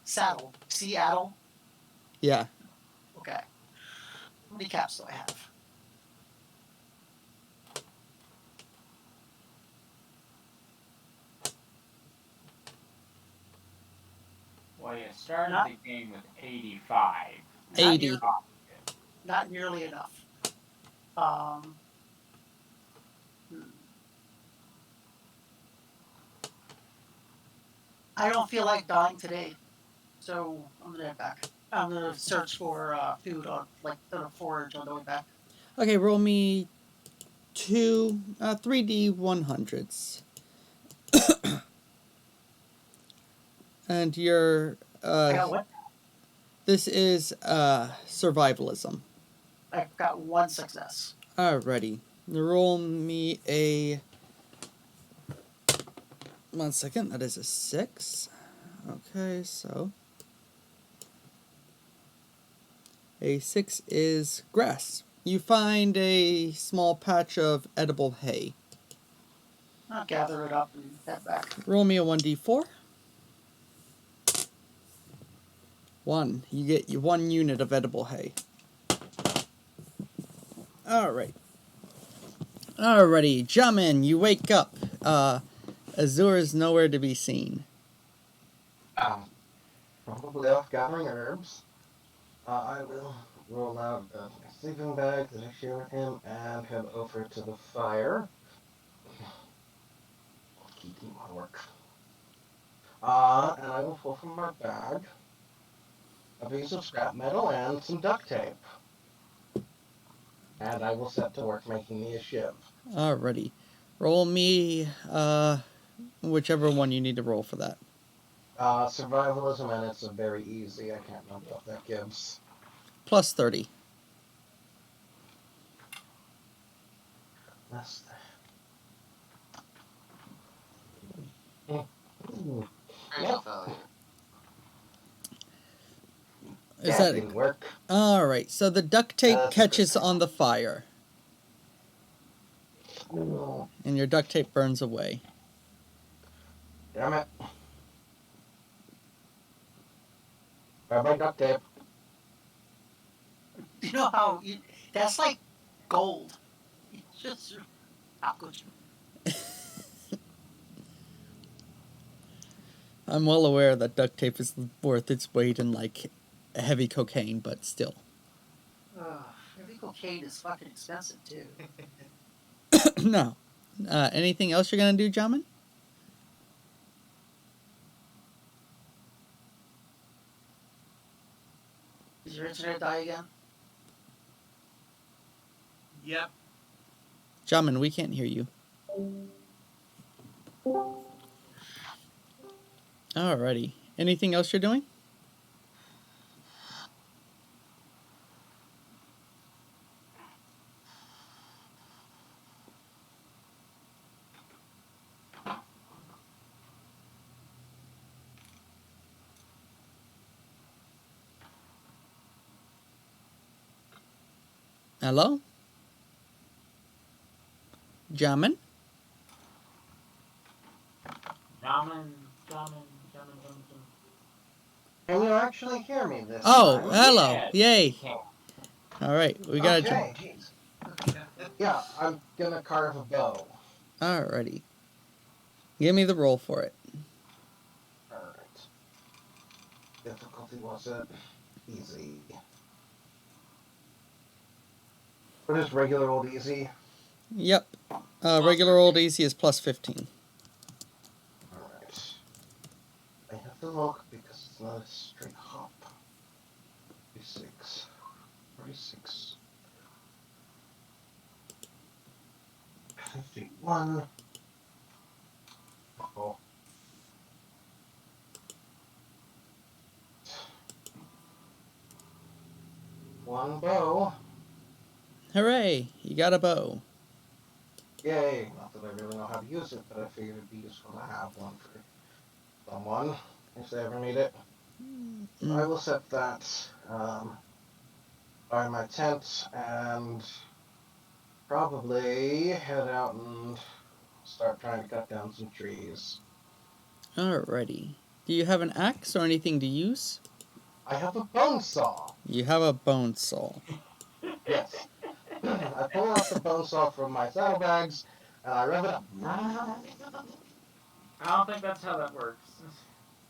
Saddle. Seattle. Yeah. Okay. How many caps do I have? Well, you started Not- the game with 85. Not 80. near- Not nearly enough. Um. I don't feel like dying today, so I'm gonna head back. I'm gonna search for food on like the forage on the way back. Okay, roll me 3D 100s. And your I got what? this is survivalism. I've got one success. Alrighty. Roll me a 1 second, that is a 6. Okay, so a 6 is grass. You find a small patch of edible hay. I'll gather it up and head back. Roll me a 1d4. 1. You get 1 unit of edible hay. Alright. Alrighty, Jamin, you wake up. Azur is nowhere to be seen. Probably off gathering herbs. I will roll out a sleeping bag that I share with him and head over to the fire. Keep on work. And I will pull from my bag a piece of scrap metal and some duct tape. And I will set to work making me a shiv. Alrighty. Roll me whichever one you need to roll for that. Survivalism, and it's a very easy. I can't remember what that gives. Plus 30. That's Critical failure. Is that that didn't work. Alright, so the duct tape That's catches okay. on the fire, Oh, and your duct tape burns away. damn it. Bye-bye duct tape. You know how that's like gold. It's just how could you? I'm well aware that duct tape is worth its weight in, like, heavy cocaine, but still. Heavy cocaine is fucking expensive too. No. Anything else you're gonna do, Jamin? Did your internet die again? Yep. Jamin, we can't hear you. Alrighty. Anything else you're doing? Hello? Jamin? Jamin, Jamin, Jamin, Jamin. Can you actually hear me this Oh, time? hello. Yes. Yay. Okay. All right, we got Okay, jeez. Yeah, I'm gonna carve a bow. Alrighty. Give me the roll for it. Alright. Difficulty was it? Easy. What is regular old easy? Yep. Regular old easy is plus 15. Alright. I have to look because it's not a straight hop. 46. 46. 51. Oh. One bow. Hooray, you got a bow. Yay. Not that I really know how to use it, but I figured it'd be useful to have one for someone if they ever need it. So I will set that by my tent and probably head out and start trying to cut down some trees. Alrighty. Do you have an axe or anything to use? I have a bone saw. You have a bone saw. Yes. I pull out the bone saw from my saddlebags and I rev it up. I don't think that's how that works.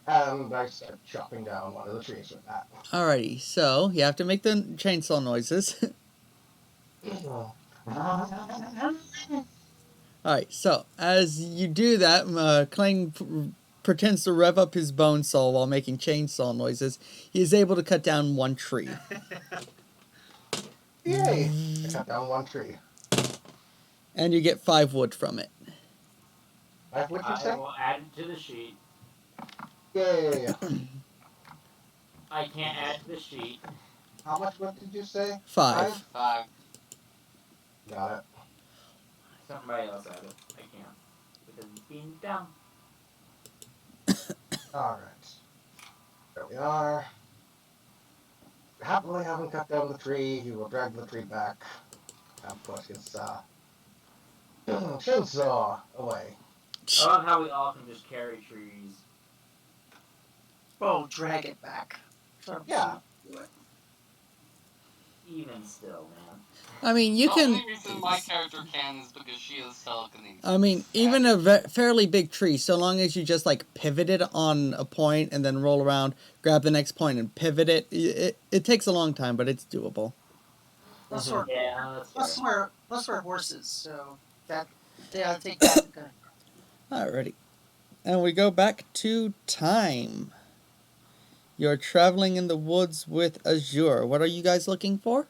And I start chopping down one of the trees with that. Alrighty, so you have to make the chainsaw noises. Alright, so as you do that, Clang pretends to rev up his bone saw while making chainsaw noises. He is able to cut down one tree. Yay! I cut down one tree. And you get 5 wood from it. What'd you I say? will add it to the sheet. Yay! I can't add to the sheet. How much wood did you say? 5. 5. Got it. Somebody else add it. I can't. Because it's being dumb. Alright. There we are. Happily having cut down the tree, he will drag the tree back and put his chainsaw away. I love how we all can just carry trees. Oh, drag it back. Yeah. Even still, man. I mean, you The can. only reason my character can is because she is telekinesis. I mean, even a fairly big tree, so long as you just like pivot it on a point and then roll around, grab the next point and pivot it, it takes a long time, but it's doable. Plus Mhm. we're, Yeah, that's plus fair. we're horses, so that they ought to take that into account. Alrighty. And we go back to time. You're traveling in the woods with Azure. What are you guys looking for?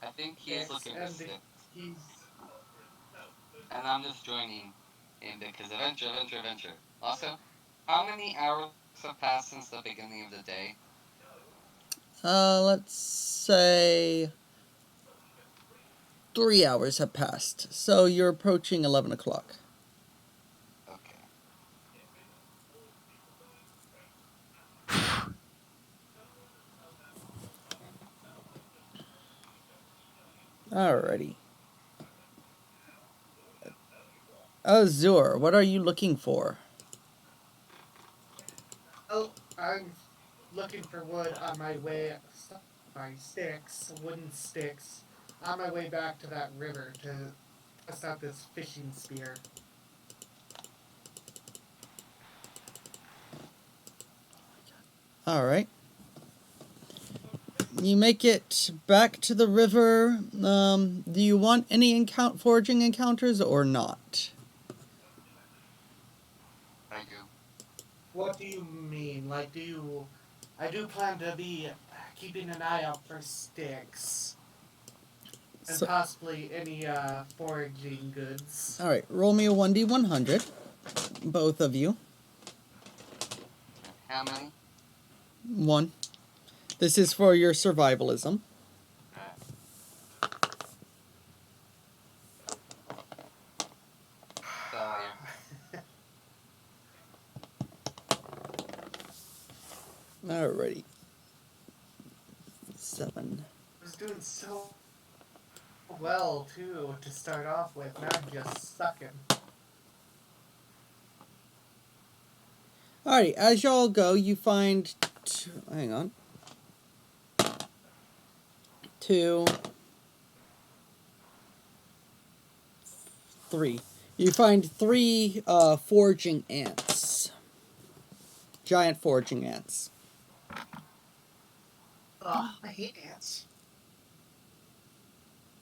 I think he's looking for and 6. he's And I'm just joining him because adventure. Also, how many hours have passed since the beginning of the day? Let's say 3 hours have passed. So you're approaching 11 o'clock. Okay. Alrighty. Azure, what are you looking for? oh, I'm looking for wood on my way. My sticks, wooden sticks, on my way back to that river to test out this fishing spear. Alright. You make it back to the river. Do you want any foraging encounters or not? I do. What do you mean? Like, I do plan to be keeping an eye out for sticks. And So, possibly any foraging goods. alright, roll me a 1d100. Both of you. How many? 1. This is for your survivalism. Yeah. Alrighty. 7. I was doing so well, too, to start off with. Now I'm just sucking. Alrighty, as y'all go, you find... hang on. 2, 3. You find 3 foraging ants. Giant foraging ants. Ugh, I hate ants.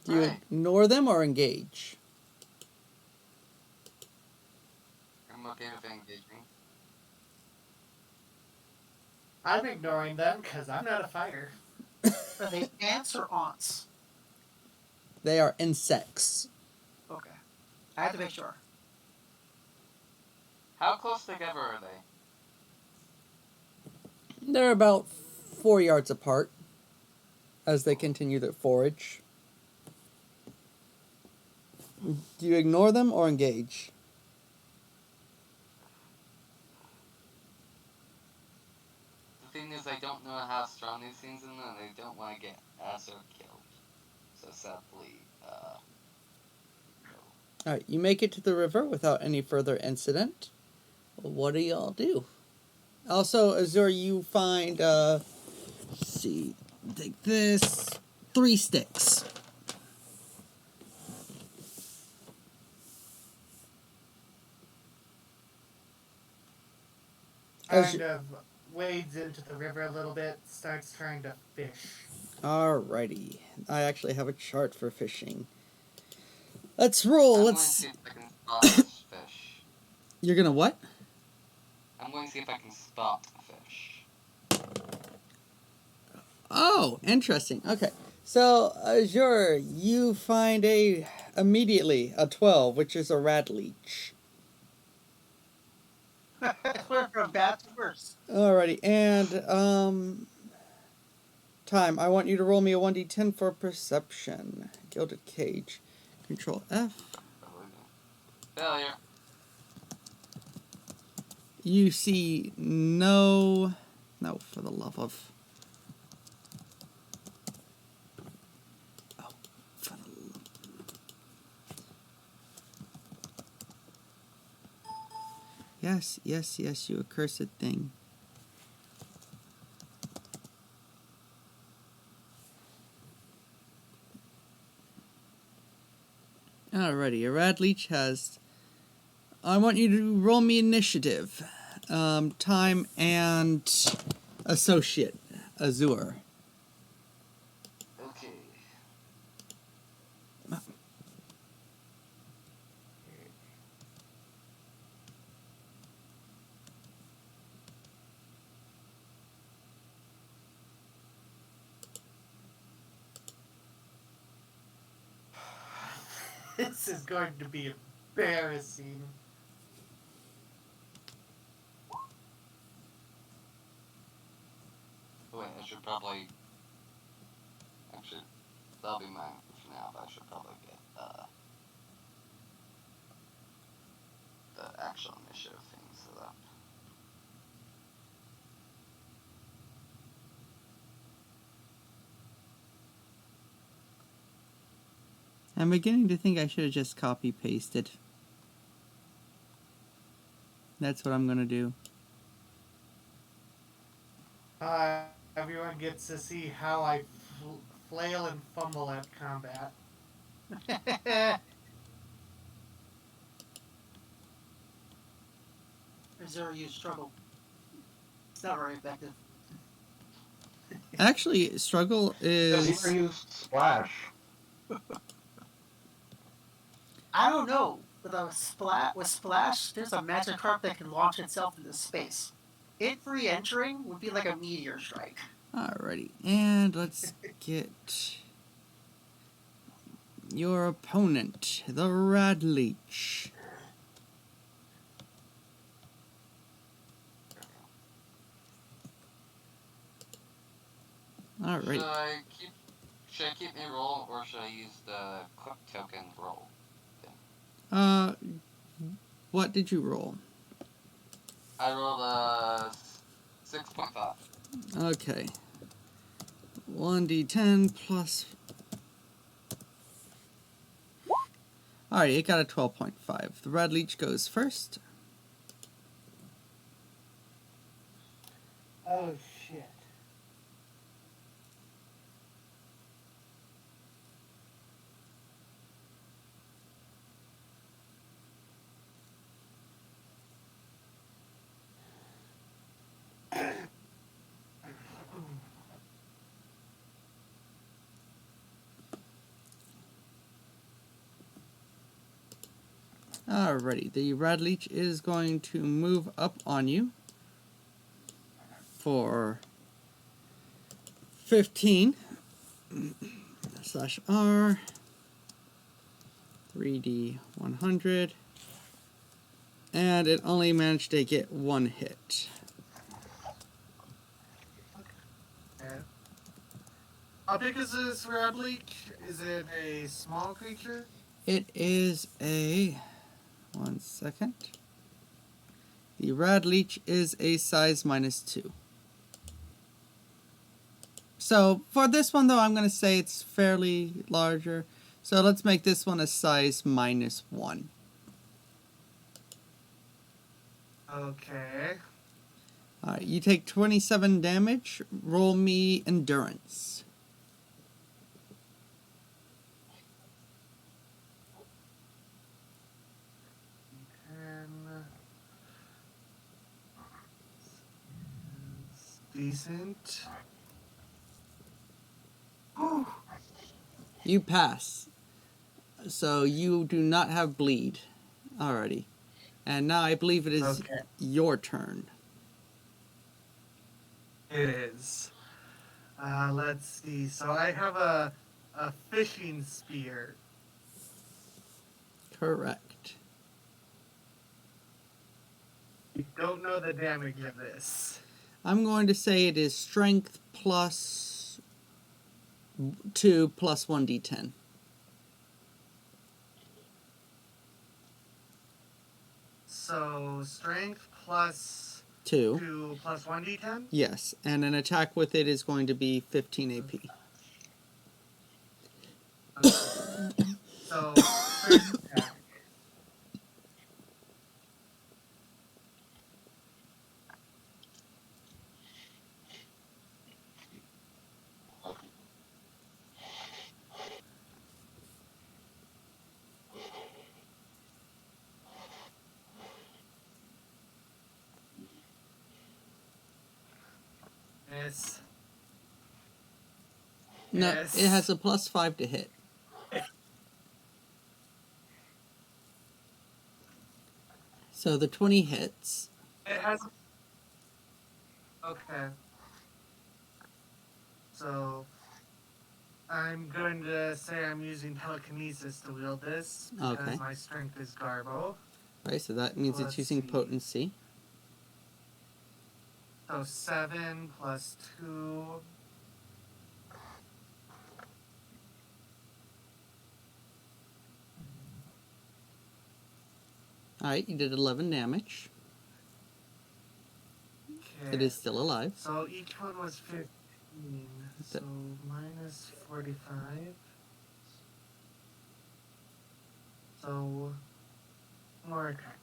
Do you Right. ignore them or engage? I'm okay with engaging. I'm ignoring them because I'm not a fighter. Are they ants or aunts? They are insects. Okay. I have to make sure. How close together are they? They're about 4 yards apart as they continue their forage. Do you ignore them or engage? The thing is, I don't know how strong these things are, and I don't want to get Azure killed. So sadly, no. Alright, you make it to the river without any further incident. What do y'all do? Also, Azure, you find, let's see, take this, 3 sticks. Kind of wades into the river a little bit, starts trying to fish. Alrighty. I actually have a chart for fishing. Let's roll. I'm going to Let's. see if I can spot this fish. You're gonna what? I'm going to see if I can spot fish. Oh, interesting. Okay. So, Azure, you find immediately a 12, which is a rad leech. It went from bad to worse. Alrighty, and time. I want you to roll me a 1d10 for perception. Gilded cage. Control F. Failure. You see no, for the love of. Oh, for the love. Yes, you accursed thing. Alrighty, a rad leech has. I want you to roll me initiative, time and associate, Azure. Okay. This is going to be embarrassing. Wait, I should probably. Actually, that'll be mine for now, but I should probably get the actual initiative thing set up. I'm beginning to think I should have just copy pasted. That's what I'm gonna do. Everyone gets to see how I flail and fumble at combat. Azure, you struggle. It's not very effective. Actually, struggle Because is. you used splash. I don't know. With splash, there's a magic carp that can launch itself into space. It re-entering would be like a meteor strike. Alrighty, and let's get your opponent, the Rad Leech. Alrighty. Should I keep my roll, or should I use the quick token roll? What did you roll? I rolled a 6.5. Okay. 1d10 plus... Alright, it got a 12.5. The red leech goes first. Oh shit. Alrighty, the red leech is going to move up on you for 15 slash R 3d 100, and it only managed to get one hit. Okay. How big is this red leech? Is it a small creature? It is a... 1 second. The red leech is a size -2. So for this one though, I'm going to say it's fairly larger. So let's make this one a size -1. Okay. Alright, you take 27 damage. Roll me endurance. Decent. You pass. So you do not have bleed already. And now I believe it is Okay. your turn. It is. Let's see. So I have a fishing spear. Correct. I don't know the damage of this. I'm going to say it is strength plus 2 plus 1d10. So strength plus 2. 2 plus 1d10? Yes, and an attack with it is going to be 15 AP. Okay. So first attack. Miss. No, Yes. it has a +5 to hit. So the 20 hits. It has. Okay. So I'm going to say I'm using telekinesis to wield this because Okay. my strength is Garbo. Right, so that means Let's it's using see. potency. So 7 plus 2. Alright, you did 11 damage. Okay. It is still alive. So each one was 15. So minus 45. So more attack.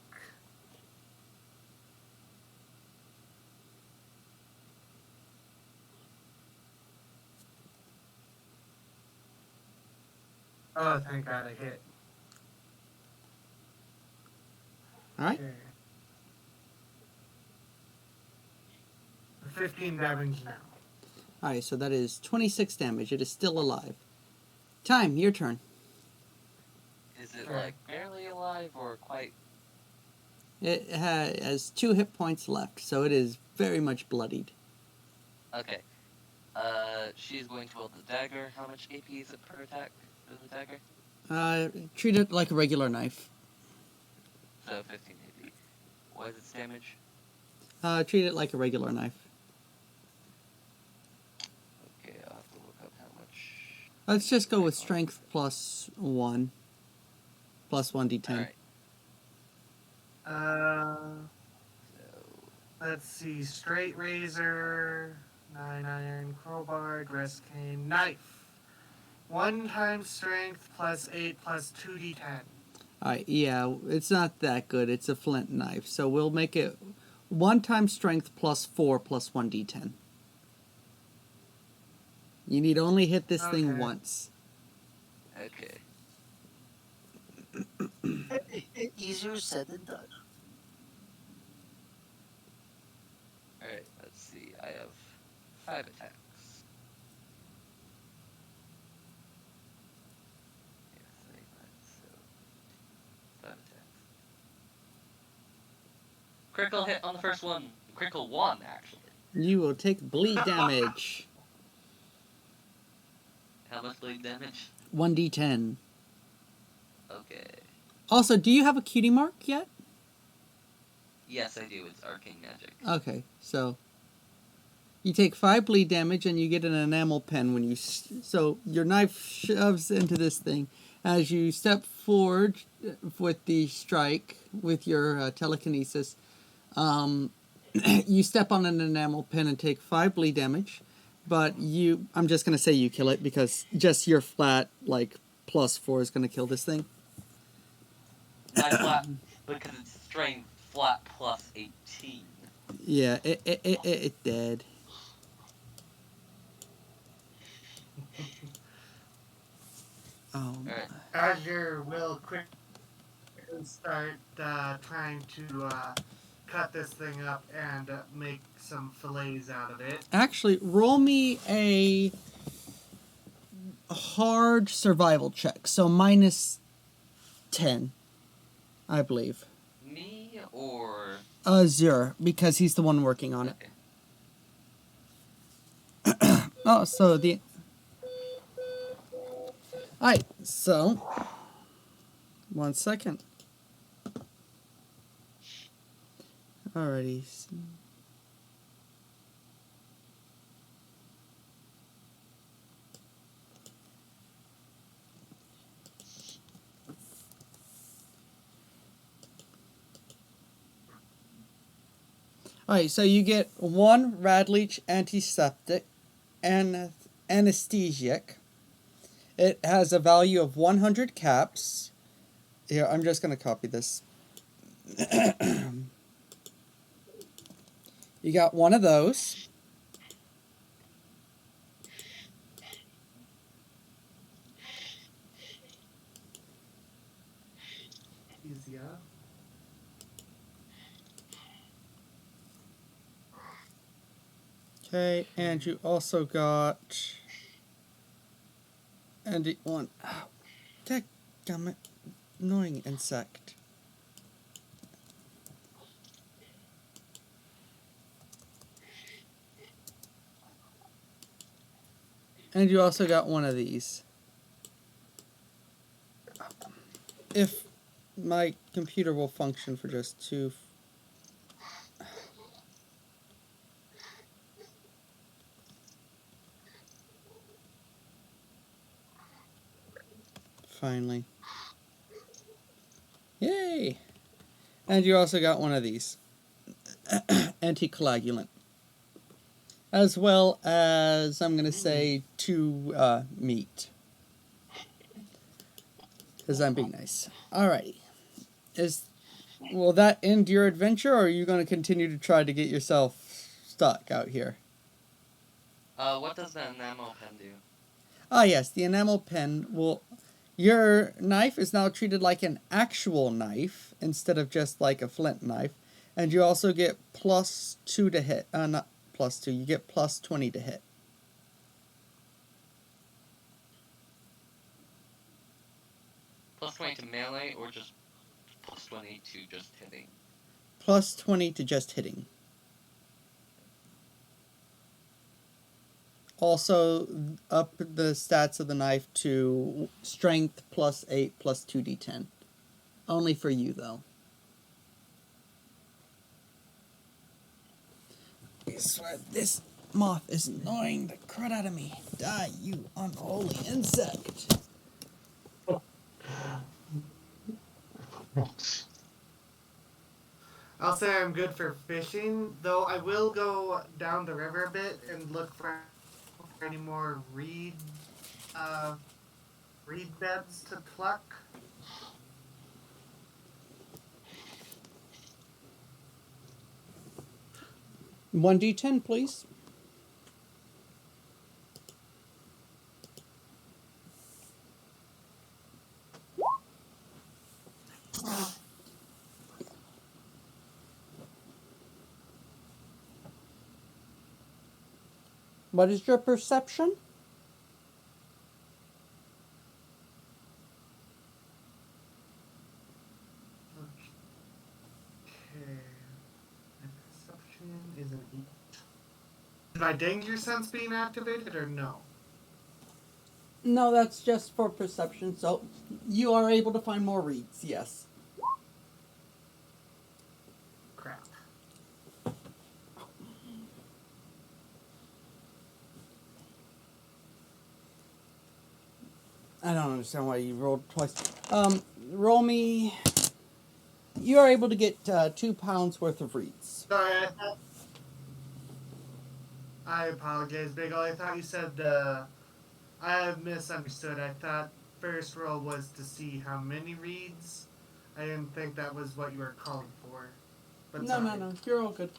Oh, thank God I hit. Alright, Okay. 15 damage now. alright, so that is 26 damage. It is still alive. Time, your turn. Is it Sure. like barely alive or quite? It has 2 hit points left, so it is very much bloodied. Okay. She's going to wield the dagger. How much AP is it per attack with the dagger? Treat it like a regular knife. So 15 AP. What is its damage? Treat it like a regular knife. Okay, I'll have to look up how much. Let's just go with strength plus 1. Plus 1d10. Alright. So Let's see. Straight razor, 9 iron crowbar, hard rest cane. Knife. 1 times strength plus 8 plus 2d10. Alright, yeah, it's not that good. It's a flint knife. So we'll make it 1 times strength plus 4 plus 1d10. You need only hit this thing Okay. once. Okay. Easier said than done. Alright, let's see. I have 5 attacks. Yeah, 35, so 5 attacks. Critical hit on the first one. Critical 1, actually. You will take bleed damage. How much bleed damage? 1d10. Okay. Also, do you have a cutie mark yet? Yes, I do. It's arcane magic. Okay, so you take 5 bleed damage and you get an enamel pen when you... So your knife shoves into this thing. As you step forward with the strike, with your telekinesis, you step on an enamel pen and take 5 bleed damage. But you... I'm just going to say you kill it because just your flat, like, +4 is going to kill this thing. My flat, because it's strength, flat plus 18. Yeah, it dead. Alright. As your will quickly start trying to cut this thing up and make some fillets out of it. Actually, roll me a hard survival check. So minus 10, I believe. Me or... Zur, because he's the one working on it. Okay. Oh, so the... Alright, so... 1 second. Alrighty. Alright, so you get 1 Radleach antiseptic and anesthesic. It has a value of 100 caps. Here, I'm just going to copy this. You got 1 of those. Easier. Okay, and you also got... And 1... Oh, dadgummit. Annoying insect. And you also got 1 of these. If my computer will function for just 2... Finally. Yay! And you also got 1 of these. Anticoagulant. As well as, I'm going to say, 2 meat. Because I'm being nice. Alrighty. Will that end your adventure, or are you going to continue to try to get yourself stuck out here? What does the enamel pen do? Ah, yes, the enamel pen will... Your knife is now treated like an actual knife instead of just like a flint knife. And you also get +2 to hit. Not +2, you get +20 to hit. +20 to melee or just +20 to just hitting? +20 to just hitting. Also, up the stats of the knife to strength +8 plus 2d10. Only for you, though. I swear, this moth is annoying the crud out of me. Die, you unholy insect. I'll say I'm good for fishing, though I will go down the river a bit and look for for any more reed beds to pluck. 1d10, please. What is your perception? Okay. My perception is an 8. Is my danger sense being activated or no? No, that's just for perception. So you are able to find more reeds, yes. Crap. I don't understand why you rolled twice. Roll me. You are able to get 2 pounds worth of reeds. Sorry, I apologize, Big O. I thought you said I misunderstood. I thought first roll was to see how many reads. I didn't think that was what you were calling for. But No. You're all good.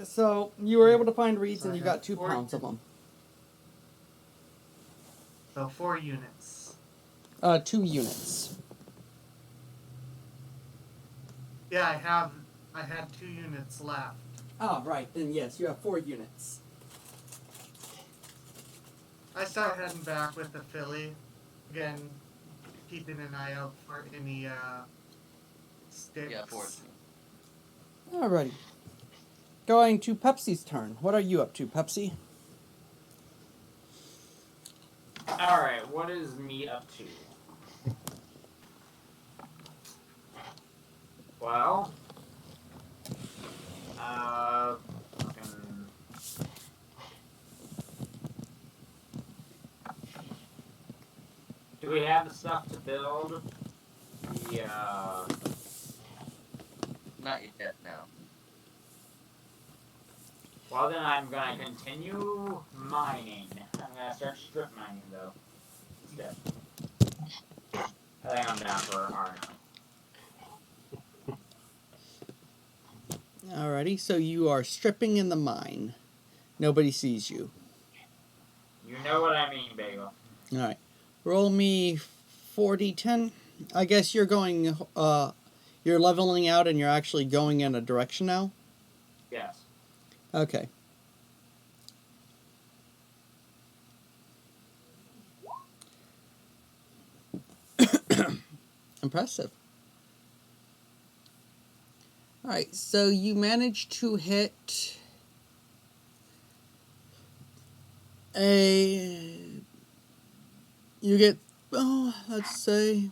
So you were able to find reeds So and I you got got 2 4 pounds of them. So 4 units. 2 units. Yeah, I had 2 units left. Oh, right. Then yes, you have 4 units. I start heading back with the filly. Again, keeping an eye out for any sticks. Yeah, 4. Alrighty. Going to Pepsi's turn. What are you up to, Pepsi? Alright, what is me up to? Well, fucking... Do we have the stuff to build the, Not yet, no. Well, then I'm gonna continue mining. I'm gonna start strip mining, though. Instead. I think I'm down for R now. Alrighty, so you are stripping in the mine. Nobody sees you. You know what I mean, Bagel. Alright. Roll me 4d10. I guess you're going, you're leveling out and you're actually going in a direction now? Yes. Okay. Impressive. Alright, so you managed to hit you get, let's say,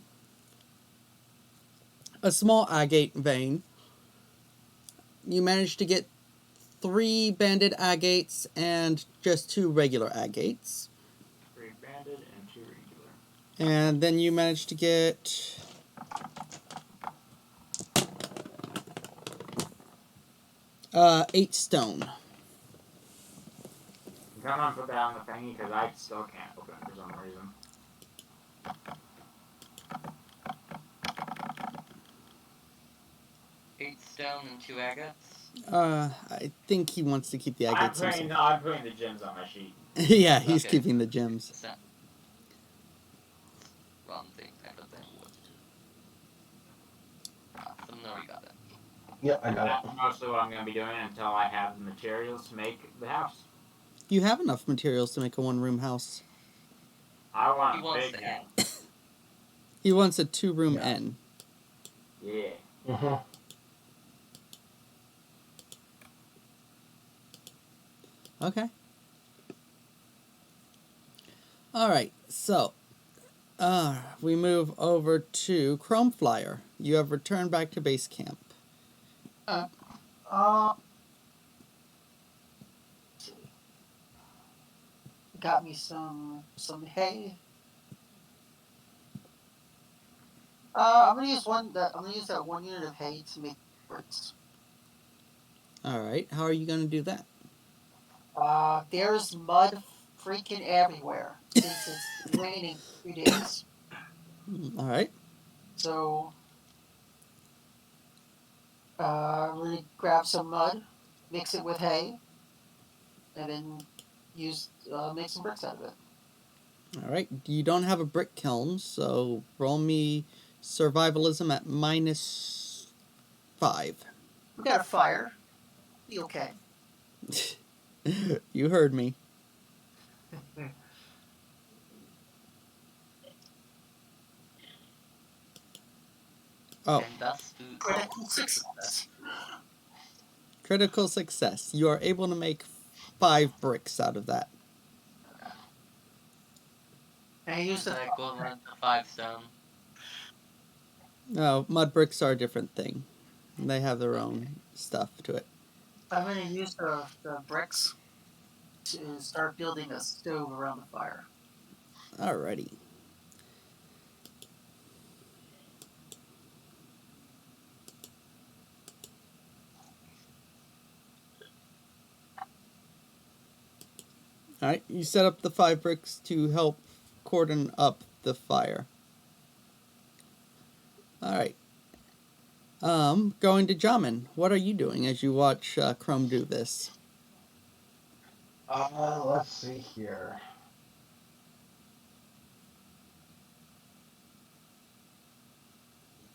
a small agate vein. You managed to get 3 banded agates and just 2 regular agates. 3 banded and 2 regular. And then you managed to get 8 stone. Come on, put that on the thingy, because I still can't open it for some reason. Eight stone and 2 agates. I think he wants to keep the agates himself. I'm putting the gems on my sheet. Yeah, he's Okay. keeping the gems. So, wrong thing, kind of thing. So no, you got it. Yep, I got That's it. mostly what I'm going to be doing until I have the materials to make the house. You have enough materials to make a 1-room house. I want He a wants big to house. end. He wants a 2-room Yeah. inn. Yeah. Mm-hmm. Okay. Alright, so we move over to Chrome Flyer. You have returned back to base camp. Uh, got me some hay. I'm gonna use that 1 unit of hay to make bricks. Alright, how are you going to do that? There's mud freaking everywhere since it's raining 3 days. All right. So, really grab some mud, mix it with hay, and then make some bricks out of it. All right. You don't have a brick kiln, so roll me survivalism at -5. We got a fire. Be okay. You heard me. Oh, And thus food. Critical success. critical success. You are able to make 5 bricks out of that. And I use Is the that equivalent to 5 stone? No, mud bricks are a different thing. They have their own stuff to it. I'm going to use the bricks to start building a stove around the fire. Alrighty. Alright, you set up the 5 bricks to help cordon up the fire. Alright. Going to Jamin. What are you doing as you watch Chrome do this? Let's see here.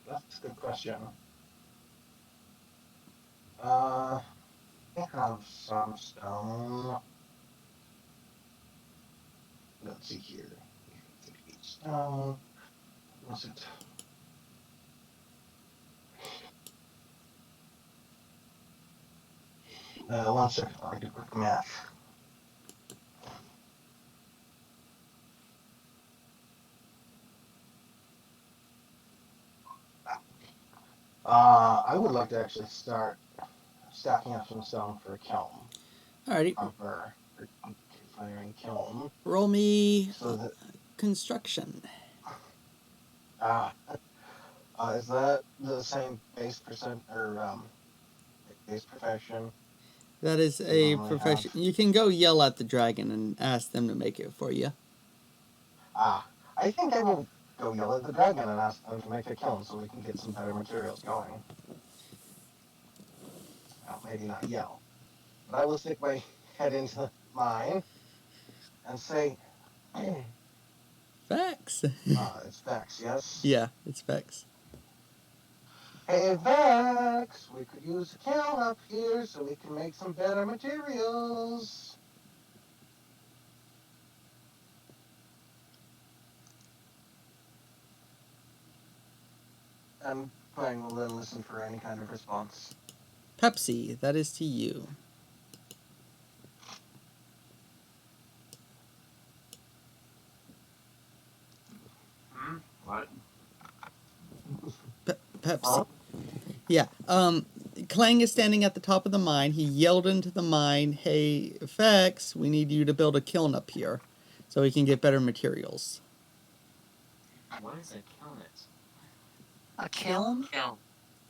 That's a good question. I have some stone. Let's see here. Stone. Was it? 1 second. I'll do quick math. I would like to actually start stacking up some stone for a kiln. Alrighty. For firing kiln. Roll me So that construction. Is that the same base percent or base profession? That is a profession. You can go yell at the dragon and ask them to make it for you. I think I will go yell at the dragon and ask them to make a kiln so we can get some better materials going. Well, maybe not yell. But I will stick my head into the mine and say, Vex. it's Vex, yes? Yeah, it's Vex. Hey, Vex, we could use a kiln up here so we can make some better materials. I'm going to listen for any kind of response. Pepsi, that is to you. What? Pepsi. Huh? Yeah. Clang is standing at the top of the mine. He yelled into the mine, "Hey, Vex, we need you to build a kiln up here so we can get better materials." What is a kiln? A kiln? Kiln.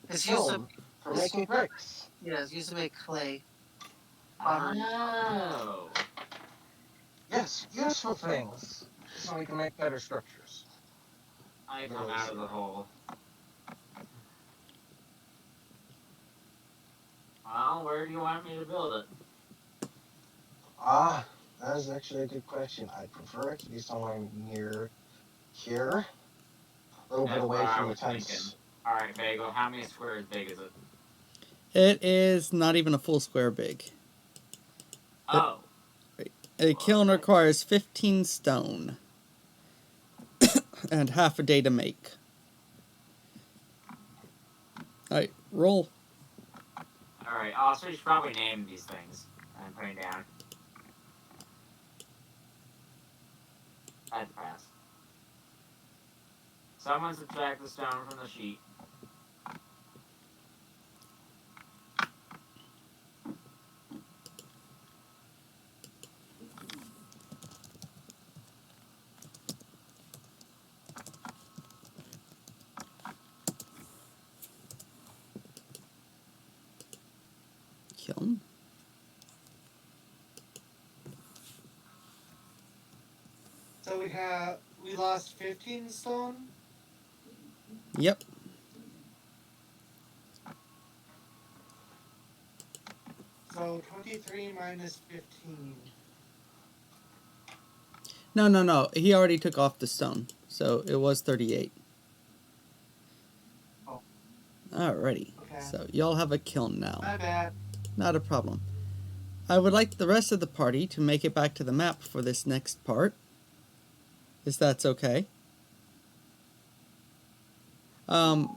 It's used to, Kiln for making bricks. yeah, it's used to make clay. Pottery. Oh. Yes, useful things. So we can make better structures. I come out of the hole. Well, where do you want me to build it? That is actually a good question. I'd prefer it to be somewhere near here. A little bit That's away what I from the was tents. thinking. Alright, Bagel, how many squares big is it? It is not even a full square big. Oh. A kiln requires 15 stone and half a day to make. Alright, roll. Alright, also you should probably name these things I'm putting down. I'd pass. Someone subtract the stone from the sheet. Kiln. So we lost 15 stone. Yep. So 23 minus 15. No. He already took off the stone, so it was 38. Oh. Alrighty. Okay. So y'all have a kiln now. My bad. Not a problem. I would like the rest of the party to make it back to the map for this next part. If that's okay. Clang,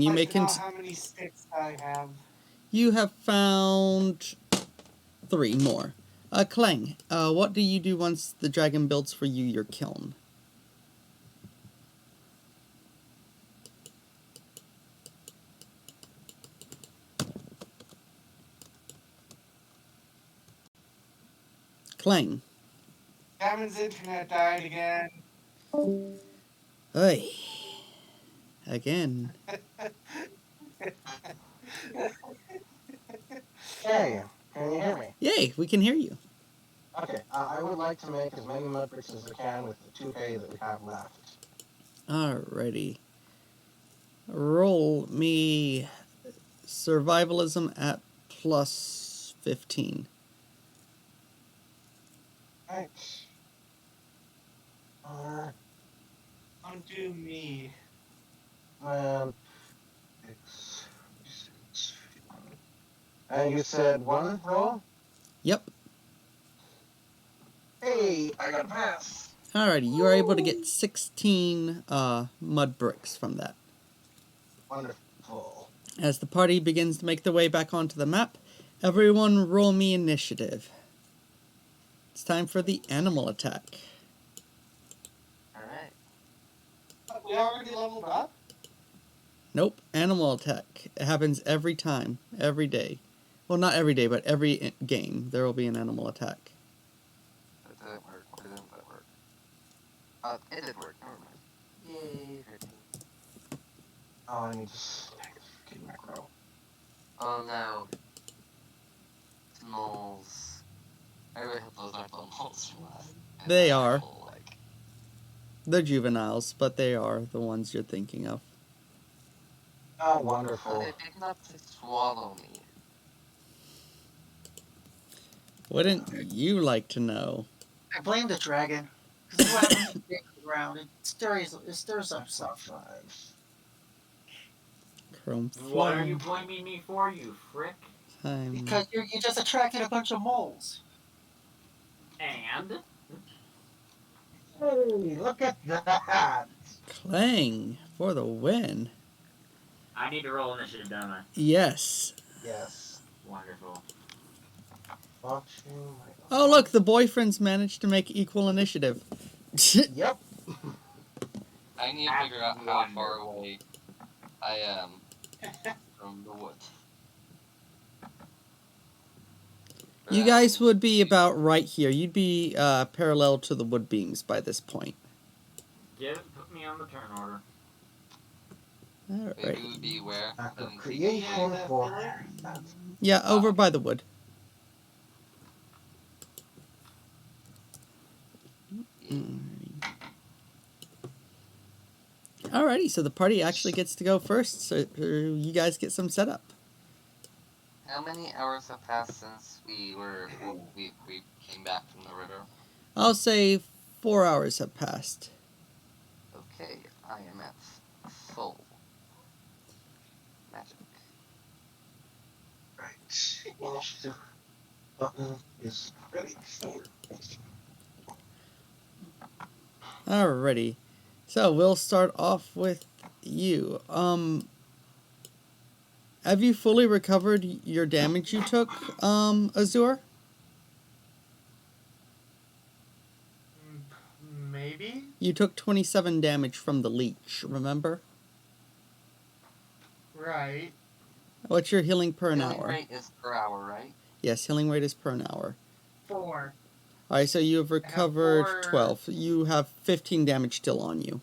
you I'd may like to know how many sticks I have. You have found 3 more. Clang, what do you do once the dragon builds for you your kiln? Clang. Gavin's internet died again. Hey. Again. Hey, can you hear me? Yay, we can hear you. Okay, I would like to make as many mud bricks as I can with the 2 hay that we have left. Alrighty. Roll me survivalism at plus 15. Right. Undo me. And you said 1 roll? Yep. Hey, I got a pass. Alrighty, you are able to get 16 mud bricks from that. Wonderful. As the party begins to make their way back onto the map, everyone roll me initiative. It's time for the animal attack. Alright. We already leveled up? Nope, animal attack. It happens every time, every day. Well, not every day, but every game there will be an animal attack. That didn't work. Why didn't that work? It did work. Never mind. Yay, 13. Oh, I need to stack this freaking macro. Oh no. Moles. I really hope those aren't the moles from last. They are. Like... They're juveniles, but they are the ones you're thinking of. Oh, wonderful. They big enough to swallow me. Wouldn't you like to know? I blame the dragon. Because when it hits the ground, it stirs up stuff. Chrome What are you Flame. blaming me for, you frick? Time. Because you just attracted a bunch of moles. And? Hey, look at that! Clang for the win. I need to roll initiative, don't I? Yes. Yes. Wonderful. Oh, look, the boyfriends managed to make equal initiative. Yep. I need to figure out how far away I am from the wood. You guys would be about right here. You'd be parallel to the wood beams by this point. Put me on the turn order. All Maybe right. it would be where? Creation for... Yeah, over by the wood. Alrighty, so the party actually gets to go first, so you guys get some setup. How many hours have passed since we came back from the river? I'll say 4 hours have passed. Okay, I am at full magic. Right. Initiative button is ready. Alrighty, so we'll start off with you. Have you fully recovered your damage you took, Azure? Maybe? You took 27 damage from the leech, remember? Right. What's your healing per an Healing hour? rate is per hour, right? Yes, healing rate is per an hour. 4. Alright, so you have recovered 4. 12. You have 15 damage still on you.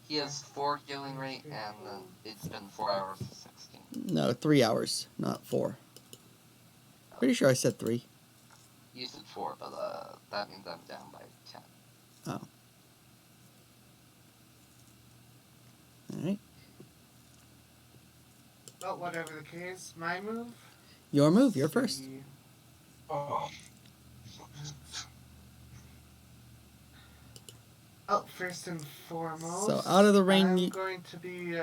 He has 4 healing rate, and it's been 4 hours to 16. No, 3 hours, not 4. Pretty sure I said 3. You said 4, but that means I'm down by 10. Oh. Alright. But whatever the case, my move. Your move, you're first. See. Oh, Oh, first and foremost. So out of the rain, I'm going to be.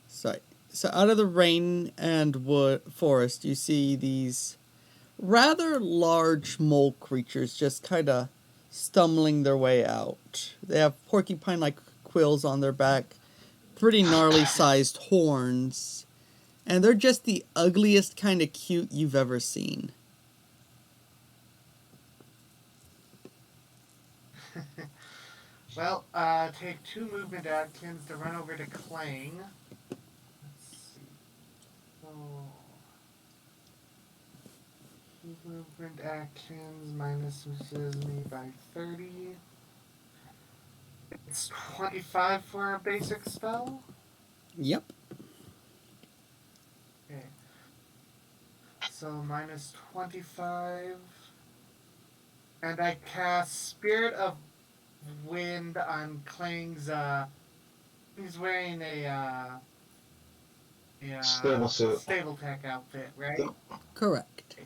Sorry. So out of the rain and wood forest, you see these rather large mole creatures just kind of stumbling their way out. They have porcupine-like quills on their back, pretty gnarly sized horns, and they're just the ugliest kind of cute you've ever seen. Well, take 2 movement actions to run over to Clang. Let's see. Oh. 2 movement actions minuses me by 30. It's 25 for a basic spell. Yep. Okay. So minus 25. And I cast Spirit of Wind on Kling's, he's wearing a stable suit. stable tech outfit, right? Yep. Correct.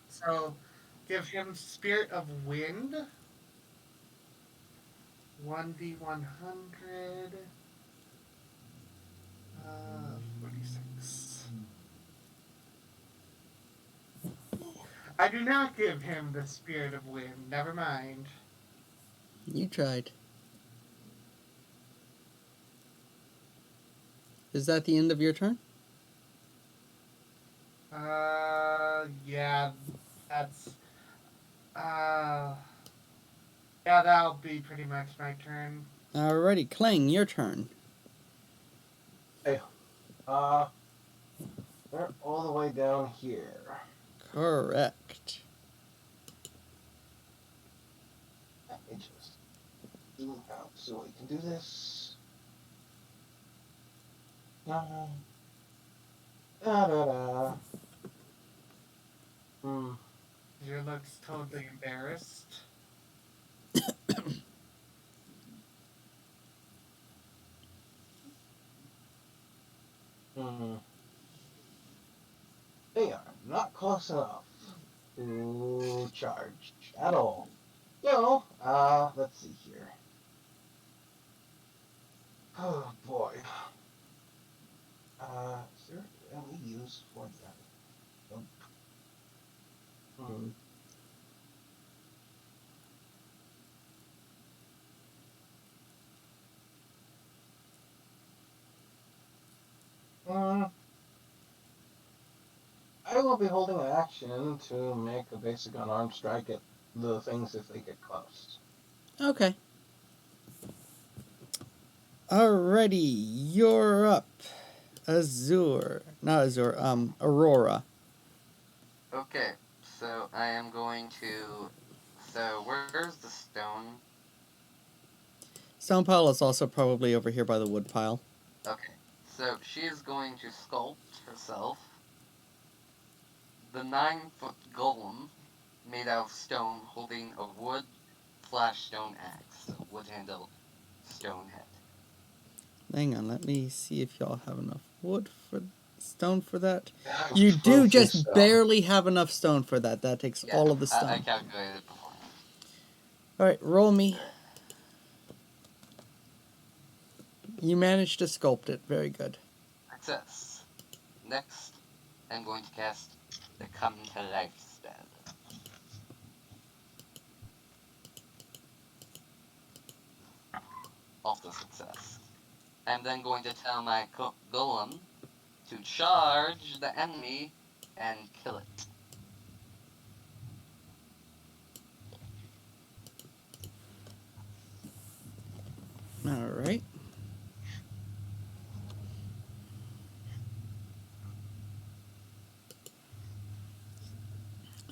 So give him Spirit of Wind. 1d100. 46. I do not give him the Spirit of Wind. Never mind. You tried. Is that the end of your turn? Yeah, that's, yeah, that'll be pretty much my turn. Alrighty, Clang, your turn. They're all the way down here. Correct. Let me just zoom out so we can do this. Da da da. Your looks totally embarrassed. They are not close enough to charge at all. So, let's see here. Oh boy. Is there any use for that? Nope. I will be holding an action to make a basic unarmed strike at the things if they get close. Okay. Alrighty, you're up. Aurora. Okay, so I am going to. So where's the stone? Stone pile is also probably over here by the wood pile. Okay, so she is going to sculpt herself the 9-foot golem made out of stone holding a wood/stone axe, so wood handle, stone head. Hang on, let me see if y'all have enough stone for that. Yeah, You do just stone. barely have enough stone for that. That takes Yeah, all of the stone. I calculated beforehand. Alright, roll me. You managed to sculpt it. Very good. Success. Next, I'm going to cast the Come to Life spell. Also success. I'm then going to tell my golem to charge the enemy and kill it. Alright.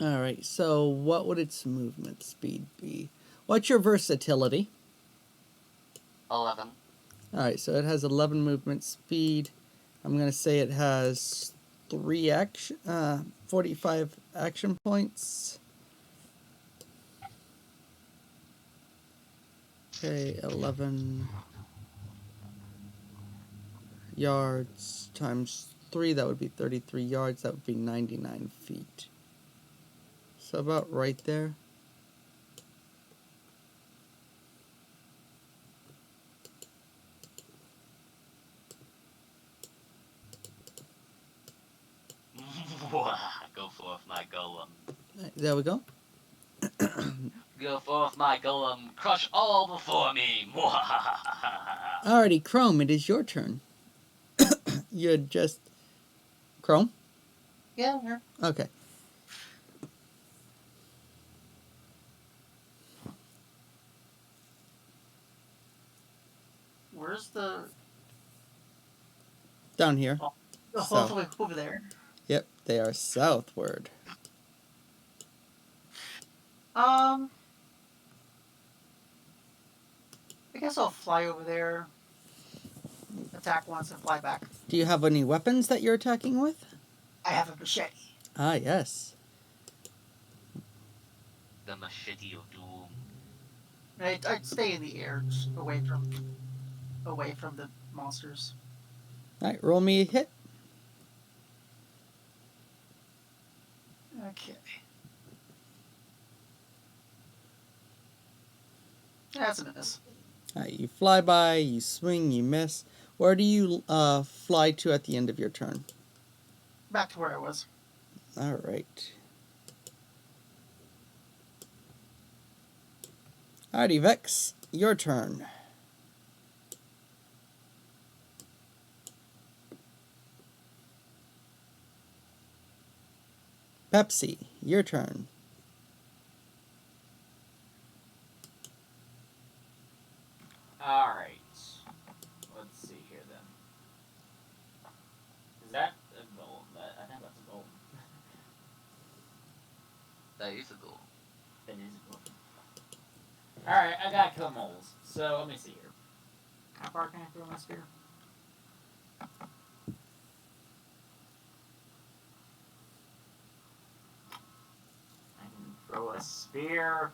Alright, so what would its movement speed be? What's your versatility? 11. Alright, so it has 11 movement speed. I'm going to say it has 45 action points. Okay, 11 yards times 3, that would be 33 yards. That would be 99 feet. So about right there. Go forth, my golem. There we go. Go forth, my golem. Crush all before me. Alrighty, Chrome, it is your turn. You're just... Chrome? Yeah, I'm here. Okay. Where's the... Down here. Oh, South. over there. Yep, they are southward. I guess I'll fly over there, attack once, and fly back. Do you have any weapons that you're attacking with? I have a machete. Ah, yes. The machete of doom. I'd stay in the air, just away from the monsters. Alright, roll me a hit. Okay. That's a miss. You fly by, you swing, you miss. Where do you fly to at the end of your turn? Back to where I was. Alright. Alrighty, Vex, your turn. Pepsi, your turn. Alright. Let's see here then. Is that a goal? I think that's a goal. That is a goal. That is a goal. Alright, I gotta kill moles. So let me see here. How far can I throw my spear? I can throw a spear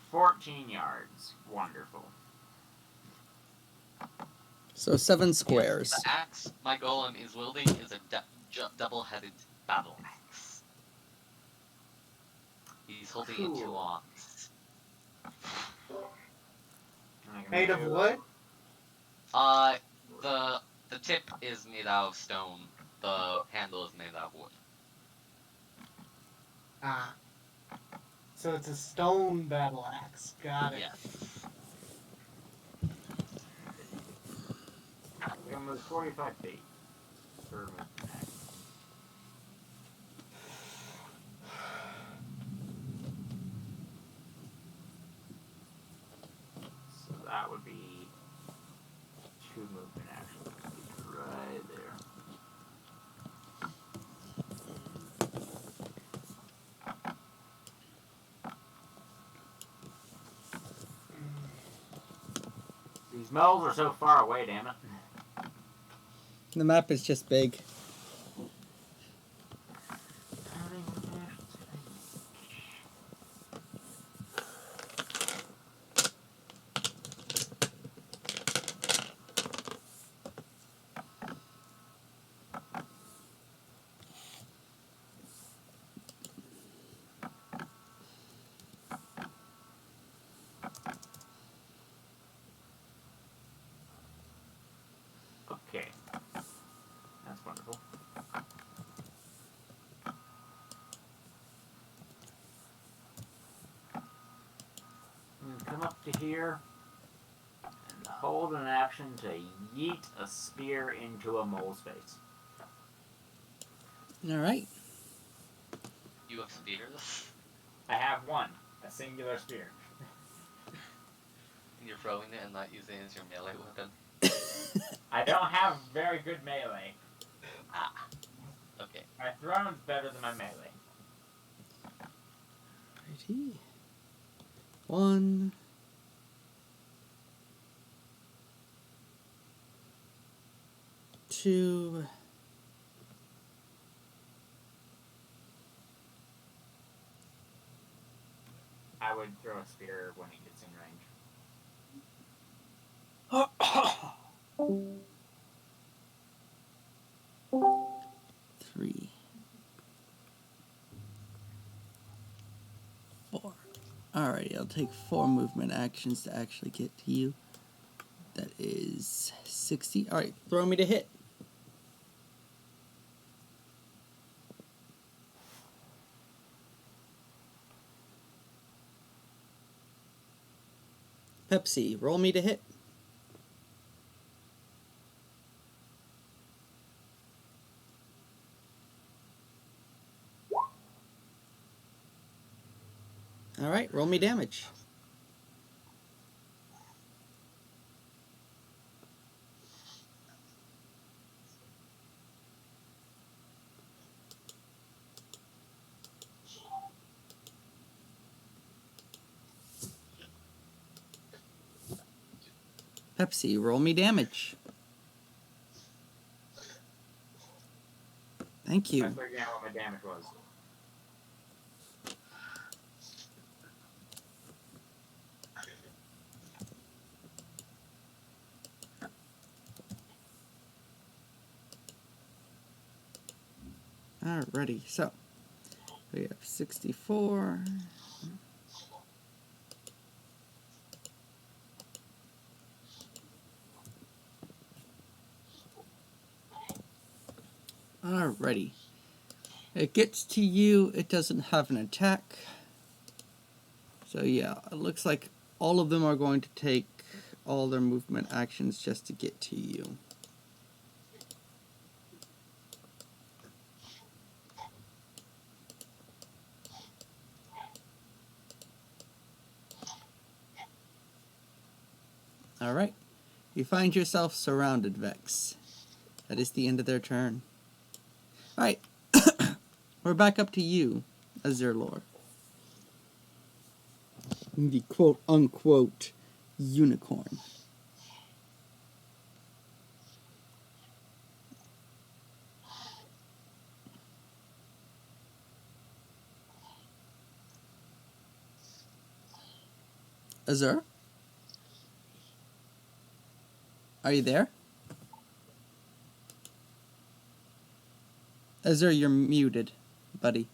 14 yards. Wonderful. So 7 squares. The axe my golem is wielding is a double-headed battle axe. He's holding it in 2 arms. Made of wood? The tip is made out of stone. The handle is made out of wood. Ah. So it's a stone battle axe. Got it. Yes. We're gonna move 45 feet. For movement action. So that would be 2 movement actions. Right there. These moles are so far away, damn it. The map is just big. Okay. That's wonderful. Come up to here and hold an action to yeet a spear into a mole's face. Alright. You have spears? I have one, a singular spear. And you're throwing it and not using it as your melee weapon? I don't have very good melee. Ah. Okay. My throne's better than my melee. Righty. 1. 2. I would throw a spear when he gets in range. Three, 4. Alrighty, I'll take 4 movement actions to actually get to you. That is 60. Alright, throw me to hit. Pepsi, roll me to hit. Alright, roll me damage. Pepsi, roll me damage. Thank I you. forget what my damage was. Alrighty, so we have 64. Alrighty. It gets to you, it doesn't have an attack. So yeah, it looks like all of them are going to take all their movement actions just to get to you. Alright. You find yourself surrounded, Vex. That is the end of their turn. Alright. We're back up to you, Azurlor. The quote-unquote unicorn. Azur? Are you there? Azur, you're muted, buddy.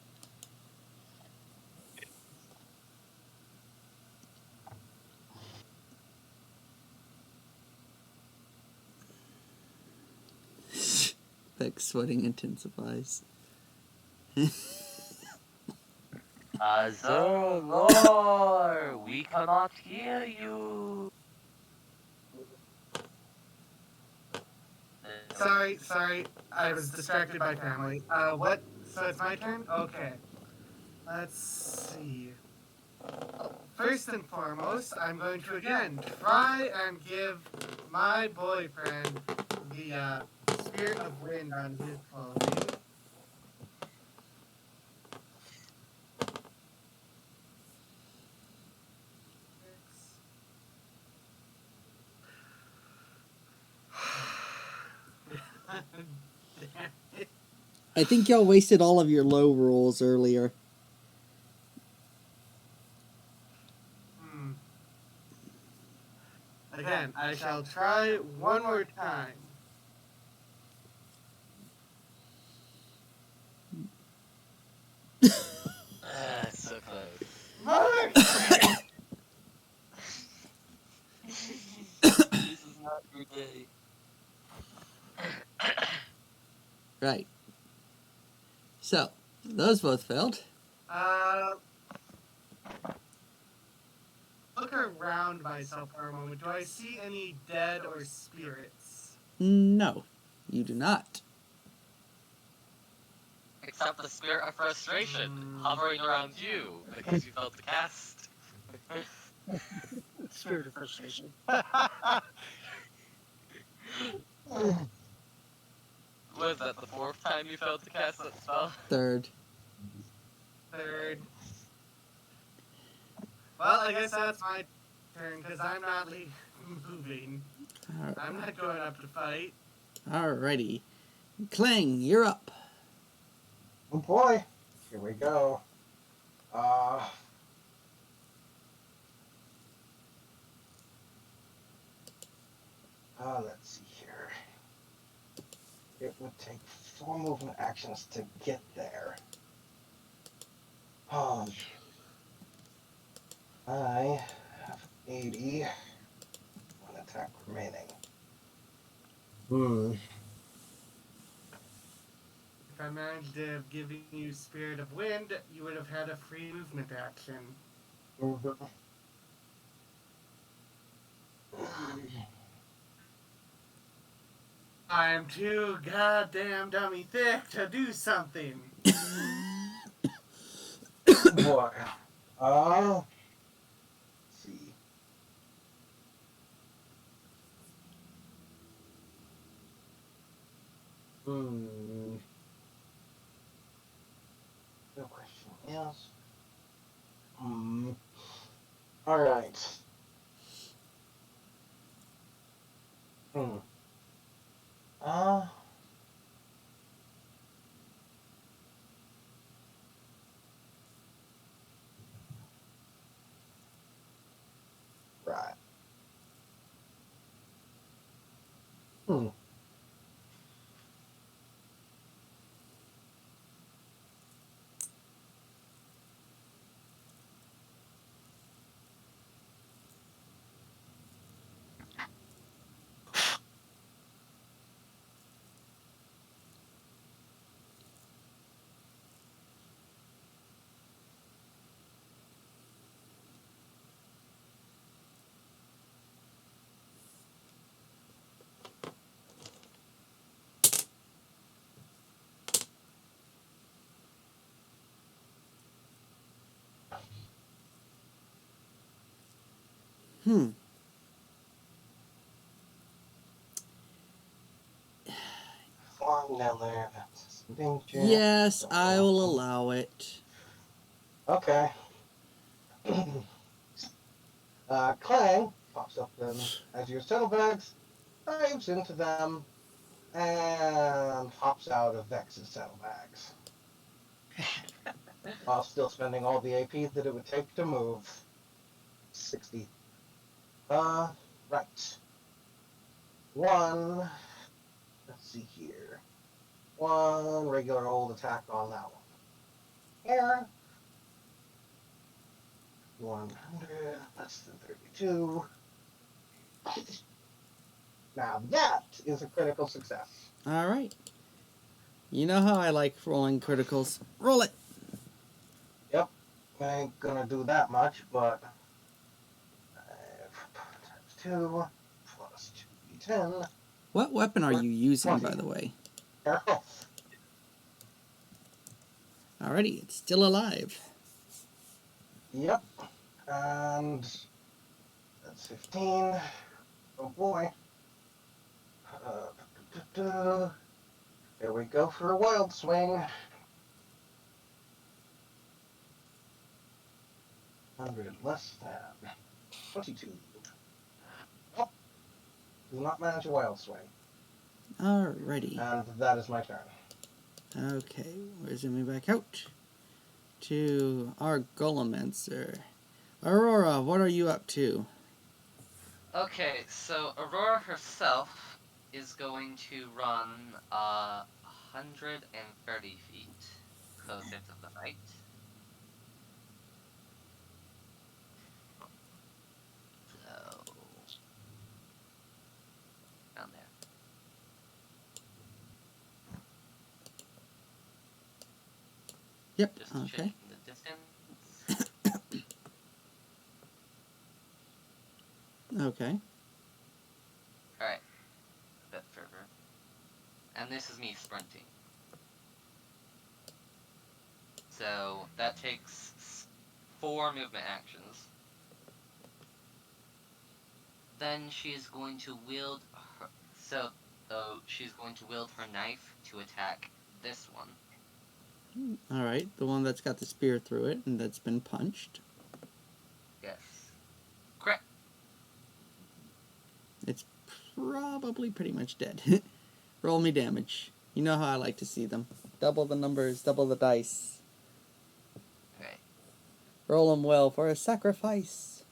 Vex sweating intensifies. Azor, we cannot hear you. Sorry, I was distracted by family. What? So it's my turn? Okay. Let's see. First and foremost, I'm going to again try and give my boyfriend the spirit of wind on his clothing. Damn it. I think y'all wasted all of your low rolls earlier. Again, I shall try one more time. So close. Mother! This is not your day. Right. So, those both failed. Look around myself for a moment. Do I see any dead or spirits? No, you do not. Except the spirit of frustration hovering around you because you failed to cast. Spirit of frustration. Was that the 4th time you failed to cast that spell? Third. Third. Well, I guess that's my turn because I'm not moving. I'm not going up to fight. Alrighty. Clang, you're up. Oh boy, here we go. Let's see here. It would take 4 movement actions to get there. I have 80. One attack remaining. If I managed to have given you Spirit of Wind, you would have had a free movement action. I'm too goddamn dummy thick to do something. Boy. Let's see. The question is. All right. Uh. Right. Hmm. Hmm. Farm down there. That's some danger. Yes, I will allow it. Okay. Clang pops up then as your saddlebags, dives into them, and hops out of Vex's saddlebags. While still spending all the AP that it would take to move. 60. Right. One. Let's see here. One regular old attack on that one. Here. 100. Less than 32. Now that is a critical success. All right. You know how I like rolling criticals. Roll it. Yep. I ain't gonna do that much, but 5 times 2 plus 2d10. What weapon are you using, 20. by the way? Arrow. Alrighty, it's still alive. Yep. And that's 15. Oh boy. There we go for a wild swing. 100 less than 22. Oh, do not manage a wild swing. Alrighty. And that is my turn. Okay, we're zooming back out to our Golemancer. Aurora, what are you up to? Okay, so Aurora herself is going to run 130 feet closer to the right. So down there. Yep, Just okay. checking the distance. Okay. Alright. A bit further. And this is me sprinting. So that takes 4 movement actions. Then she's going to wield her she's going to wield her knife to attack this one. Alright, the one that's got the spear through it and that's been punched. Yes. Crit. It's probably pretty much dead. Roll me damage. You know how I like to see them. Double the numbers, double the dice. Okay. Roll them well for a sacrifice.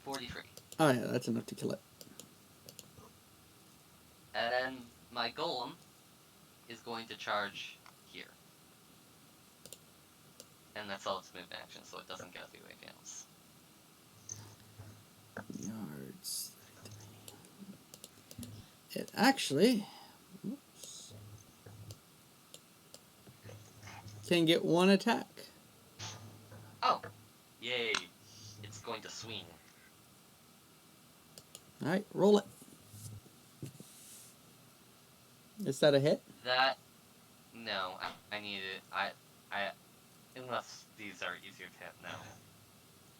43. Oh yeah, that's enough to kill it. And then my golem is going to charge here. And that's all its move action, so it doesn't get a three-way advance. Yards. It actually can get one attack. Oh! Yay. It's going to swing. Alright, roll it. Is that a hit? That... No, I need it. I... Unless these are easier to hit, no.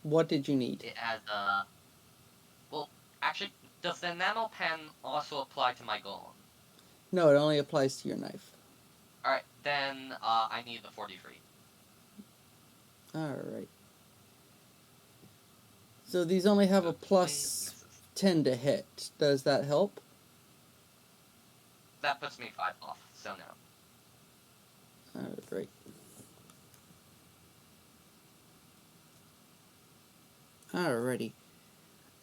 What did you need? It has a... Well, actually, does the enamel pen also apply to my golem? No, it only applies to your knife. Alright, then I need the 43. Alright. So these only have a plus Misses. 10 to hit. Does that help? That puts me 5 off, so no. Alright. Alrighty.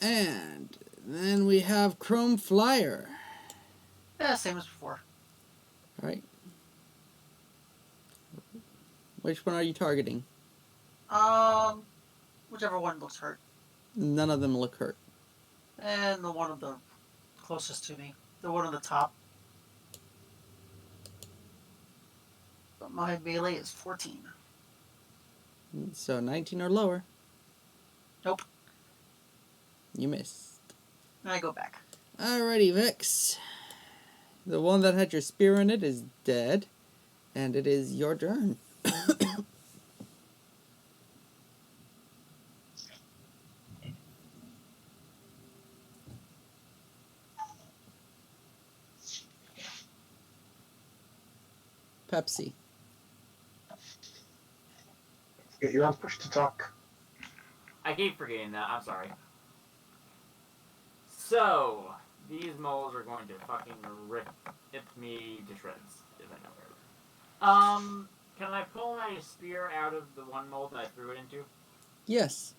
And then we have Chrome Flyer. Yeah, same as before. Alright. Which one are you targeting? Whichever one looks hurt. None of them look hurt. And the one of the closest to me. The one on the top. But my melee is 14. So 19 or lower. Nope. You missed. I go back. Alrighty, Vix. The one that had your spear in it is dead. And it is your turn. Pepsi. Get your own push to talk. I keep forgetting that. I'm sorry. So, these moles are going to fucking rip me to shreds, if I know where. Can I pull my spear out of the one mold that I threw it into? Yes.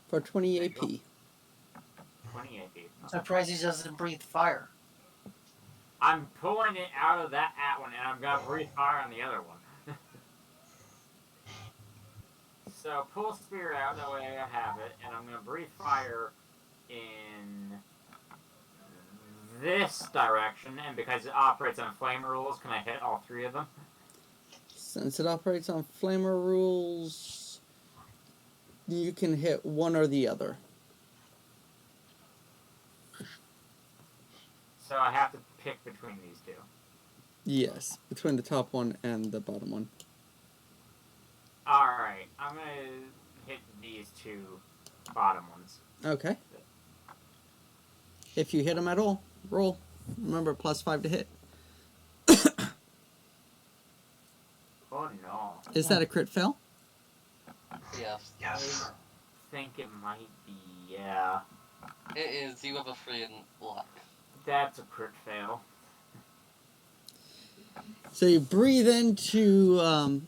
For 20 AP. 20 AP. I'm surprised he doesn't breathe fire. I'm pulling it out of that one, and I'm gonna breathe fire on the other one. So, pull spear out, that way I have it, and I'm gonna breathe fire in this direction, and because it operates on flame rules, can I hit all three of them? Since it operates on flamer rules, you can hit one or the other. So I have to pick between these two. Yes, between the top one and the bottom one. Alright, I'm gonna hit these two bottom ones. Okay. If you hit them at all, roll. Remember, +5 to hit. Oh no. Is that a crit fail? Yes. Yes. I think it might be, yeah. It is. You have a free in luck. That's a crit fail. So you breathe into,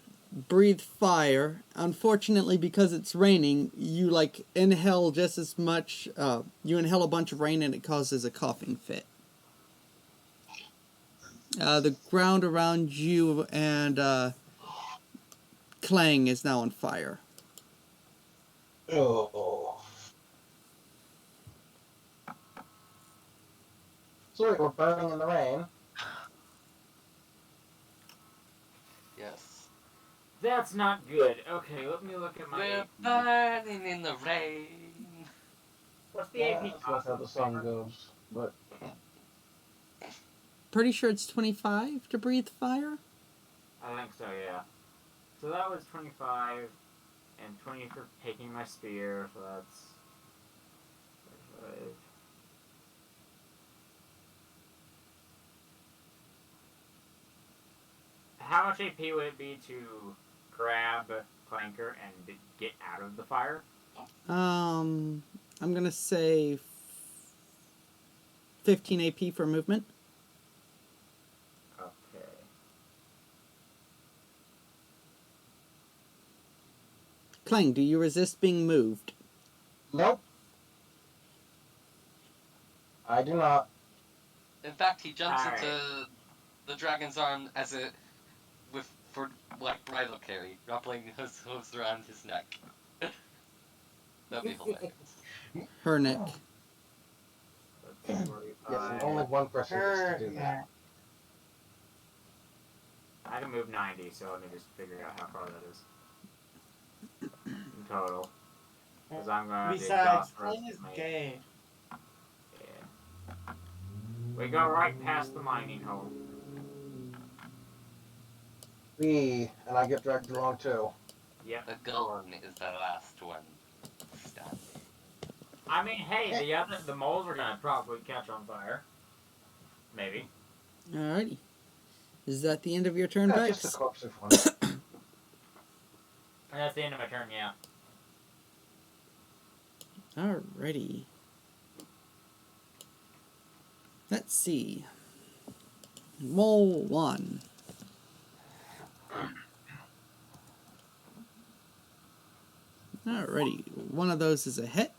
breathe fire. Unfortunately, because it's raining, you, inhale just as much, you inhale a bunch of rain and it causes a coughing fit. The ground around you and, Clang is now on fire. Oh. So we're burning in the rain. Yes. That's not good. Okay, let me look at my We're AP. burning in the rain. What's the Yeah, AP? that's how the song goes. But Pretty sure it's 25 to breathe fire? I think so, yeah. So that was 25, and 20 for taking my spear, so that's 35. How much AP would it be to grab Clanker and get out of the fire? I'm gonna say 15 AP for movement. Okay. Clang, do you resist being moved? Nope. I do not. In fact, he jumps Alright. into the dragon's arm as it for like bridal carry, wrapping his hooves around his neck. That'd be hilarious. Her neck. That's Yes, and 45. only one person gets to do that. Yeah. I can move 90, so let me just figure out how far that is. In total. Because I'm going to Besides, exhaust Flynn is my- gay. Yeah. We go right past the mining hole. And I get dragged along too. Yep. The golem is the last one standing. I mean, hey, the moles are gonna probably catch on fire. Maybe. Alrighty. Is that the end of your turn, Yeah, Vex? just a corpse of one. And that's the end of my turn, yeah. Alrighty. Let's see. Mole 1. Alrighty. One of those is a hit.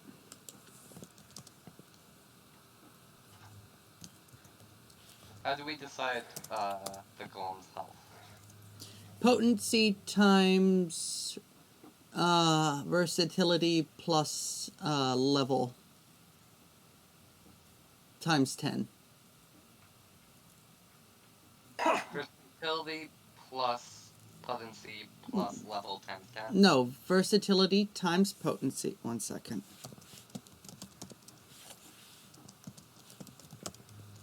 How do we decide the golem's health? Potency times versatility plus level times 10. Versatility plus potency plus level times 10? No, versatility times potency. 1 second.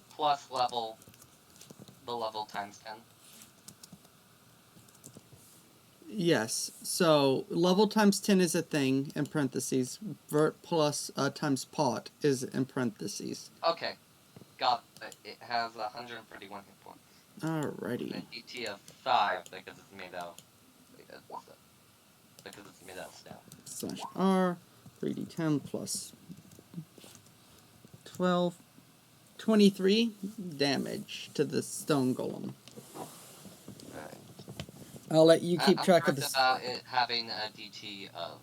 Plus level, the level times 10. Yes, so level times 10 is a thing in parentheses. Vert plus times pot is in parentheses. Okay, got it. It has 131 hit points. Alrighty. And a DT of 5 because it's made out of stone. /R 3d10 plus 12. 23 damage to the stone golem. Right. I'll let you keep track of this. this. About it having a DT of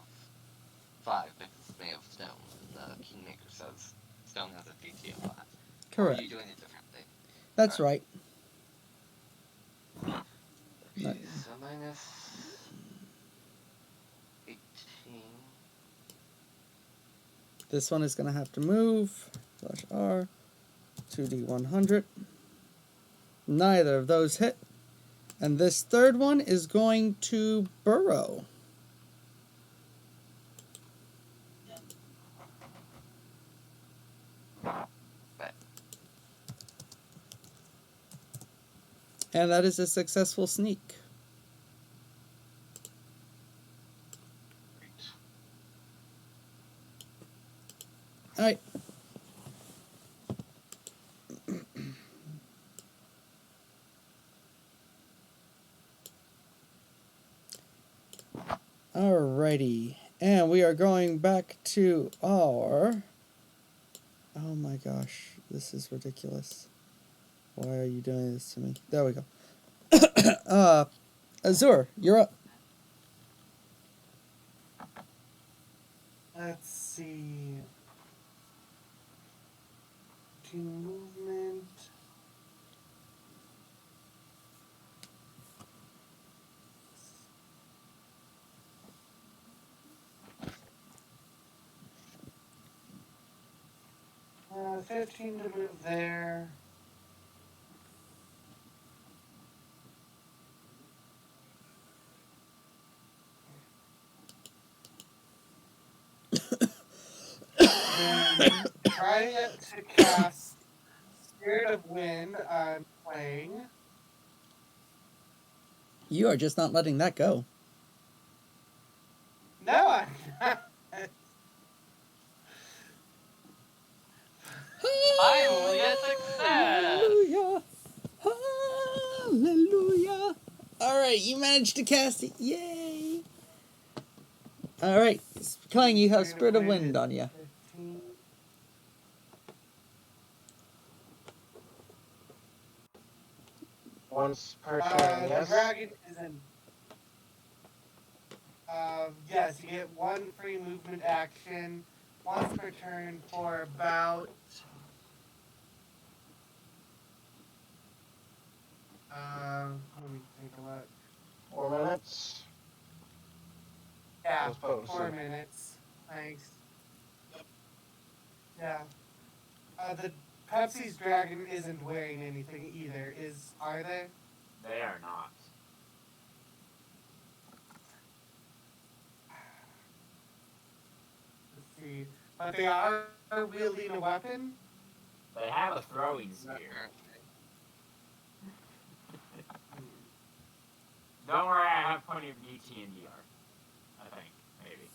5 because it's made of stone. The Kingmaker says stone has a DT of 5. Correct. Or are you doing it differently? That's right. Okay, so minus 18. This one is going to have to move. /R 2d100. Neither of those hit. And this third one is going to burrow. And that is a successful sneak. Alright. Alrighty. And we are going back to our... Oh my gosh. This is ridiculous. Why are you doing this to me? There we go. Azur, you're up. Let's see. Team movement. Uh, 15 to move there. Then try to cast Spirit of Wind on playing. You are just not letting that go. No, I'm not. Finally a success! Hallelujah! Hallelujah! Alright, you managed to cast it. Yay! Alright, Clang, you have Spirit of Wind on you. 15. Once per turn, The yes. dragon is in. Yes, you get one free movement action once per turn for about let me take a look. 4 minutes. Yeah, As opposed 4 minutes. Thanks. Yeah. The Pepsi's dragon isn't wearing anything either. Are they? They are not. Let's see. But they are wielding a weapon. They have a throwing spear. Apparently. Don't worry, I have plenty of DT and DR. I think, maybe.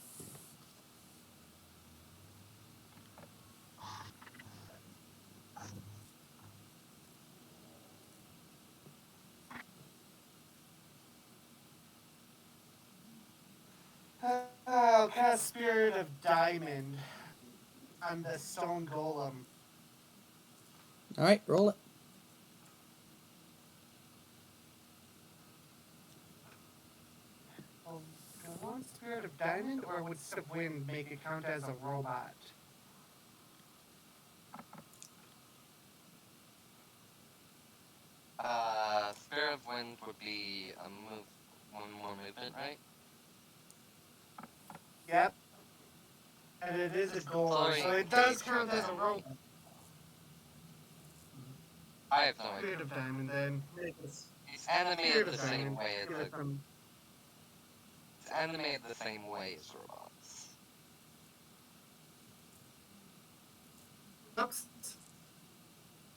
I'll cast Spirit of Diamond on the stone golem. All right, roll it. Oh, do I want Spirit of Diamond, or would Spirit of Wind make it count as a robot? Spirit of Wind would be a move, one more movement, right? Yep. And it is a golem, Sorry, so it does Cage, count as a then. robot. I have no Spirit idea. of Diamond, then. It's animated Spirit the of same Diamond. way as Give it some. it's animated the same way as robots. Oops.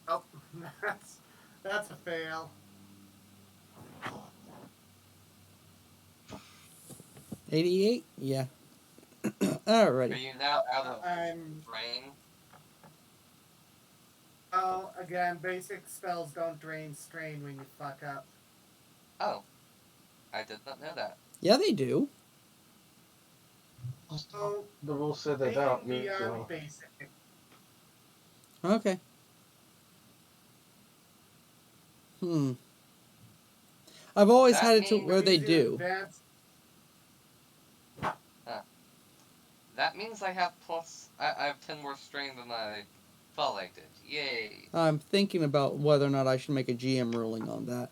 Oh, that's a fail. 88? Yeah. Are Alrighty. you now out of I'm. rain? Oh, again, basic spells don't drain strain when you fuck up. Oh, I did not know that. Yeah, they do. So, the rules say they anything don't beyond usually. basic. Okay. I've always That had it to means- where they Use your do. advanced- That means I have I have 10 more strain than I thought I did. Yay! I'm thinking about whether or not I should make a GM ruling on that.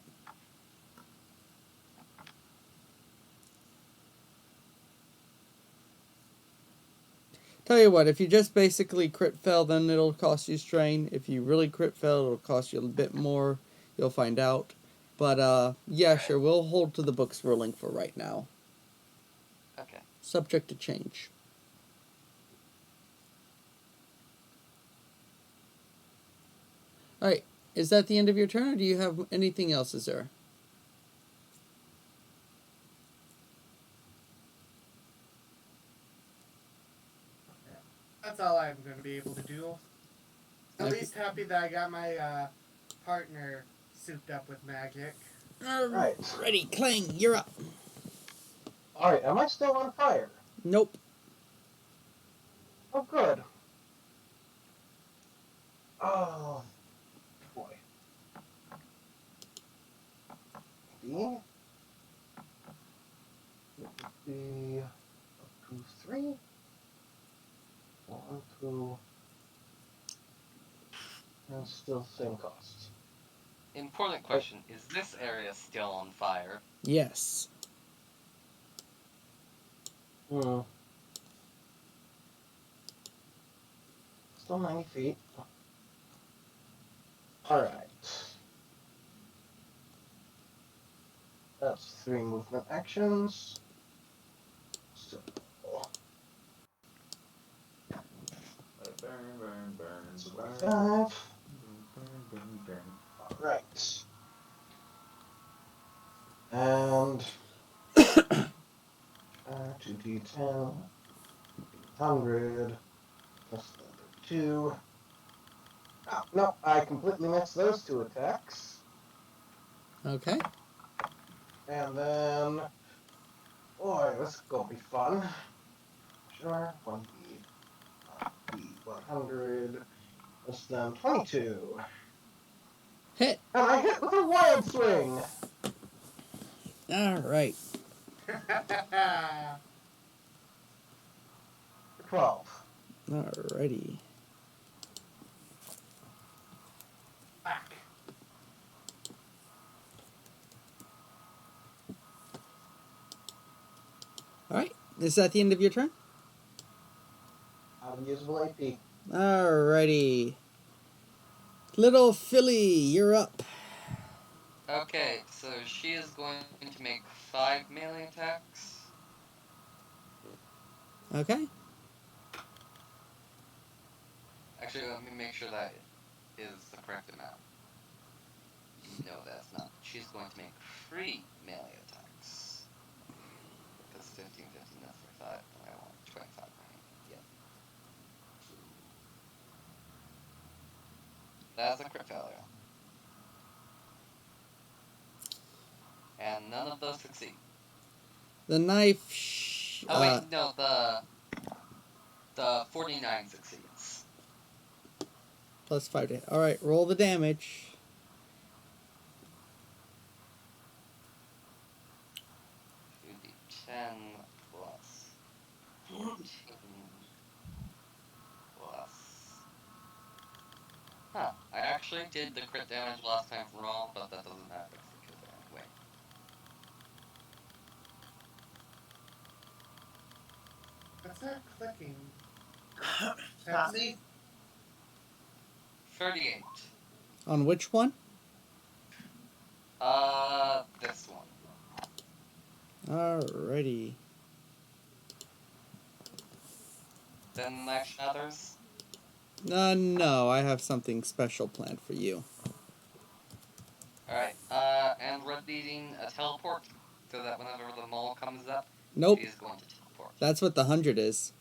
Tell you what, if you just basically crit fail, then it'll cost you strain. If you really crit fail, it'll cost you a bit more. You'll find out. But, yeah, Right. sure, we'll hold to the book's ruling for right now. Okay. Subject to change. Alright, is that the end of your turn, or do you have anything else, is there? That's all I'm going to be able to do. At Okay. least happy that I got my partner souped up with magic. Right. Ready, Clang, you're up. Alright, am I still on fire? Nope. Oh, good. Oh, boy. Maybe. It would be 2, 3. 1, 2. And still same cost. Important question: is this area still on fire? Yes. Hmm. Still 90 feet. Alright. That's 3 movement actions. So, Burn, burn, 5. burn. Alright. And 2d10, 100, plus the other 2. Oh, no, I completely missed those 2 attacks. Okay. And then, boy, this is gonna be fun. Sure, 100, less than 22. Hit. And I hit with a wild swing! Alright. For 12. Alrighty. Back. Alright. Is that the end of your turn? Unusable AP. Alrighty. Little Philly, you're up. Okay, so she is going to make 5 melee attacks. Okay. Actually, let me make sure that is the correct amount. No, that's not. She's going to make 3 melee attacks. Because 15, 15, that's 45, and I want 25, right? Yep. That's a crit failure. And none of those succeed. The knife. Oh wait, no, the 49 succeeds. Plus 5 to hit. Alright, roll the damage. 2d10 plus 14 plus. Huh, I actually did the crit damage last time wrong, but that doesn't matter because it killed her anyway. What's that clicking? Not me. 38. On which one? This one. Alrighty. Then action others. No, I have something special planned for you. Alright, and we're needing a teleport, so that whenever the mole comes up, Nope. she is going to teleport. That's what the 100 is.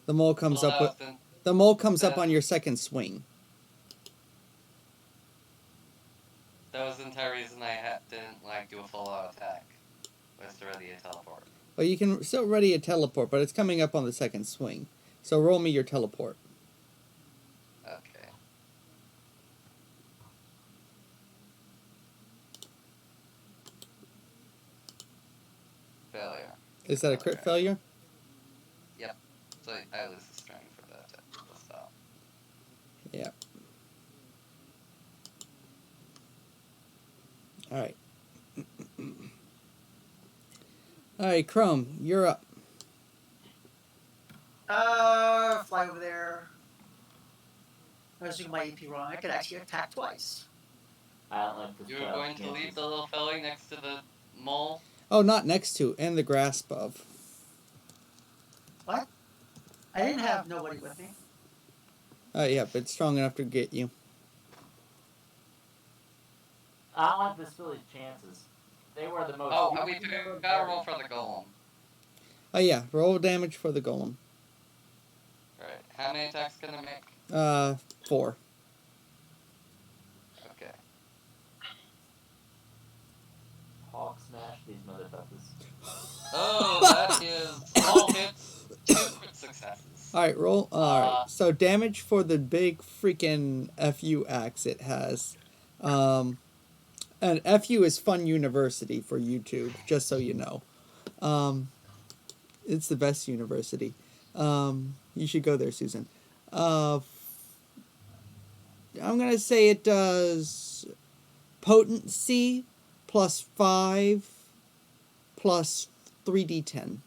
The mole comes Well, up with. that was The mole comes up that- on your second swing. That was the entire reason I didn't, do a full-out attack. Was to ready a teleport. Well, you can still ready a teleport, but it's coming up on the second swing. So roll me your teleport. Okay. Failure. Is that a crit failure? Yep. So I lose the strength for that to stop. Yeah. Alright. Alright, Chrome, you're up. Fly over there. I was doing my AP wrong. I could actually attack twice. I don't like this. You were going to leave the little fellow next to the mole? Oh, not next to, and the grasp of. What? I didn't have nobody with me. Yeah, but it's strong enough to get you. I don't like this Philly's chances. They were the most. Oh, we gotta roll for the golem. Oh yeah, roll damage for the golem. Alright, how many attacks can I make? 4. Okay. Hawk smash these motherfuckers. Oh, that is all hits, 2 crit successes. Alright, roll. Alright, so damage for the big freaking FU axe it has. And FU is Fun University for YouTube, just so you know. It's the best university. You should go there, Susan. I'm going to say it does potency plus 5 plus 3d10.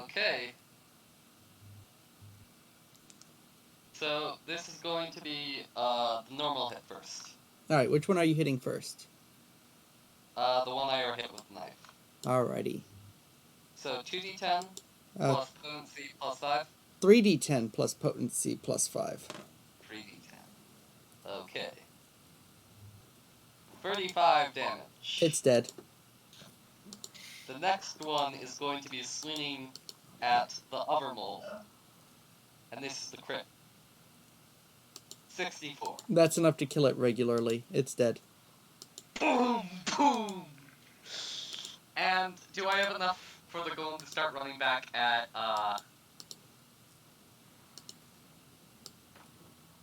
Okay. So, this is going to be, the normal hit first. Alright, which one are you hitting first? The one I already hit with the knife. Alrighty. So, 2d10 Uh, plus potency plus 5. 3d10 plus potency plus 5. 3d10. Okay. 35 damage. It's dead. The next one is going to be swinging at the other mole. And this is the crit. 64. That's enough to kill it regularly. It's dead. Boom! Boom! And do I have enough for the golem to start running back at,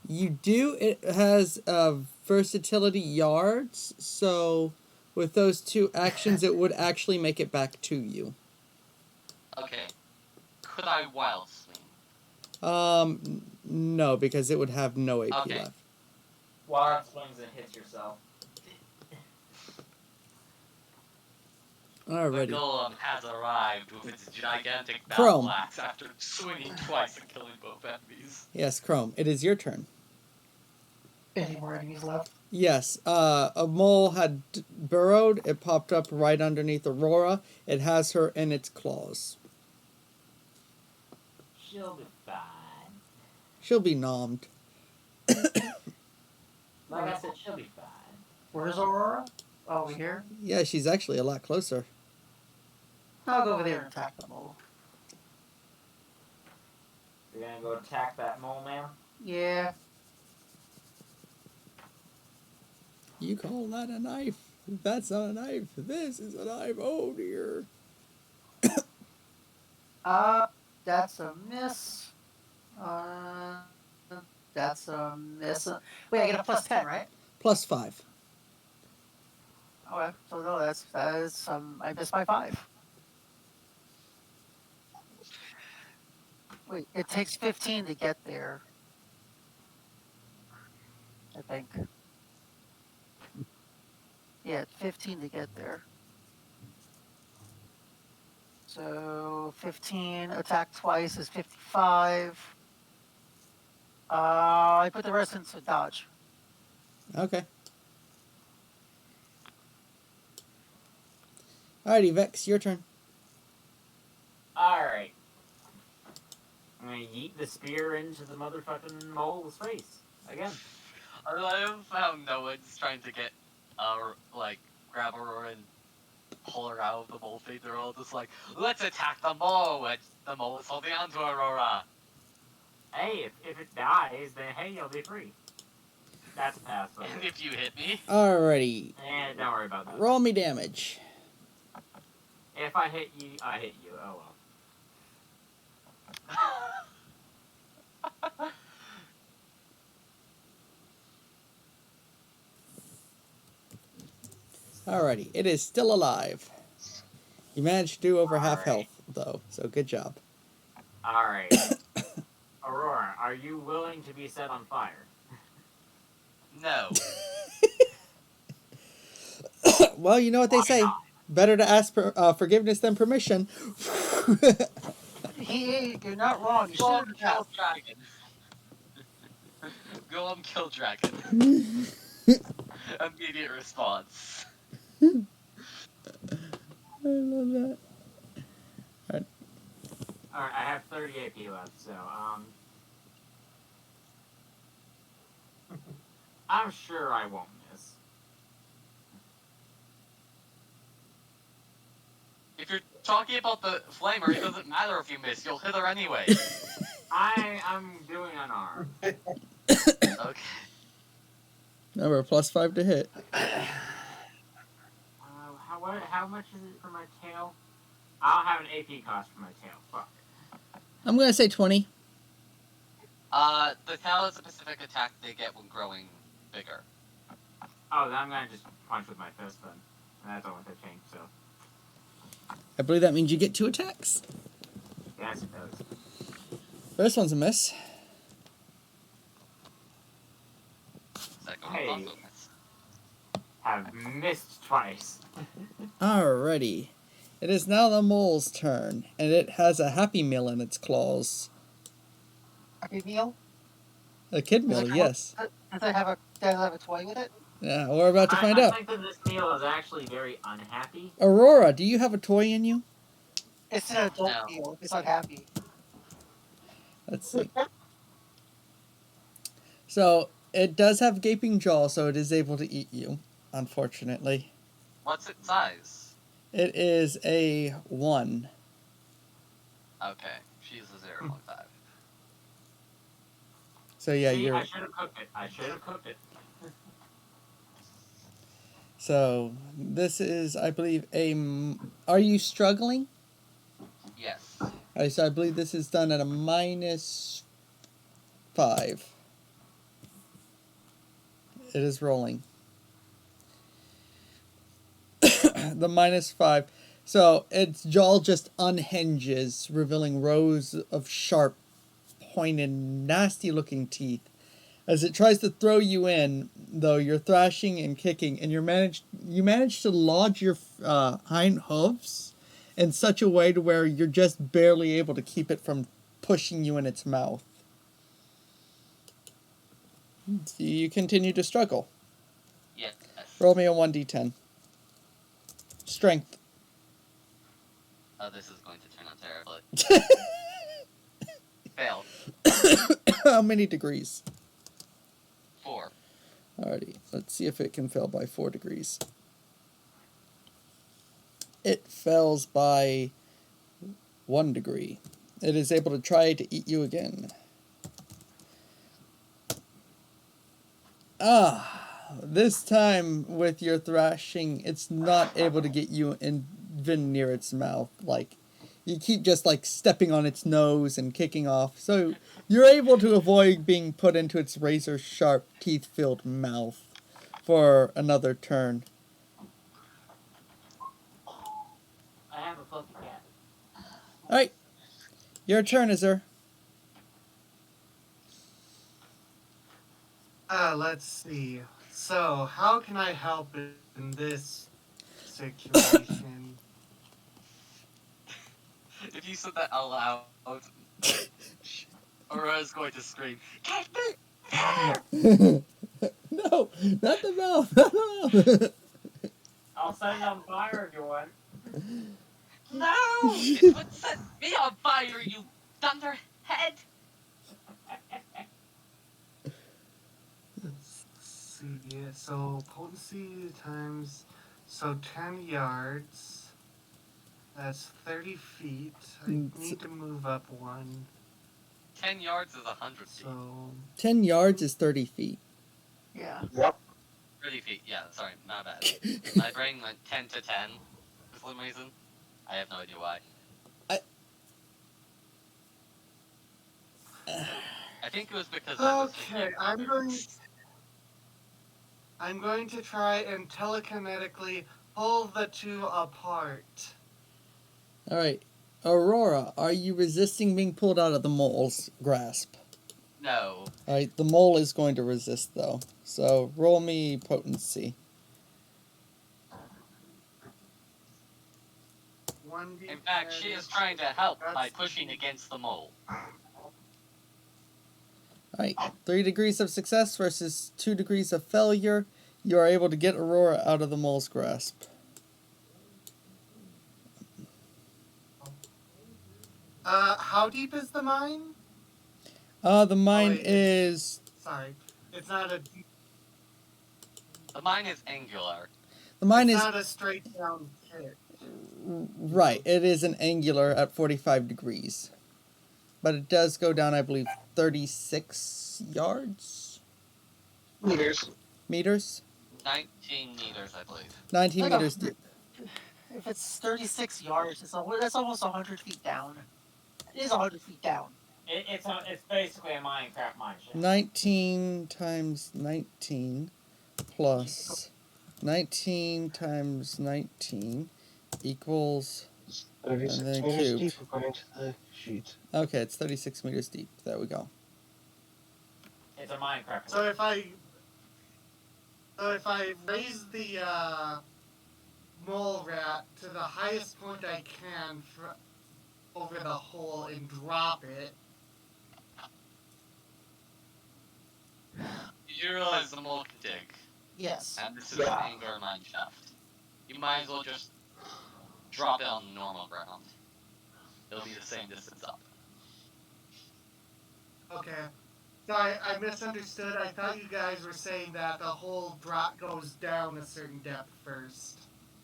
You do. It has versatility yards, so With those two actions, it would actually make it back to you. Okay. Could I wild swing? No, because it would have no AP Okay. left. Wild swings and hits yourself. The Alrighty. golem has arrived with its gigantic Chrome. battle axe after swinging twice and killing both enemies. Yes, Chrome. It is your turn. Any more enemies left? Yes. A mole had burrowed. It popped up right underneath Aurora. It has her in its claws. She'll be fine. She'll be nommed. Like I said, she'll be fine. Where's Aurora? Oh, over here? Yeah, she's actually a lot closer. I'll go over there and attack the mole. You're gonna go attack that mole man? Yeah. You call that a knife? That's not a knife. This is a knife. Oh dear. That's a miss. That's a miss. Wait, I get a plus 10, right? Plus 5. Okay, so no, that is I missed by 5. Wait, it takes 15 to get there. I think. Yeah, it's 15 to get there. So 15, attack twice is 55. I put the rest into dodge. Okay. Alrighty, Vex, your turn. Alright. I'm gonna yeet the spear into the motherfucking mole's face. Again. I love how no one's trying to get, grab Aurora and pull her out of the mole face. They're all just like, let's attack the mole! And the mole is holding on to Aurora. Hey, if it dies, then hey, you'll be free. That's a pass. And if you hit me... Alrighty. Don't worry about that. Roll me damage. If I hit you, I hit you. Oh well. Alrighty. It is still alive. You managed to do over half Alright. health, though, so good job. Alright. Aurora, are you willing to be set on fire? No. Well, you know what they Why say. not? Better to ask forgiveness than permission. You're not wrong. You Golem should kill have. dragon. Golem kill dragon. Immediate response. I love that. Alright, I have 30 AP left, so, I'm sure I won't miss. If you're talking about the flamer, it doesn't matter if you miss. You'll hit her anyway. I'm doing unarmed. Okay. Remember, plus 5 to hit. How much is it for my tail? I'll have an AP cost for my tail. Fuck. I'm going to say 20. The tail is a specific attack they get when growing bigger. Oh, then I'm gonna just punch with my fist then. And that's all with the change, so. I believe that means you get 2 attacks. Yes, it does. First one's a miss. Second Hey. one's also miss. Have missed twice. Alrighty. It is now the mole's turn, and it has a Happy Meal in its claws. Happy Meal? A kid meal, yes. Does it have a toy with it? Yeah, we're about to find I out. think that this meal is actually very unhappy. Aurora, do you have a toy in you? It's an adult No. meal. It's not happy. Let's see. So, it does have gaping jaw, so it is able to eat you, unfortunately. What's its size? It is a 1. Okay. She's a 0.5. So yeah, See, you're... I should have cooked it. I should have cooked it. So, this is, I believe, Are you struggling? Yes. Alright, so I believe this is done at a -5. It is rolling. The -5. So its jaw just unhinges, revealing rows of sharp, pointed, nasty-looking teeth. As it tries to throw you in, though, you're thrashing and kicking, and you manage to lodge your hind hooves in such a way to where you're just barely able to keep it from pushing you in its mouth. So you continue to struggle. Yes. Roll me a 1d10. Strength. Oh, this is going to turn out terribly. Failed. How many degrees? 4. Alrighty, let's see if it can fail by 4 degrees. It fails by 1 degree. It is able to try to eat you again. This time with your thrashing, it's not able to get you even near its mouth. Like, you keep just like stepping on its nose and kicking off. So you're able to avoid being put into its razor sharp, teeth-filled mouth for another turn. I have a fluffy cat. Alright. Your turn, Azur. Let's see. So, how can I help in this situation? If you said that out loud, Aurora's going to scream, "Get me there!" No, not the mouth. Not the mouth. I'll set it on fire if you want. No! It would set me on fire, you thunderhead! Let's see. So, potency times. So, 10 yards. That's 30 feet. I need to move up one. 10 yards is 100 feet. So, 10 yards is 30 feet. Yeah. Yep. 30 feet, yeah, sorry, my bad. My brain went 10 to 10 for some reason. I have no idea why. I think it was because I was okay, I'm going to try and telekinetically pull the two apart. Alright. Aurora, are you resisting being pulled out of the mole's grasp? No. Alright, the mole is going to resist, though. So roll me potency. 1d10. In fact, she is trying to help by pushing against the mole. Alright, 3 degrees of success versus 2 degrees of failure. You are able to get Aurora out of the mole's grasp. How deep is the mine? The mine wait, is... Sorry. It's not a The mine is angular. The mine it's is... not a straight down pit. Right, it is an angular at 45 degrees. But it does go down, I believe, 36 yards? Meters. Meters? 19 meters, I believe. 19 Like meters a- deep. If it's 36 yards, that's almost 100 feet down. It is 100 feet down. It's basically a Minecraft mine shaft. 19 times 19 plus 19 times 19 equals... 36 And then meters cubed. deep according to the sheet. Okay, it's 36 meters deep. There we go. It's a Minecraft. So if I raise the mole rat to the highest point I can over the hole and drop it. You realize the mole can dig, Yes. and this is an angular mine shaft. You might as well just drop it on normal ground. It'll be the same distance up. Okay. Sorry, I misunderstood. I thought you guys were saying that the whole drop goes down a certain depth first.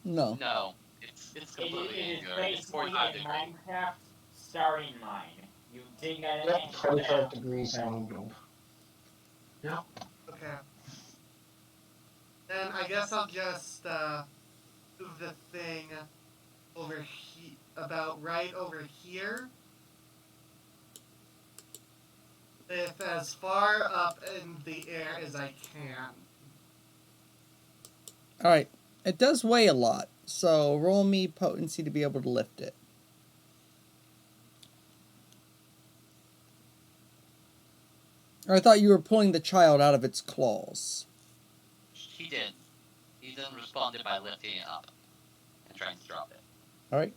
No. No, it's completely It is angular. It's basically 45 a degrees. Minecraft starting mine. You dig at it Yep, and 45 degrees angle. Yep. Okay. Then I guess I'll just move the thing over about right over here. With as far up in the air as I can. Alright. It does weigh a lot, So roll me potency to be able to lift it. Or I thought you were pulling the child out of its claws. He did. He then responded by lifting it up and trying to drop it. Alright.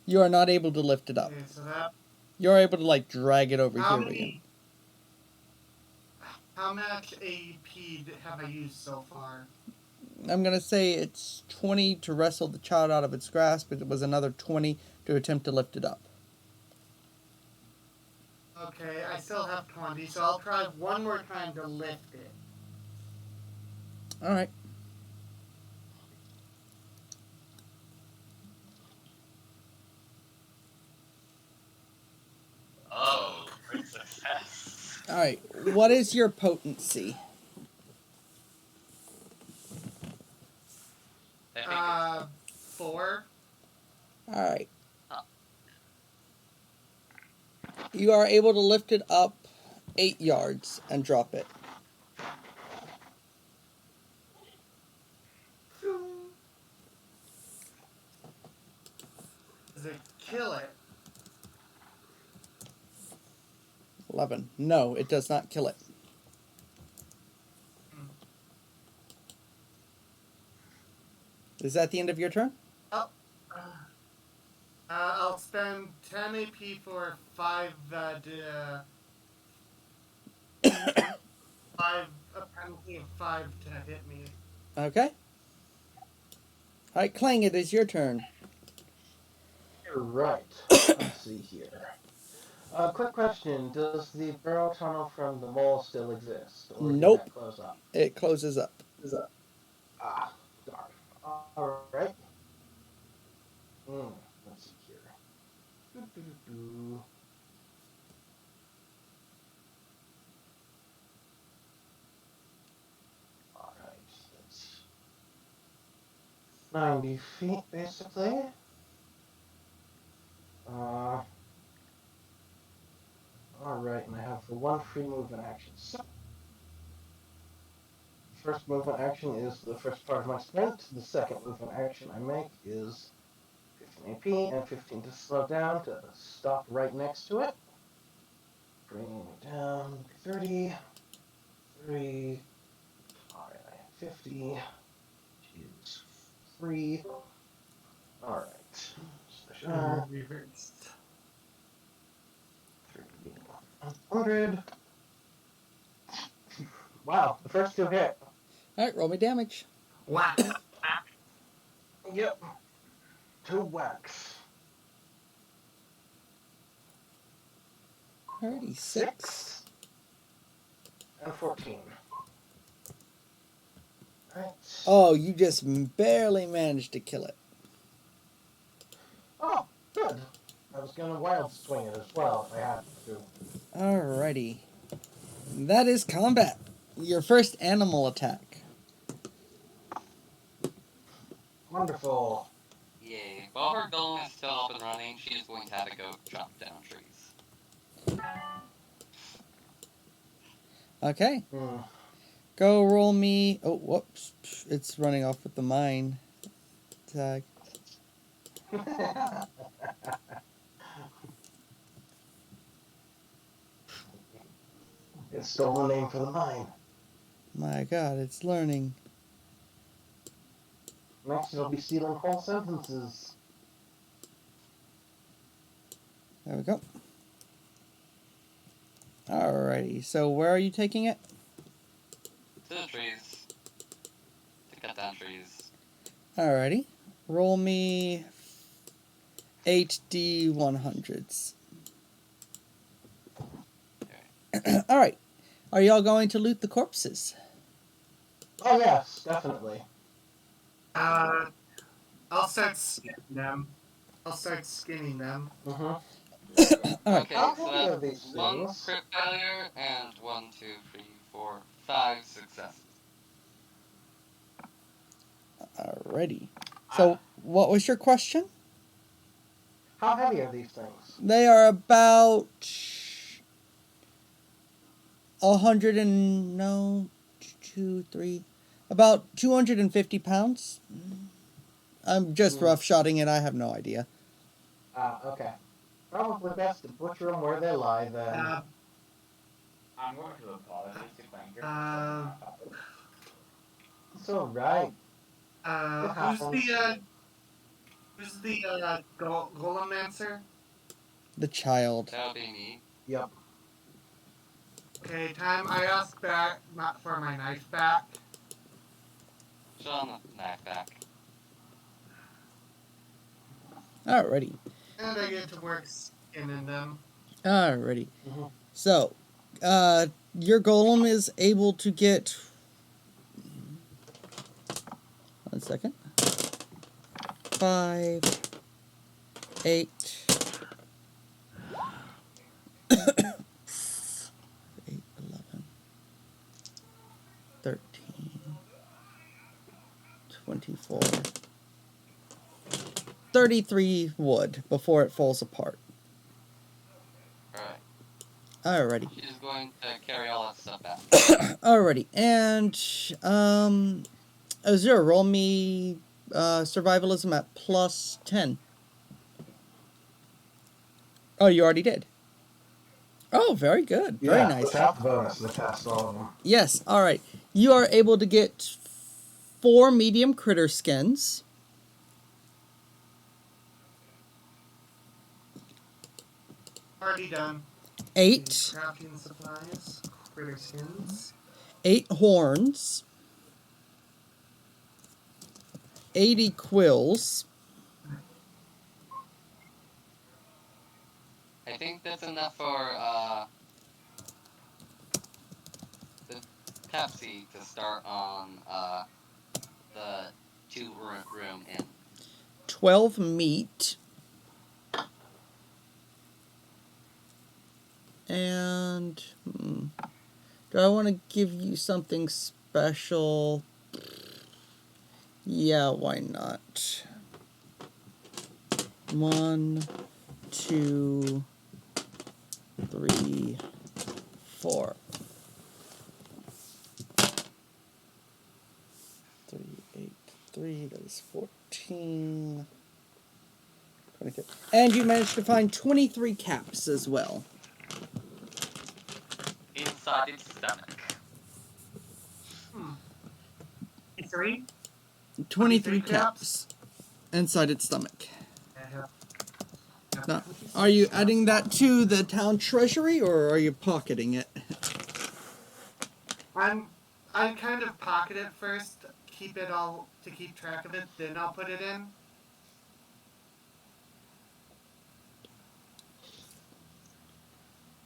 You are not able to lift it up. Okay, so that. You're able to, like, drag it over How here many- again. How much AP have I used so far? I'm going to say it's 20 to wrestle the child out of its grasp, but it was another 20 to attempt to lift it up. Okay, I still have 20, so I'll try one more time to lift it. Alright. Oh, great success. Alright. What is your potency? I think 4. Alright. Huh. You are able to lift it up 8 yards and drop it. Does it kill it? 11. No, it does not kill it. Is that the end of your turn? Oh. I'll spend 10 AP for 5, 5, a penalty of 5 to hit me. Okay. Alright, Clang, it is your turn. Right. Let's see here. Quick question. Does the burrow tunnel from the mole still exist? Or did Nope. that close up? It closes up. Ah, darn. Alright. Let's see here. Doo-doo-doo-doo. Alright, that's 90 feet, basically. Alright, and I have the one free movement action. So, first movement action is the first part of my sprint. The second movement action I make is 15 AP and 15 to slow down to stop right next to it. Bringing it down 30, 3. Alright, I have 50. Is 3. Alright. Reversed. 100. Wow, the first 2 hit. Alright, roll me damage. Whack. Yep. 2 whacks. 36. And 14. Right. Oh, you just barely managed to kill it. Oh, good. I was gonna wild swing it as well if I had to. Alrighty. That is combat. Your first animal attack. Wonderful. Yay. While her golem is still up and running, she's going to have to go chop down trees. Okay. Go roll me... Oh, whoops. It's running off with the mine tag. It stole the name for the mine. My god, it's learning. Next it'll be stealing whole sentences. There we go. Alrighty, so where are you taking it? To the trees. To cut down trees. Alrighty. Roll me 8D100s. Alright. Are y'all going to loot the corpses? Oh yes, definitely. I'll start skinning them. Alright. Okay, How so many of that's these 1 things? crit failure and 1, 2, 3, 4, 5 successes. Alrighty. So, what was your question? How heavy are these things? They are about 100 and... no... 2, 3... about 250 pounds. I'm just roughshotting it. I have no idea. Okay. Probably best to butcher them where they lie then. I'm going to apologize to Clanker. It's alright. Who's the Golemancer? The child. That'll be me. Yep. Okay, time I ask back not for my knife back. Show on the knife back. Alrighty. And I get to work skinning them. Alrighty. Mhm. So, your golem is able to get. 1 second. 5, 8, 8, 11, 13, 24, 33 wood before it falls apart. Alright. Alrighty. She's going to carry all that stuff back. Alrighty. And, Azure, roll me survivalism at plus 10. Oh, you already did. Oh, very good. Very Yeah, nice. without the bonus, they cast all of them. Yes, alright. You are able to get 4 medium critter skins. Already done. 8 Crafting supplies, critter skins. 8 horns. 80 quills. I think that's enough for the Pepsi to start on the 2-room inn. 12 meat. And do I want to give you something special? Yeah, why not? 1, 2, 3, 4. 3, 8, 3, that is 14. 22. And you managed to find 23 caps as well. Inside its stomach. 3? 23 caps inside its stomach. Now, are you adding that to the town treasury, or are you pocketing it? I kind of pocket it first, keep it all to keep track of it, then I'll put it in.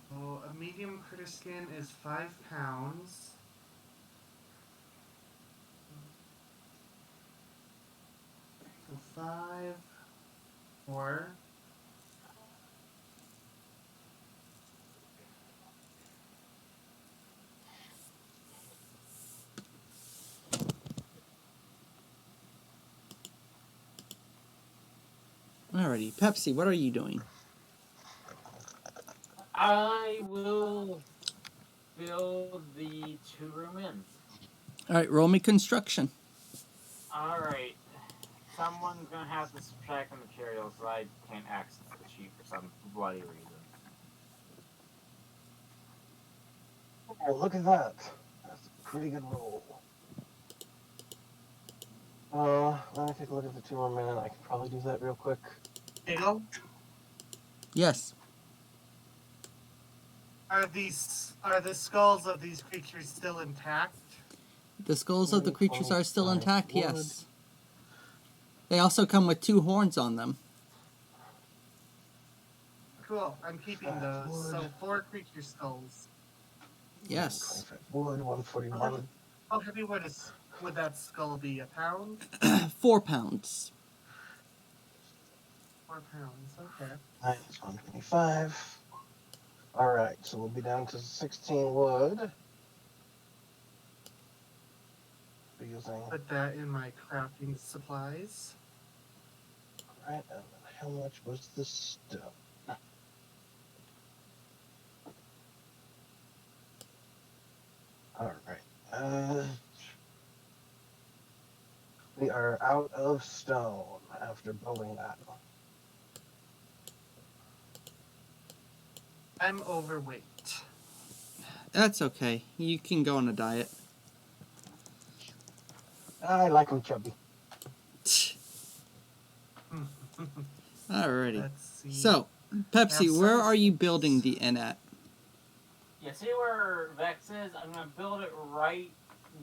So a medium critter skin is 5 pounds. So 5, 4. Alrighty, Pepsi, what are you doing? I will build the 2-room inn. Alright, roll me construction. Alright. Someone's gonna have to subtract the materials so I can't access the sheet for some bloody reason. Oh, look at that. That's a pretty good roll. Let me take a look at the 2-room inn. I can probably do that real quick. Diggle? Yes. Are the skulls of these creatures still intact? The skulls of the creatures are still 25 intact, wood. yes. They also come with 2 horns on them. Cool, I'm keeping 5 those. So wood. 4 creature skulls. Yes. 25 wood, 141. How heavy would that skull be? A pound? 4 pounds. 4 pounds, okay. Minus 125. Alright, so we'll be down to 16 wood. Be using. Put that in my crafting supplies. Right, and how much was the stone? Alright. We are out of stone after building that. I'm overweight. That's okay. You can go on a diet. I like them chubby. Alrighty. Let's see. So, Pepsi, Now, where some are you states- building the inn at? You see where Vex is? I'm gonna build it right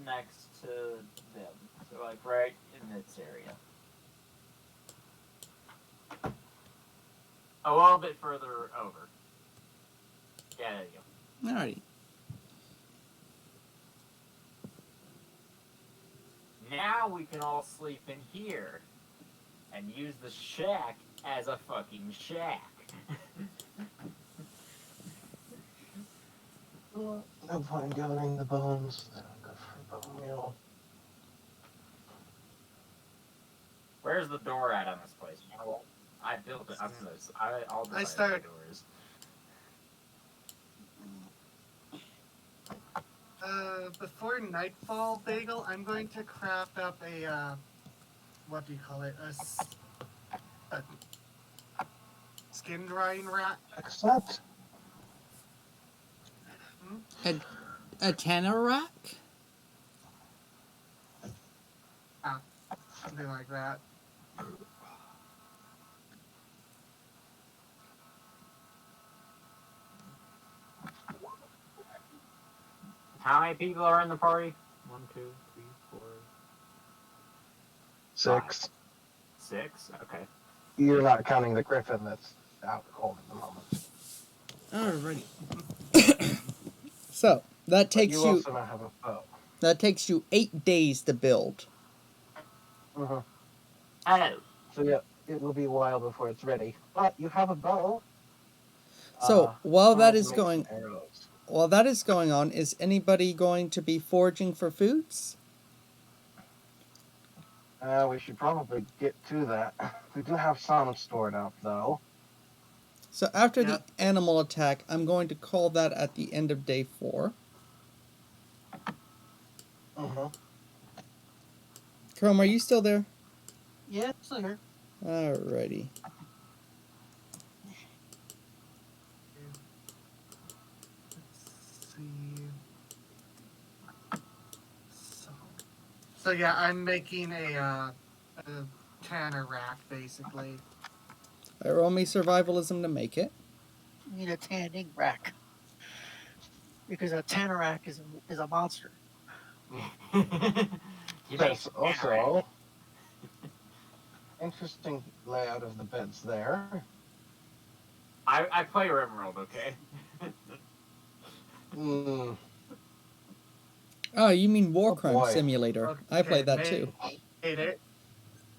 next to them. So like right in this area. A little bit further over. Yeah, there you go. Alrighty. Now we can all sleep in here and use the shack as a fucking shack. No point in gathering the bones. They don't go for a bone meal. Where's the door at on this place? I built it. I'll decide started- the doors. Before nightfall, Bagel, I'm going to craft up a, what do you call it? A skin drying rack. Except, A Tanorak? Something like that. How many people are in the party? 1, 2, 3, 4, 6. 6? Okay. You're not counting the griffin that's out cold at the moment. Alrighty. So, that But takes you you also now have a bow. that takes you 8 days to build. Mm-hmm. Oh. So yeah, it will be a while before it's ready. But you have a bow. So, while that I'll is make going some arrows. while that is going on, is anybody going to be foraging for foods? We should probably get to that. We do have some stored up, though. So after Yep. the animal attack, I'm going to call that at the end of day 4. Mm-hmm. Chrome, are you still there? Yeah, it's still here. Alrighty. Let's see. So yeah, I'm making a tanner rack, basically. I roll me survivalism to make it. You need a tanning rack. Because a Tanorak is a monster. You There's make also interesting layout of the beds there. I play Rimworld, okay? Hmm. Oh, you mean War Crime boy. Simulator. I played that too. Made it.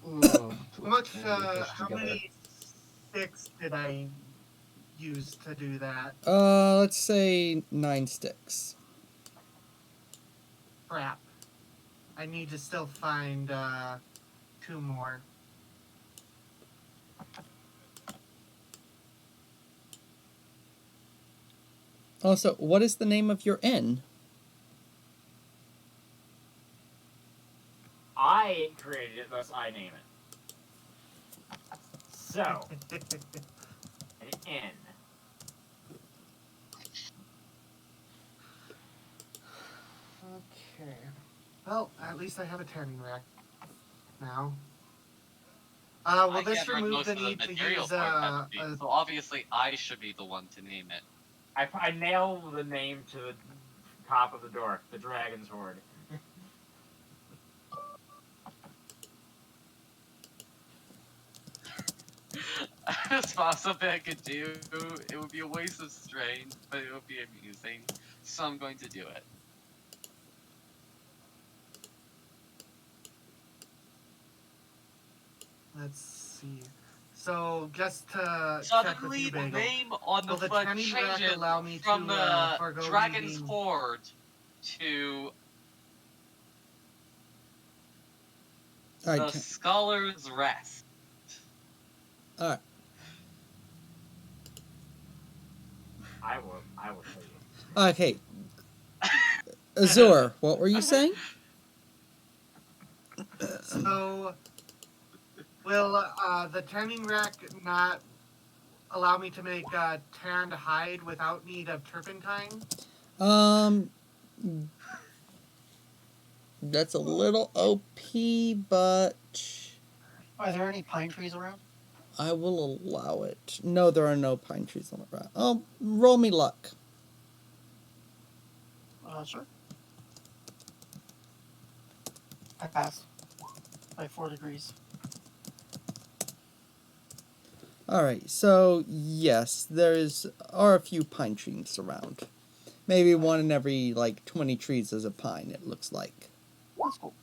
Hmm. How much? Push How together. many sticks did I use to do that? Let's say 9 sticks. Crap. I need to still find 2 more. Also, what is the name of your inn? I created it, thus I name it. So, an inn. Okay. Well, at least I have a tanning rack now. Will I this gathered remove most the of the need to materials use for Pepsi, so obviously I should be the one to name it. I nailed the name to the top of the door. The Dragon's Horde. That's possibly I could do. It would be a waste of strain, but it would be amusing. So I'm going to do it. Let's see. So just to check with Suddenly, you, the Bagel. name on the Will the front tanning rack changes allow me from to, the forgo Dragon's eating- Horde to Alright, the Scholar's Rest. alright. I will show you. Okay. Azur, what were you saying? So, will the turning rack not allow me to make tanned hide without need of turpentine? Um, that's a little OP, but Are there any pine trees around? I will allow it. No, there are no pine trees on the ground. Oh, roll me luck. Sure. I passed by 4 degrees. All right, so yes, are a few pine trees around. Maybe one in every like 20 trees is a pine. It looks like. That's cool.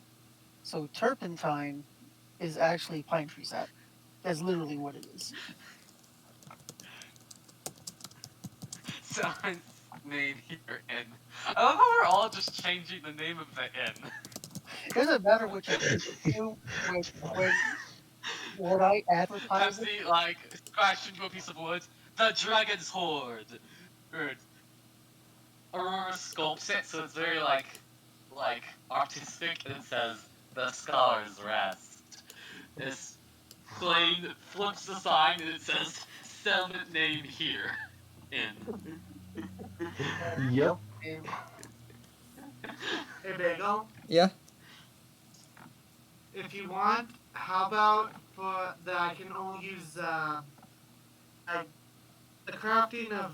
So turpentine is actually pine tree sap. That's literally what it is. Someone's name here, N. I love how we're all just changing the name of the N. It doesn't matter what you do when I advertise it. Pepsi, like, scratched into a piece of wood. The Dragon's Horde! Or, Aurora sculpts it, so it's very, like, artistic, and it says, The Scholar's Rest. This plane flips the sign, and it says, Settlement name here. In. Yep. Hey, Bagel, Yeah. if you want, how about for that I can only use like the crafting of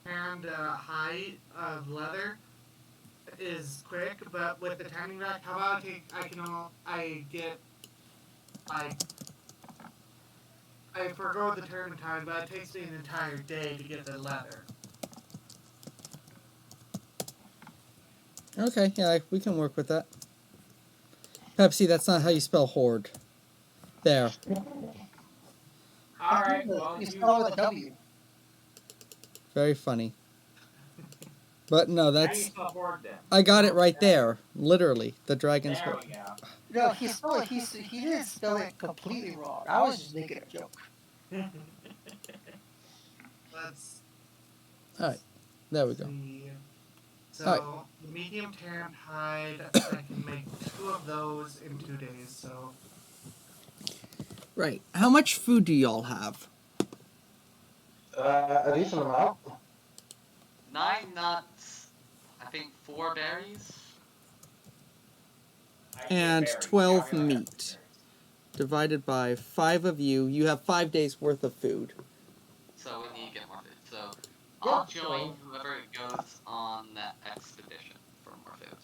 tanned hide of leather is quick, but with the tanning rack, how about I get like I forgo the turpentine, but it takes me an entire day to get the leather. Okay, yeah, we can work with that. Pepsi, that's not how you spell horde. There. Alright, well, You you. spell it with a W. Very funny. But no, How do you that's. spell horde then? I got it right there. Literally, the dragon's There horde. we go. No, he didn't spell it completely wrong. I was just making a joke. Let's All right, there we go. see. So Alright. the medium tanned hide, I can make 2 of those in 2 days. So Right. How much food do y'all have? A decent amount. 9 nuts, I think 4 berries. I can get And berries. 12 Yeah, I really have meat. berries. Divided by 5 of you, you have 5 days worth of food. So we need to get more food. So I'll join whoever goes on that expedition for more food.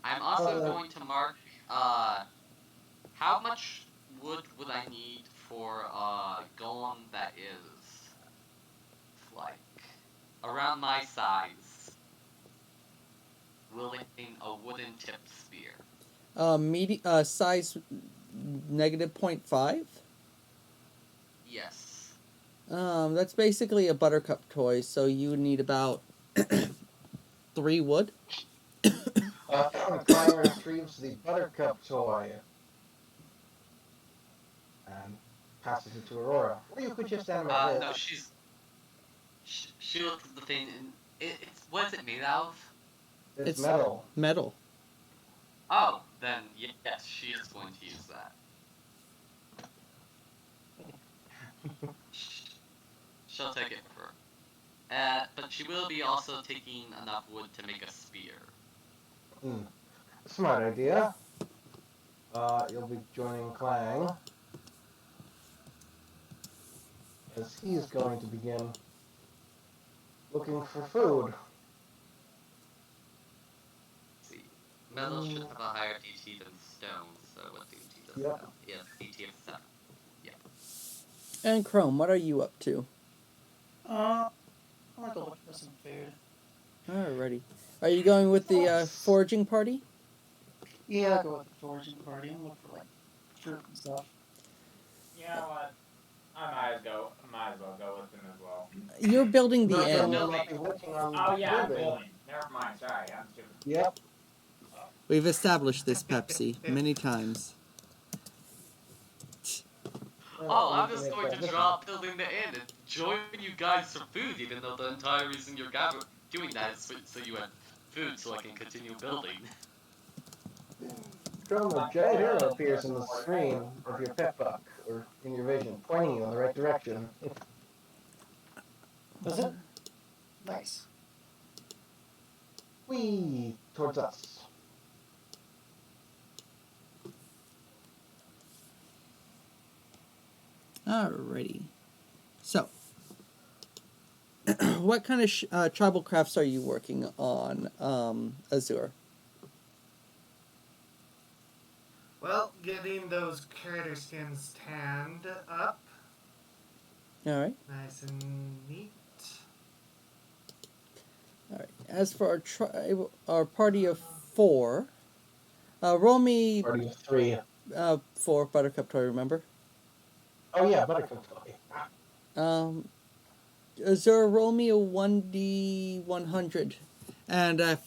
I'm also going to mark how much wood would I need for a golem that is like around my size, wielding a wooden tipped spear. Size negative 0.5. Yes. That's basically a buttercup toy, so you would need about 3 wood. Clyde retrieves the buttercup toy and passes it to Aurora. Or you could just animate this. No, she looks at the thing and it's what is it made out of? It's metal. Metal. Oh, then yes, she is going to use that. She'll take it for her. But she will be also taking enough wood to make a spear. Smart idea. You'll be joining Clang, as he's going to begin looking for food. Let's see. Metal should have a higher DT than stone, so what DT does it Yep. have? Yes, DT of 7. And Chrome, what are you up to? I'm gonna go look for some food. Alrighty. Are you going with the foraging party? Yeah, I'll go with the foraging party and look for like fruit and stuff. You know what? I might as well go with them as well. You're building the Not inn. will not be working on Oh yeah, I'm building. building. Never mind, sorry, I'm stupid. Yep. We've established this, Pepsi, many times. Oh, I'm just going to drop building the inn and join you guys for food, even though the entire reason you're doing that is so you have food so I can continue building. From a giant arrow appears in the screen of your pet buck, or in your vision, pointing you in the right direction. Does it? Nice. Whee! Towards us. Alrighty. So, what kind of tribal crafts are you working on, Azure? Well, getting those critter skins tanned up, Alright. nice and neat. Alright. As for our party of 4, roll me Party of 3. 4 Buttercup Toy, remember? Oh yeah, Buttercup Toy. Azure, roll me a 1d100. And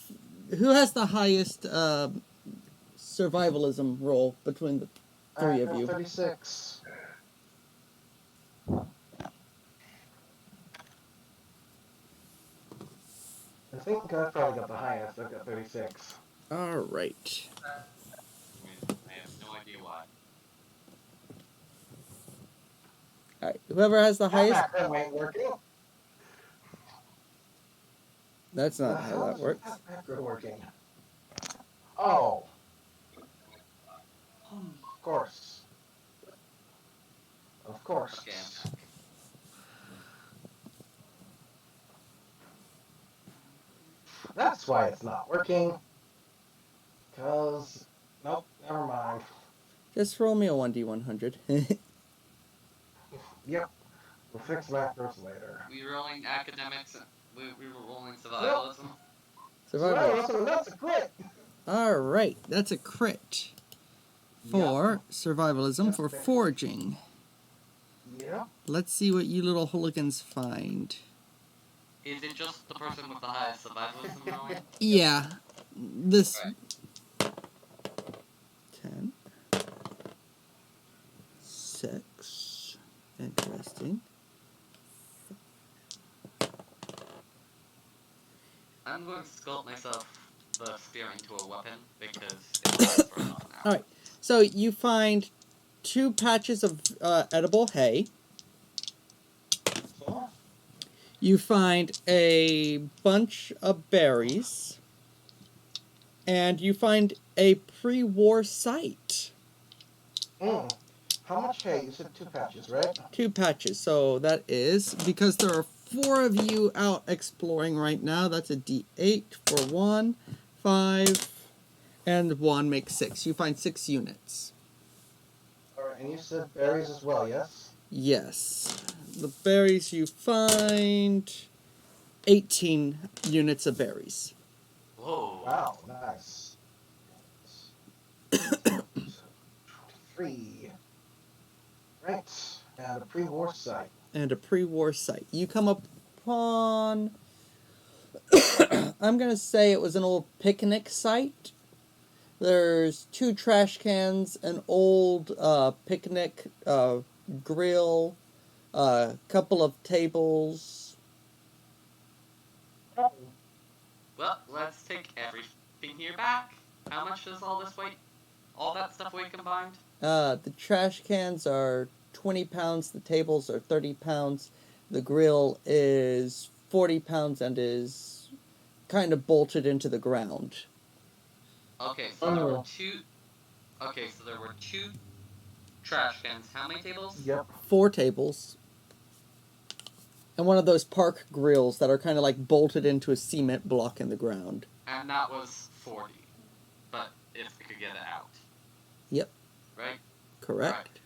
who has the highest survivalism roll between the 3 of you? 36. I think I've probably got the highest. I've got 36. Alright. I have no idea why. Alright. Whoever has the That highest. macro ain't working. That's not how that works. That macro working? Oh. Of course. Of course. Okay. That's why it's not working. Because... Nope, never mind. Just roll me a 1d100. Yep. We'll fix macros later. We were rolling academics. We were rolling survivalism. Survivalism. That's a crit! Alright, that's a crit. For survivalism, for Just foraging. Yep. Let's see what you little hooligans find. Is it just the person with the highest survivalism rolling? Yeah. This... Right. 10. 6. Interesting. I'm going to sculpt myself the spear into a weapon because it lasts for half an hour. Alright, so you find 2 patches of edible hay. You find a bunch of berries. And you find a pre-war site. How much hay? You said 2 patches, right? 2 patches, so that is, because there are 4 of you out exploring right now, that's a d8 for 1, 5, and 1 makes 6. You find 6 units. Alright, and you said berries as well, yes? Yes. The berries you find 18 units of berries. Whoa. Wow, nice. 23. Right, and a pre-war site. And a pre-war site. You come upon... I'm going to say it was an old picnic site. There's 2 trash cans, an old picnic grill, a couple of tables. Well, let's take everything here back. How much does all this weight? All that stuff weight combined? The trash cans are 20 pounds, the tables are 30 pounds, the grill is 40 pounds and is kind of bolted into the ground. Okay, so there were 2. Okay, so there were 2 trash cans. How many tables? Yep. 4 tables. And one of those park grills that are kind of like bolted into a cement block in the ground. And that was 40. But if we could get it out. Yep. Right? Correct.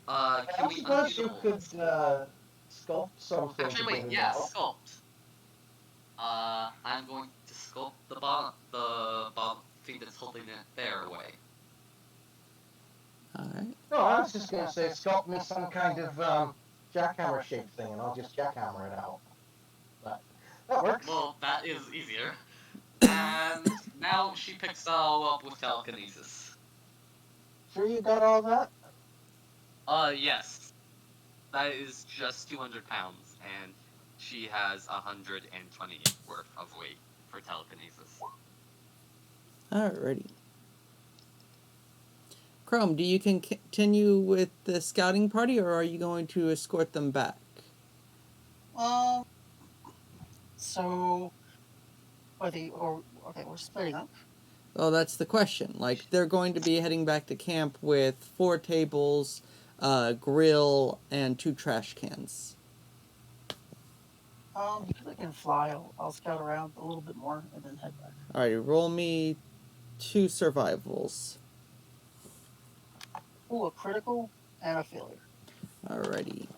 Can we suppose undo you the could holes? sculpt something. Actually, to wait, get it yeah, out. sculpt. I'm going to sculpt the bottom thing that's holding it there away. Alright. No, I was just gonna say sculpt me some kind of jackhammer shaped thing, and I'll just jackhammer it out. But that works. Well, that is easier. And now she picks it all up with telekinesis. Sure you got all that? Yes. That is just 200 pounds, and she has 120 worth of weight for telekinesis. Alrighty. Chrome, do you continue with the scouting party, or are you going to escort them back? So, okay, we're splitting up. Well, that's the question. Like, they're going to be heading back to camp with 4 tables, a grill, and 2 trash cans. Because I can fly, I'll scout around a little bit more and then head back. Alright, roll me 2 survivals. Ooh, a critical and a failure. Alrighty.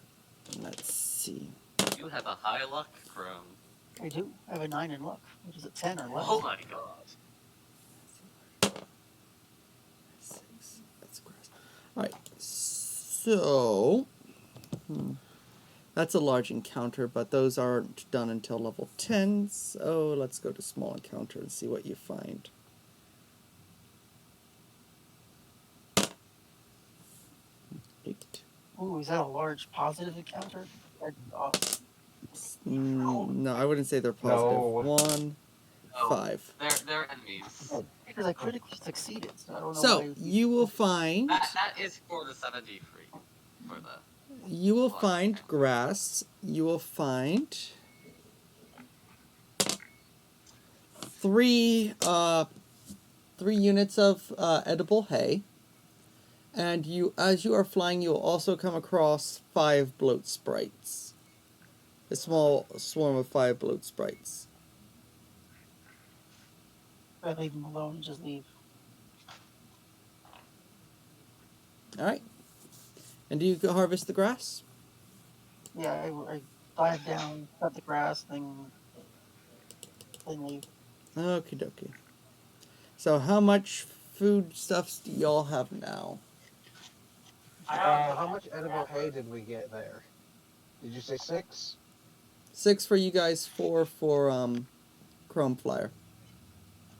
Let's see. You have a high luck, Chrome. I do. I have a 9 in luck, which is a 10 or less. Oh my god. 6. That's gross. Alright, so... That's a large encounter, but those aren't done until level 10, so let's go to small encounter and see what you find. Eight. Ooh, is that a large positive encounter? No, I wouldn't say they're positive. No. 1, Oh, 5. they're enemies. Because I critically succeeded, so I don't know why. So, you will find... That is for the 73 for the... You will find grass. You will find 3 units of edible hay, and as you are flying, you will also come across 5 bloat sprites. A small swarm of 5 bloat sprites. I leave them alone and just leave. All right. And do you go harvest the grass? Yeah, I dive down, cut the grass, then leave. Okie dokie. So how much food stuffs do y'all have now? How much edible hay did we get there? Did you say 6? 6 for you guys, 4 for Chrome Flyer.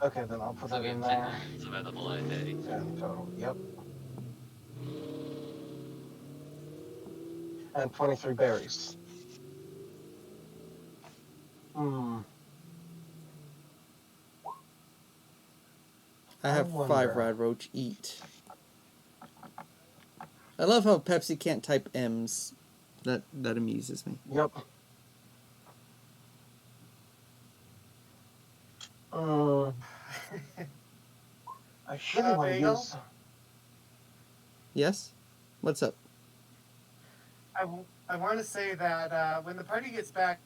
Okay, then I'll put So that we in have 10 there. units of edible hay. 10 total, yep. And 23 berries. I have 5 wonder. Rad Roach eat. I love how Pepsi can't type M's. That amuses me. Yep. I should have Bagel? used. Yes? What's up? I want to say that when the party gets back,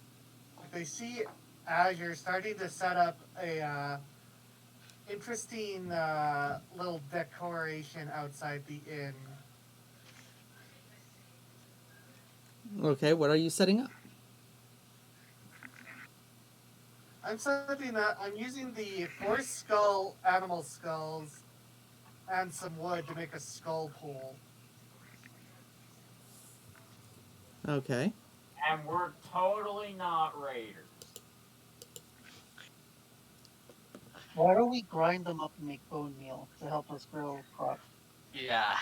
they see Azure starting to set up a interesting little decoration outside the inn. Okay, what are you setting up? I'm using the 4 animal skulls and some wood to make a skull pole. Okay. And we're totally not raiders. Why don't we grind them up and make bone meal to help us grow crop? Yeah.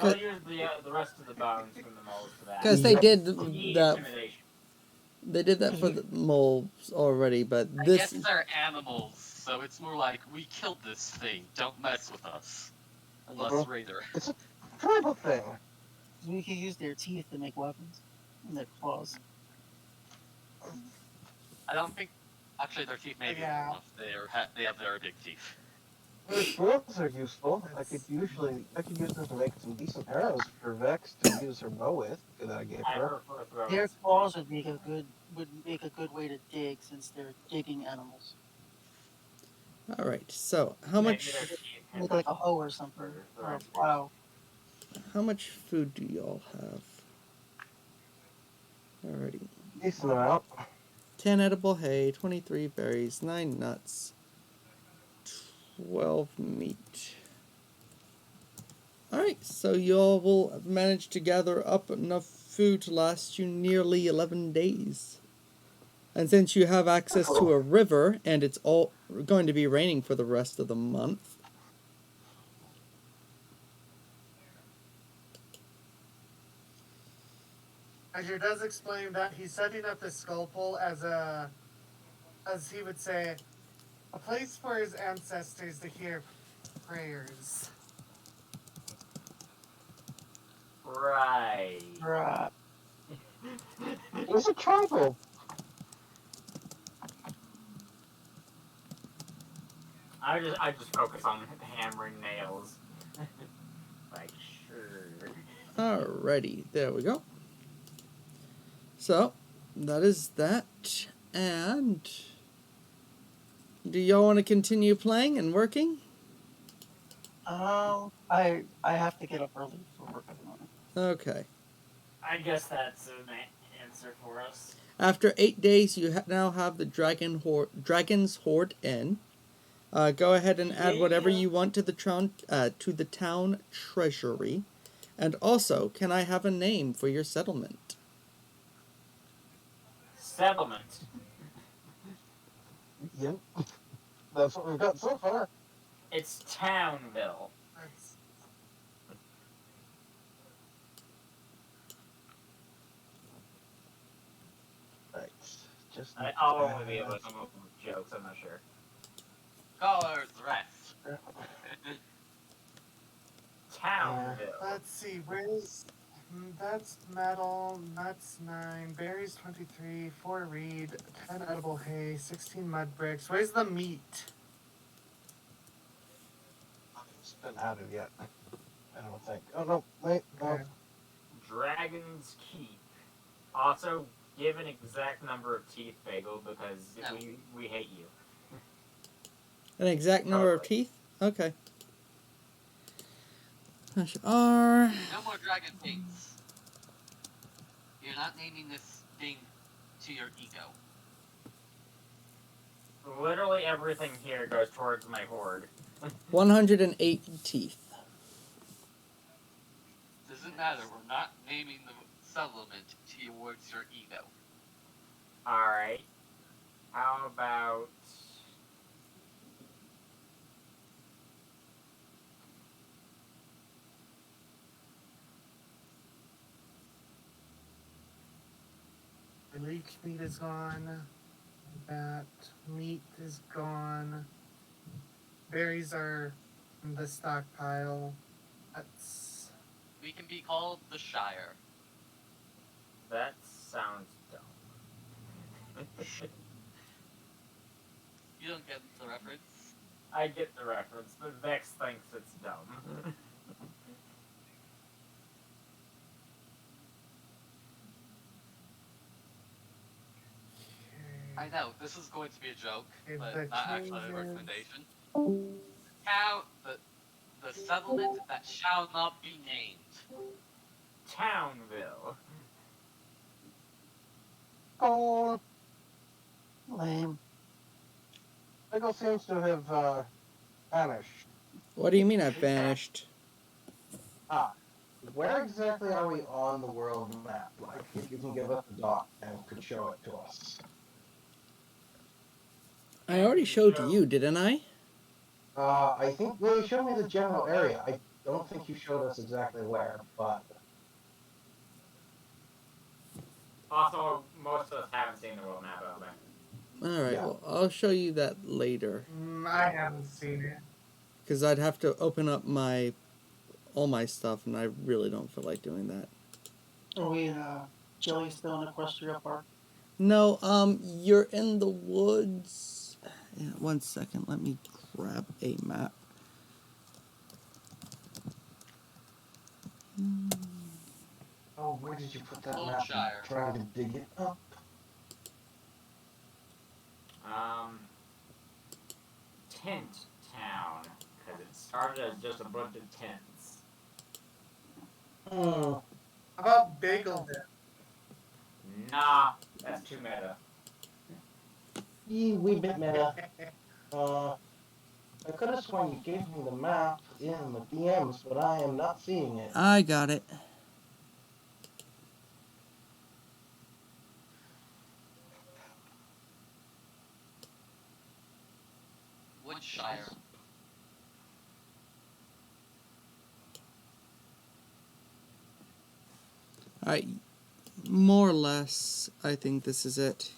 We'll use the rest of the bones from the moles for that. Because they did Need that. intimidation. They did that for the moles already, but I this. guess they're animals, so it's more like, we killed this thing, don't mess with us. Unless Raider. It's a tribal thing. We can use their teeth to make weapons and their claws. I don't think... Actually, their teeth may be enough. They have very big teeth. Their quills are useful. I could use them to make some decent arrows for Vex to use her bow with that I gave I her. prefer throws. Their claws would make a good way to dig since they're digging animals. All right. So how Maybe much? their teeth can Make like a hoe or something, or a plow. How much food do y'all have? Alrighty. Decent amount. 10 edible hay, 23 berries, 9 nuts, 12 meat. Alright, so y'all will manage to gather up enough food to last you nearly 11 days. And since you have access to a river, and it's all going to be raining for the rest of the month, Azure does explain that he's setting up the skull pole as he would say, a place for his ancestors to hear prayers. Right. Right. He's a tribal. I just focus on hammering nails. Like, sure. Alrighty, there we go. So, that is that. And do y'all want to continue playing and working? I have to get up early for work in the morning. Okay. I guess that's an answer for us. After 8 days, you now have the Dragon's Hoard Inn. Go ahead and add whatever you want to the town treasury. And also, can I have a name for your settlement? Settlement. Yep. That's what we've got so far. It's Townville. That's Right. Just I'll only be able to come up with jokes, I'm not sure. Colors rest. Townville. Let's see, that's metal, nuts 9, berries 23, 4 reed, 10 edible hay, 16 mud bricks. Where's the meat? It's been added yet. I don't think. Oh no, wait, no. Okay. Dragon's Keep. Also, give an exact number of teeth, Bagel, because No. we hate you. An exact number of teeth? Okay. R. No more dragon things. You're not naming this thing to your ego. Literally everything here goes towards my horde. 108 teeth. Doesn't matter. We're not naming the settlement towards your ego. Alright. How about... The leech meat is gone. That meat is gone. Berries are in the stockpile. That's We can be called the Shire. That sounds dumb. You don't get the reference? I get the reference, but Vex thinks it's dumb. I know, this is going to be a joke, Okay, but the not actually a changes. recommendation. The settlement that shall not be named. Townville. Oh, Lame. Pickle seems to have vanished. What do you mean I vanished? Where exactly are we on the world map? Like, if you can give us a dot and could show it to us. I already showed you, didn't I? I think, well, you showed me the general area. I don't think you showed us exactly where, but... Also, most of us haven't seen the world map of it. Alright, Yeah. well, I'll show you that later. I haven't seen it. Because I'd have to open up all my stuff, and I really don't feel like doing that. Are we in Jelly still in Equestria Park? No, you're in the woods. Yeah, 1 second, let me grab a map. Oh, where did you put that Old map? Shire. I'm trying to dig it up. Tent Town. Because it started as just a bunch of tents. Hmm. How about Bagel? Nah, that's too meta. Wee bit meta. I could have sworn you gave me the map in the DMs, but I am not seeing it. I got it. Woodshire. Alright, more or less, I think this is it.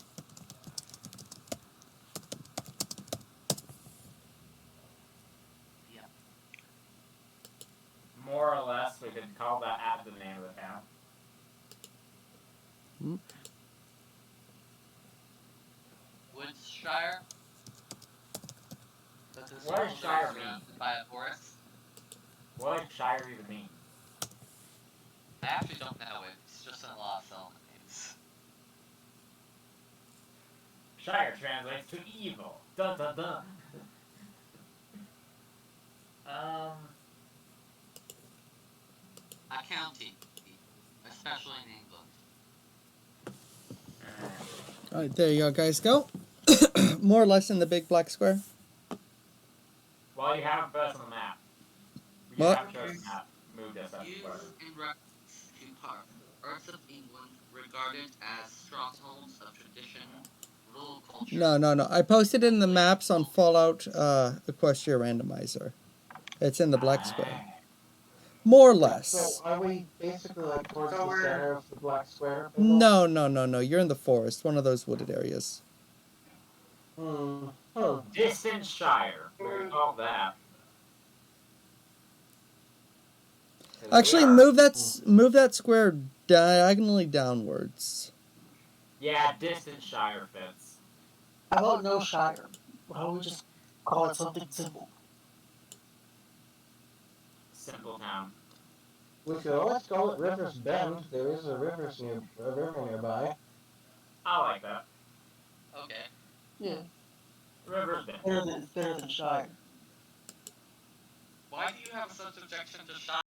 Yeah. More or less, we could call that at the name of the town. Woodshire. But this What does world Shire is mean? surrounded by a forest. What does Shire even mean? I actually don't know. It's just in a lot of settlement names. Shire translates to evil. Dun dun dun. A county, especially in England. Alright, there you guys go. More or less in the big black square. Well, you haven't put us on the map. You What? haven't shown us the map. Moved us up Use where. in reference to parts of England regarded as strongholds of tradition, rural culture. No. I posted it in the maps on Fallout Equestria Randomizer. It's in the black square. More or less. So are we basically like towards So the we're- center of the black square? Pinball? No. You're in the forest, one of those wooded areas. Distant Shire. We could call that. Actually, move that square diagonally downwards. Yeah, Distant Shire fits. How about no Shire? Why don't we just call it something simple? Simple town. We could always call it River's Bend. There is a river nearby. I like that. Okay. Yeah, River's Bend. it's better than Shire. Why do you have such objection to Shire?